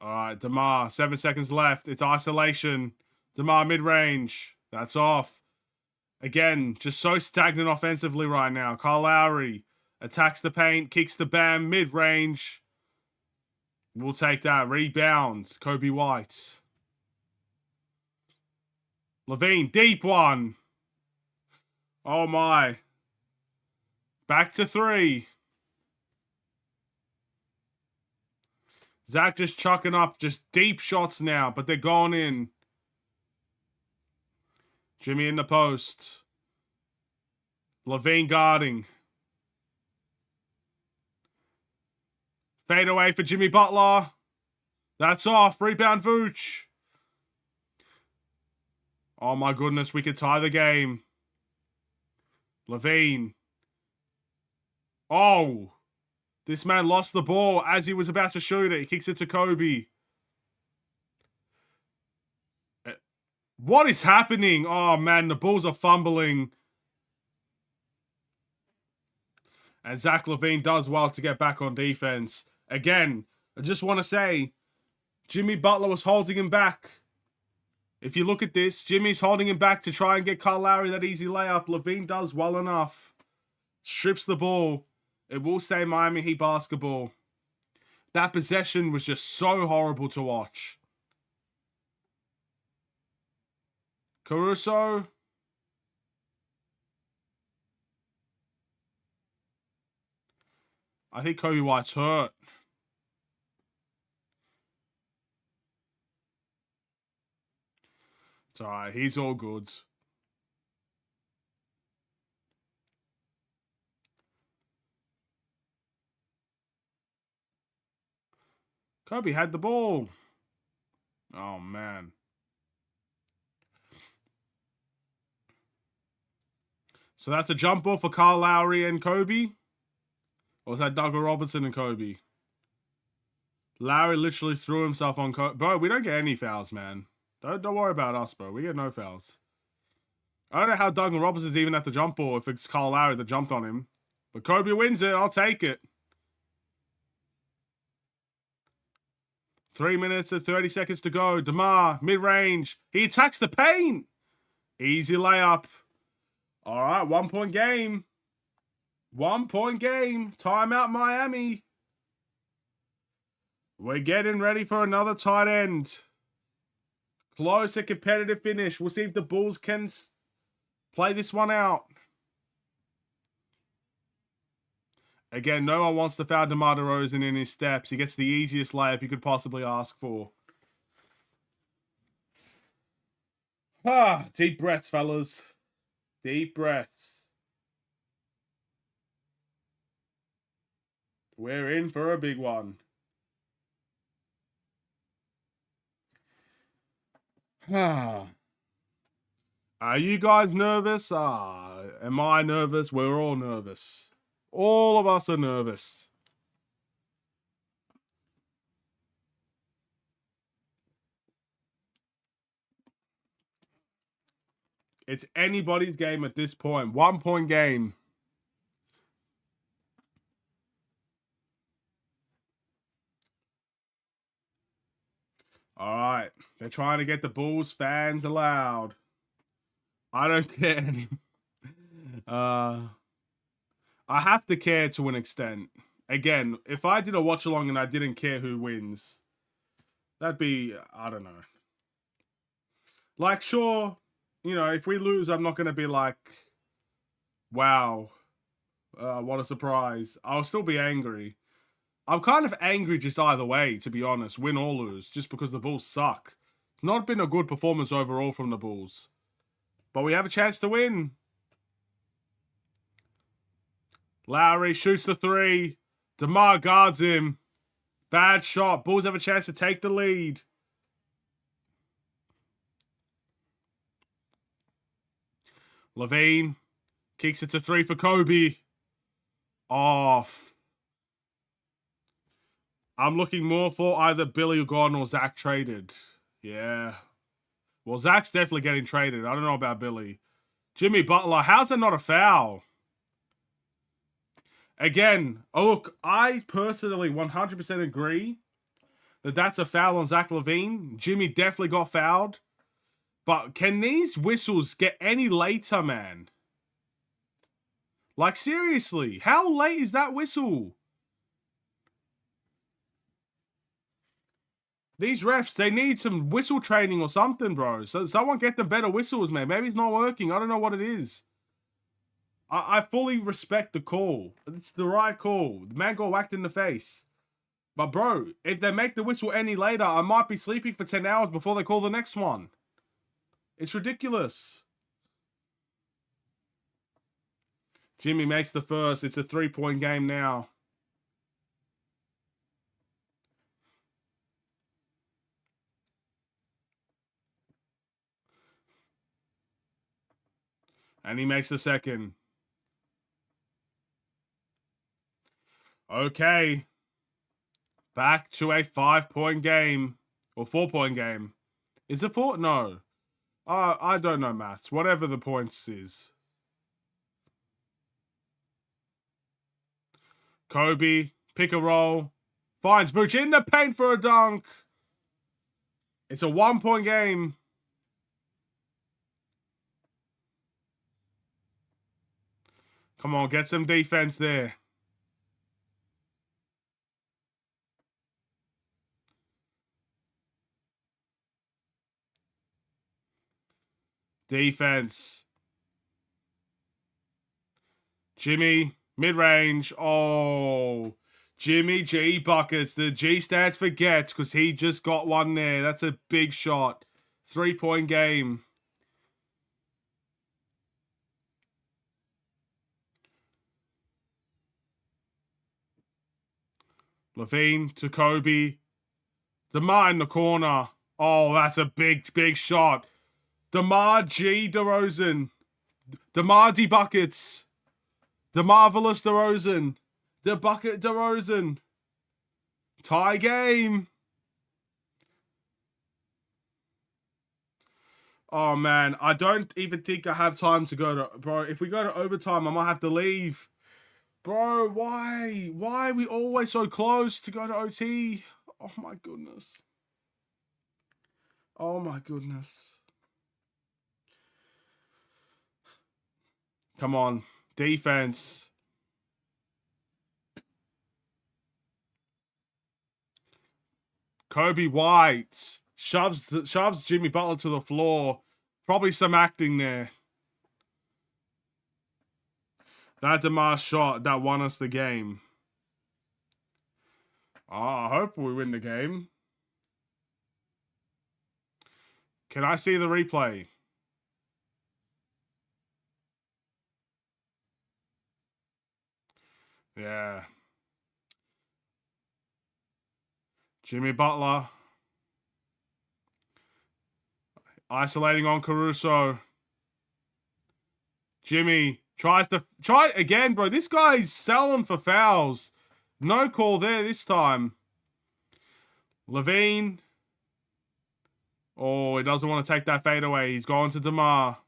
All right, DeMar. 7 seconds left. It's isolation. DeMar mid-range. That's off. Again, just so stagnant offensively right now. Kyle Lowry attacks the paint, kicks the bam, mid-range. We'll take that. Rebound. Kobe White. Levine, deep one. Oh my. Back to 3. Zach just chucking up just deep shots now, but they're going in. Jimmy in the post. Levine guarding. Fade away for Jimmy Butler. That's off. Rebound Vooch. Oh my goodness, we could tie the game. Levine. Oh. This man lost the ball as he was about to shoot it. He kicks it to Kobe. What is happening? Oh man, the Bulls are fumbling. And Zach LaVine does well to get back on defense. Again, I just want to say, Jimmy Butler was holding him back. If you look at this, Jimmy's holding him back to try and get Kyle Lowry that easy layup. LaVine does well enough. Strips the ball. It will stay Miami Heat basketball. That possession was just so horrible to watch. Caruso. I think Kobe White's hurt. It's alright, he's all good. Kobe had the ball. Oh, man. So that's a jump ball for Kyle Lowry and Kobe? Or was that Douglas Robinson and Kobe? Lowry literally threw himself on Kobe. Bro, we don't get any fouls, man. Don't worry about us, bro. We get no fouls. I don't know how Douglas Robinson's even at the jump ball if it's Kyle Lowry that jumped on him. But Kobe wins it. I'll take it. 3 minutes and 30 seconds to go. DeMar, mid-range. He attacks the paint. Easy layup. All right, 1 point game. 1 point game. Timeout Miami. We're getting ready for another tight end. Close and competitive finish. We'll see if the Bulls can play this one out. Again, no one wants to foul DeMar DeRozan in his steps. He gets the easiest layup you could possibly ask for. Deep breaths, fellas. Deep breaths. We're in for a big one. Are you guys nervous? Am I nervous? We're all nervous. All of us are nervous. It's anybody's game at this point. 1 point game. All right. They're trying to get the Bulls fans allowed. I don't care anymore. I have to care to an extent. Again, if I did a watch along and I didn't care who wins, that'd be, I don't know. Like, sure, you know, if we lose, I'm not going to be like, wow, what a surprise. I'll still be angry. I'm kind of angry just either way, to be honest, win or lose, just because the Bulls suck. It's not been a good performance overall from the Bulls. But we have a chance to win. Lowry shoots the 3. DeMar guards him. Bad shot. Bulls have a chance to take the lead. Levine kicks it to 3 for Kobe. Off. I'm looking more for either Billy gone or Zach traded. Yeah. Well, Zach's definitely getting traded. I don't know about Billy. Jimmy Butler, how's that not a foul? Again, look, I personally 100% agree that that's a foul on Zach LaVine. Jimmy definitely got fouled. But can these whistles get any later, man? Like, seriously, how late is that whistle? These refs, they need some whistle training or something, bro. So someone get them better whistles, man. Maybe it's not working. I don't know what it is. I fully respect the call. It's the right call. The man got whacked in the face. But, bro, if they make the whistle any later, I might be sleeping for 10 hours before they call the next one. It's ridiculous. Jimmy makes the first. It's a 3-point game now. And he makes the second. Okay. Back to a 5-point game. Or 4-point game. Is it 4? No. I don't know maths. Whatever the points is. Kobe, pick a roll. Finds Vooch in the paint for a dunk. It's a 1-point game. Come on, get some defense there. Defense. Jimmy, mid-range. Oh, Jimmy G buckets. The G stands for gets because he just got one there. That's a big shot. 3-point game. LaVine to Kobe. DeMar in the corner. Oh, that's a big, big shot. DeMar G. DeRozan. DeMar D. Buckets. DeMarvelous DeRozan. The Bucket DeRozan. Tie game. Oh, man. I don't even think I have time to go to... Bro, if we go to overtime, I might have to leave. Bro, why? Why are we always so close to go to OT? Oh, my goodness. Oh, my goodness. Come on. Defense. Kobe White shoves Jimmy Butler to the floor. Probably some acting there. That DeMar shot that won us the game. Oh, I hope we win the game. Can I see the replay? Yeah. Jimmy Butler. Isolating on Caruso. Jimmy tries to... Try again, bro. This guy's selling for fouls. No call there this time. LaVine. Oh, he doesn't want to take that fadeaway. He's going to DeMar.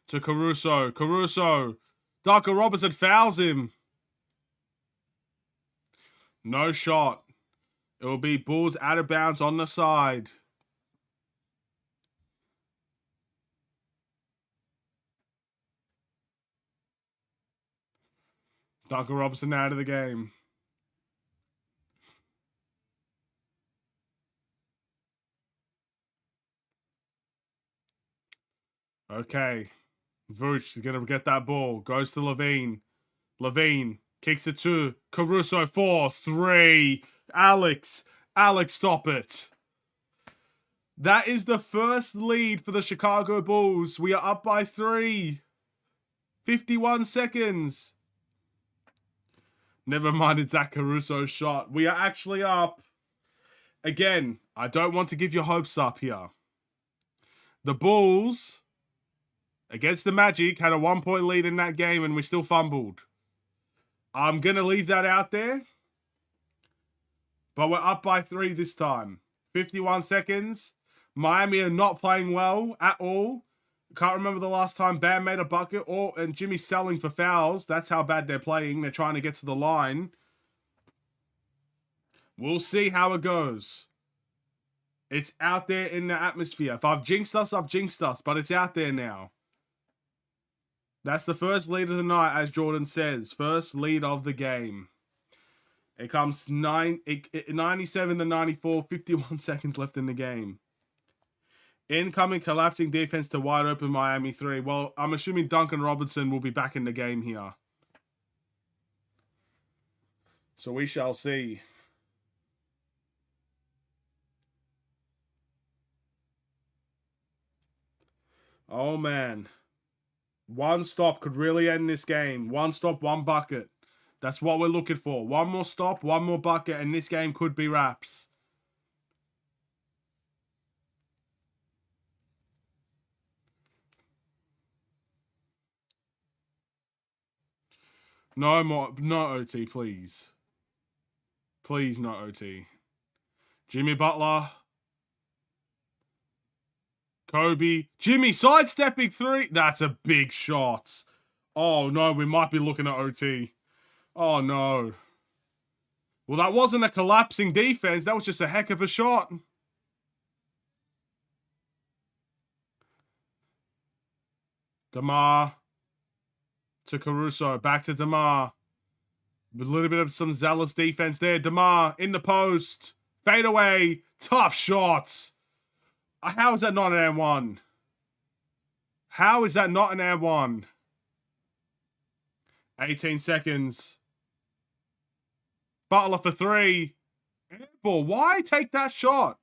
To Caruso. Caruso. Duncan Robinson fouls him. No shot. It will be Bulls out of bounds on the side. Duncan Robinson out of the game. Okay. Vooch is going to get that ball. Goes to LaVine. LaVine kicks it to Caruso. 4, 3. Alex, stop it. That is the first lead for the Chicago Bulls. We are up by 3. 51 seconds. Never mind, it's that Caruso shot. We are actually up. Again, I don't want to give your hopes up here. The Bulls, against the Magic, had a 1-point lead in that game and we still fumbled. I'm going to leave that out there. But we're up by 3 this time. 51 seconds. Miami are not playing well at all. Can't remember the last time Bam made a bucket and Jimmy's selling for fouls. That's how bad they're playing. They're trying to get to the line. We'll see how it goes. It's out there in the atmosphere. If I've jinxed us, I've jinxed us. But it's out there now. That's the first lead of the night, as Jordan says. First lead of the game. It comes 97 to 94. 51 seconds left in the game. Incoming collapsing defense to wide open Miami 3. Well, I'm assuming Duncan Robinson will be back in the game here. So we shall see. Oh, man. One stop could really end this game. One stop, one bucket. That's what we're looking for. One more stop, one more bucket, and this game could be wraps. No more, no OT, please. Please, no OT. Jimmy Butler. Kobe. Jimmy sidestepping 3. That's a big shot. Oh, no, we might be looking at OT. Oh, no. Well, that wasn't a collapsing defense. That was just a heck of a shot. DeMar to Caruso. Back to DeMar. With a little bit of some zealous defense there. DeMar in the post. Fade away. Tough shots. How is that not an and-one? How is that not an and-one? 18 seconds. Butler for 3. Airball. Why take that shot?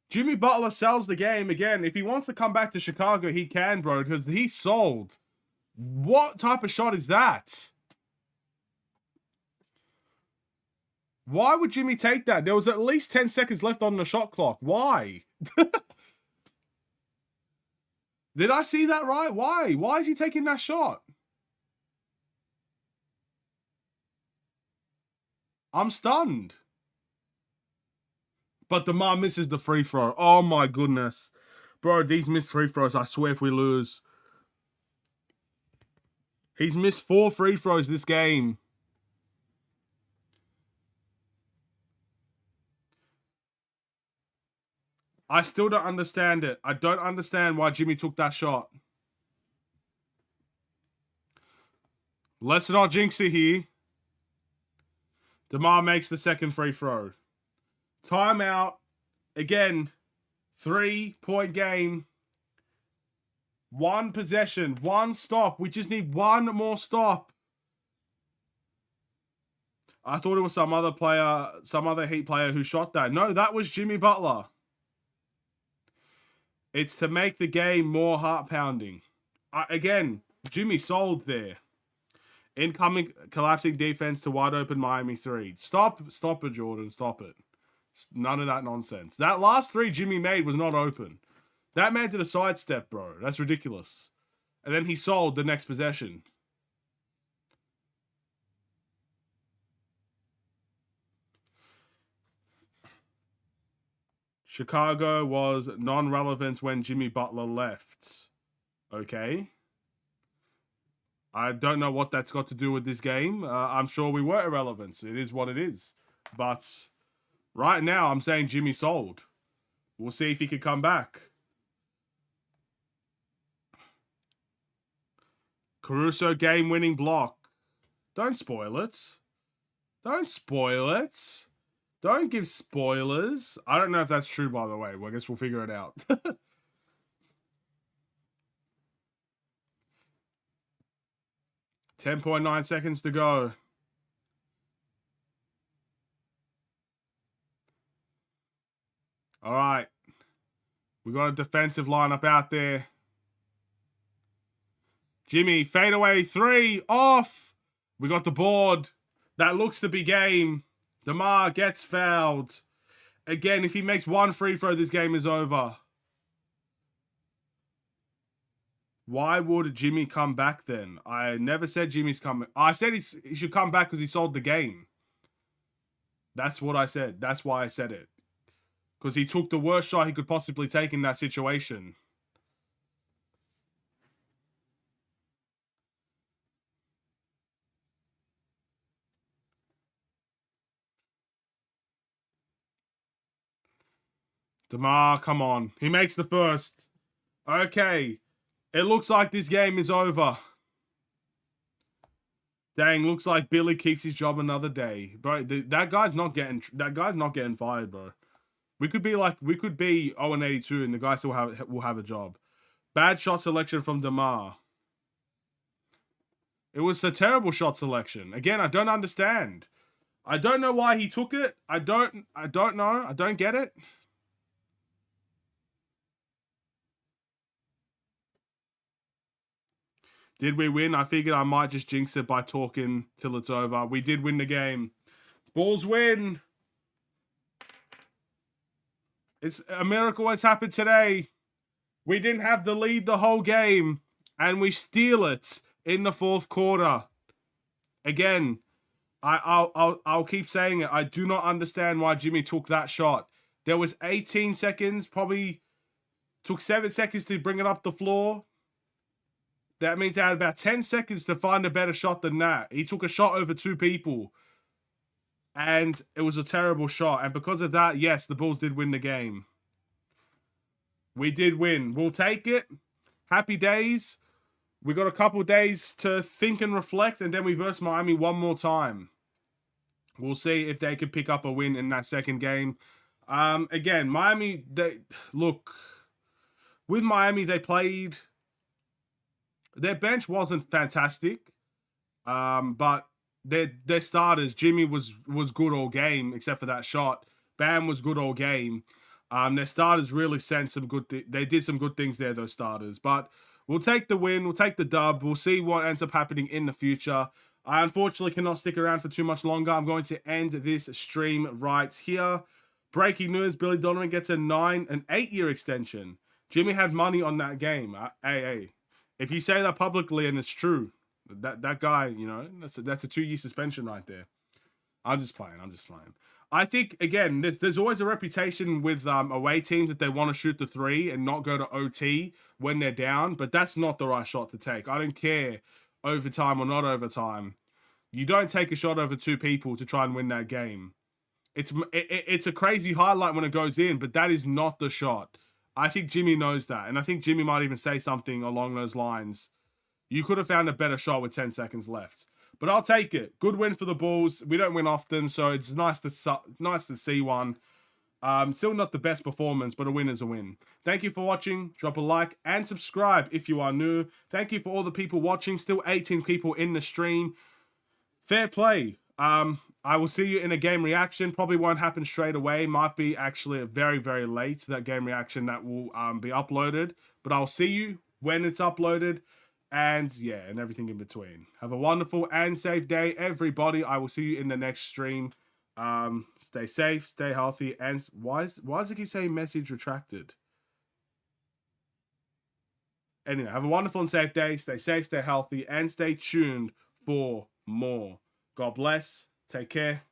Jimmy Butler sells the game again. If he wants to come back to Chicago, he can, bro, because he's sold. What type of shot is that? Why would Jimmy take that? There was at least 10 seconds left on the shot clock. Why? Did I see that right? Why? Why is he taking that shot? I'm stunned. But DeMar misses the free throw. Oh my goodness. Bro, these missed free throws, I swear if we lose. He's missed 4 free throws this game. I still don't understand it. I don't understand why Jimmy took that shot. Let's not jinx it here. DeMar makes the second free throw. Timeout. Again, 3-point game. 1 possession. 1 stop. We just need 1 more stop. I thought it was some other player, some other Heat player who shot that. No, that was Jimmy Butler. It's to make the game more heart-pounding. Again, Jimmy sold there. Incoming collapsing defense to wide open Miami 3. Stop it, Jordan. Stop it. None of that nonsense. That last 3 Jimmy made was not open. That man did a sidestep, bro. That's ridiculous. And then he sold the next possession. Chicago was non-relevant when Jimmy Butler left. Okay. I don't know what that's got to do with this game. I'm sure we were irrelevant. It is what it is. But right now, I'm saying Jimmy sold. We'll see if he can come back. Caruso game-winning block. Don't spoil it. Don't spoil it. Don't give spoilers. I don't know if that's true, by the way. Well, I guess we'll figure it out. 10.9 seconds to go. All right. We got a defensive lineup out there. Jimmy, fadeaway 3, off. We got the board. That looks to be game. DeMar gets fouled. Again, if he makes 1 free throw, this game is over. Why would Jimmy come back then? I never said Jimmy's coming. I said he should come back because he sold the game. That's what I said. That's why I said it. because he took the worst shot he could possibly take in that situation. DeMar, come on. He makes the first. Okay. It looks like this game is over. Dang, looks like Billy keeps his job another day. Bro, that guy's not getting fired, bro. We could be 0-82 and the guy still will have a job. Bad shot selection from DeMar. It was a terrible shot selection. Again, I don't understand. I don't know why he took it. I don't know. I don't get it. Did we win? I figured I might just jinx it by talking till it's over. We did win the game. Bulls win. It's a miracle has happened today. We didn't have the lead the whole game, and we steal it in the fourth quarter. Again, I'll keep saying it. I do not understand why Jimmy took that shot. There was 18 seconds, probably took 7 seconds to bring it up the floor. That means they had about 10 seconds to find a better shot than that. He took a shot over 2 people. And it was a terrible shot. And because of that, yes, the Bulls did win the game. We did win. We'll take it. Happy days. We got a couple days to think and reflect. And then we verse Miami one more time. We'll see if they can pick up a win in that second game. Again, Miami, with Miami, they played... Their bench wasn't fantastic, but their starters, Jimmy was good all game, except for that shot. Bam was good all game. Their starters really sent some good... They did some good things there, those starters. But we'll take the win. We'll take the dub. We'll see what ends up happening in the future. I unfortunately cannot stick around for too much longer. I'm going to end this stream right here. Breaking news, Billy Donovan gets an 8-year extension. Jimmy had money on that game. Hey. If you say that publicly and it's true, that guy, you know, that's a 2-year suspension right there. I'm just playing. I think, again, there's always a reputation with away teams that they want to shoot the 3 and not go to OT when they're down, but that's not the right shot to take. I don't care overtime or not overtime. You don't take a shot over 2 people to try and win that game. It's a crazy highlight when it goes in, but that is not the shot. I think Jimmy knows that, and I think Jimmy might even say something along those lines. You could have found a better shot with 10 seconds left. But I'll take it. Good win for the Bulls. We don't win often, so it's nice to see one. Still not the best performance, but a win is a win. Thank you for watching. Drop a like and subscribe if you are new. Thank you for all the people watching. Still 18 people in the stream. Fair play. I will see you in a game reaction. Probably won't happen straight away. Might be actually very, very late, that game reaction that will be uploaded. But I'll see you when it's uploaded. And yeah, and everything in between. Have a wonderful and safe day, everybody. I will see you in the next stream. Stay safe, stay healthy. And why does it keep saying message retracted? Anyway, have a wonderful and safe day. Stay safe, stay healthy, and stay tuned for more. God bless. Take care.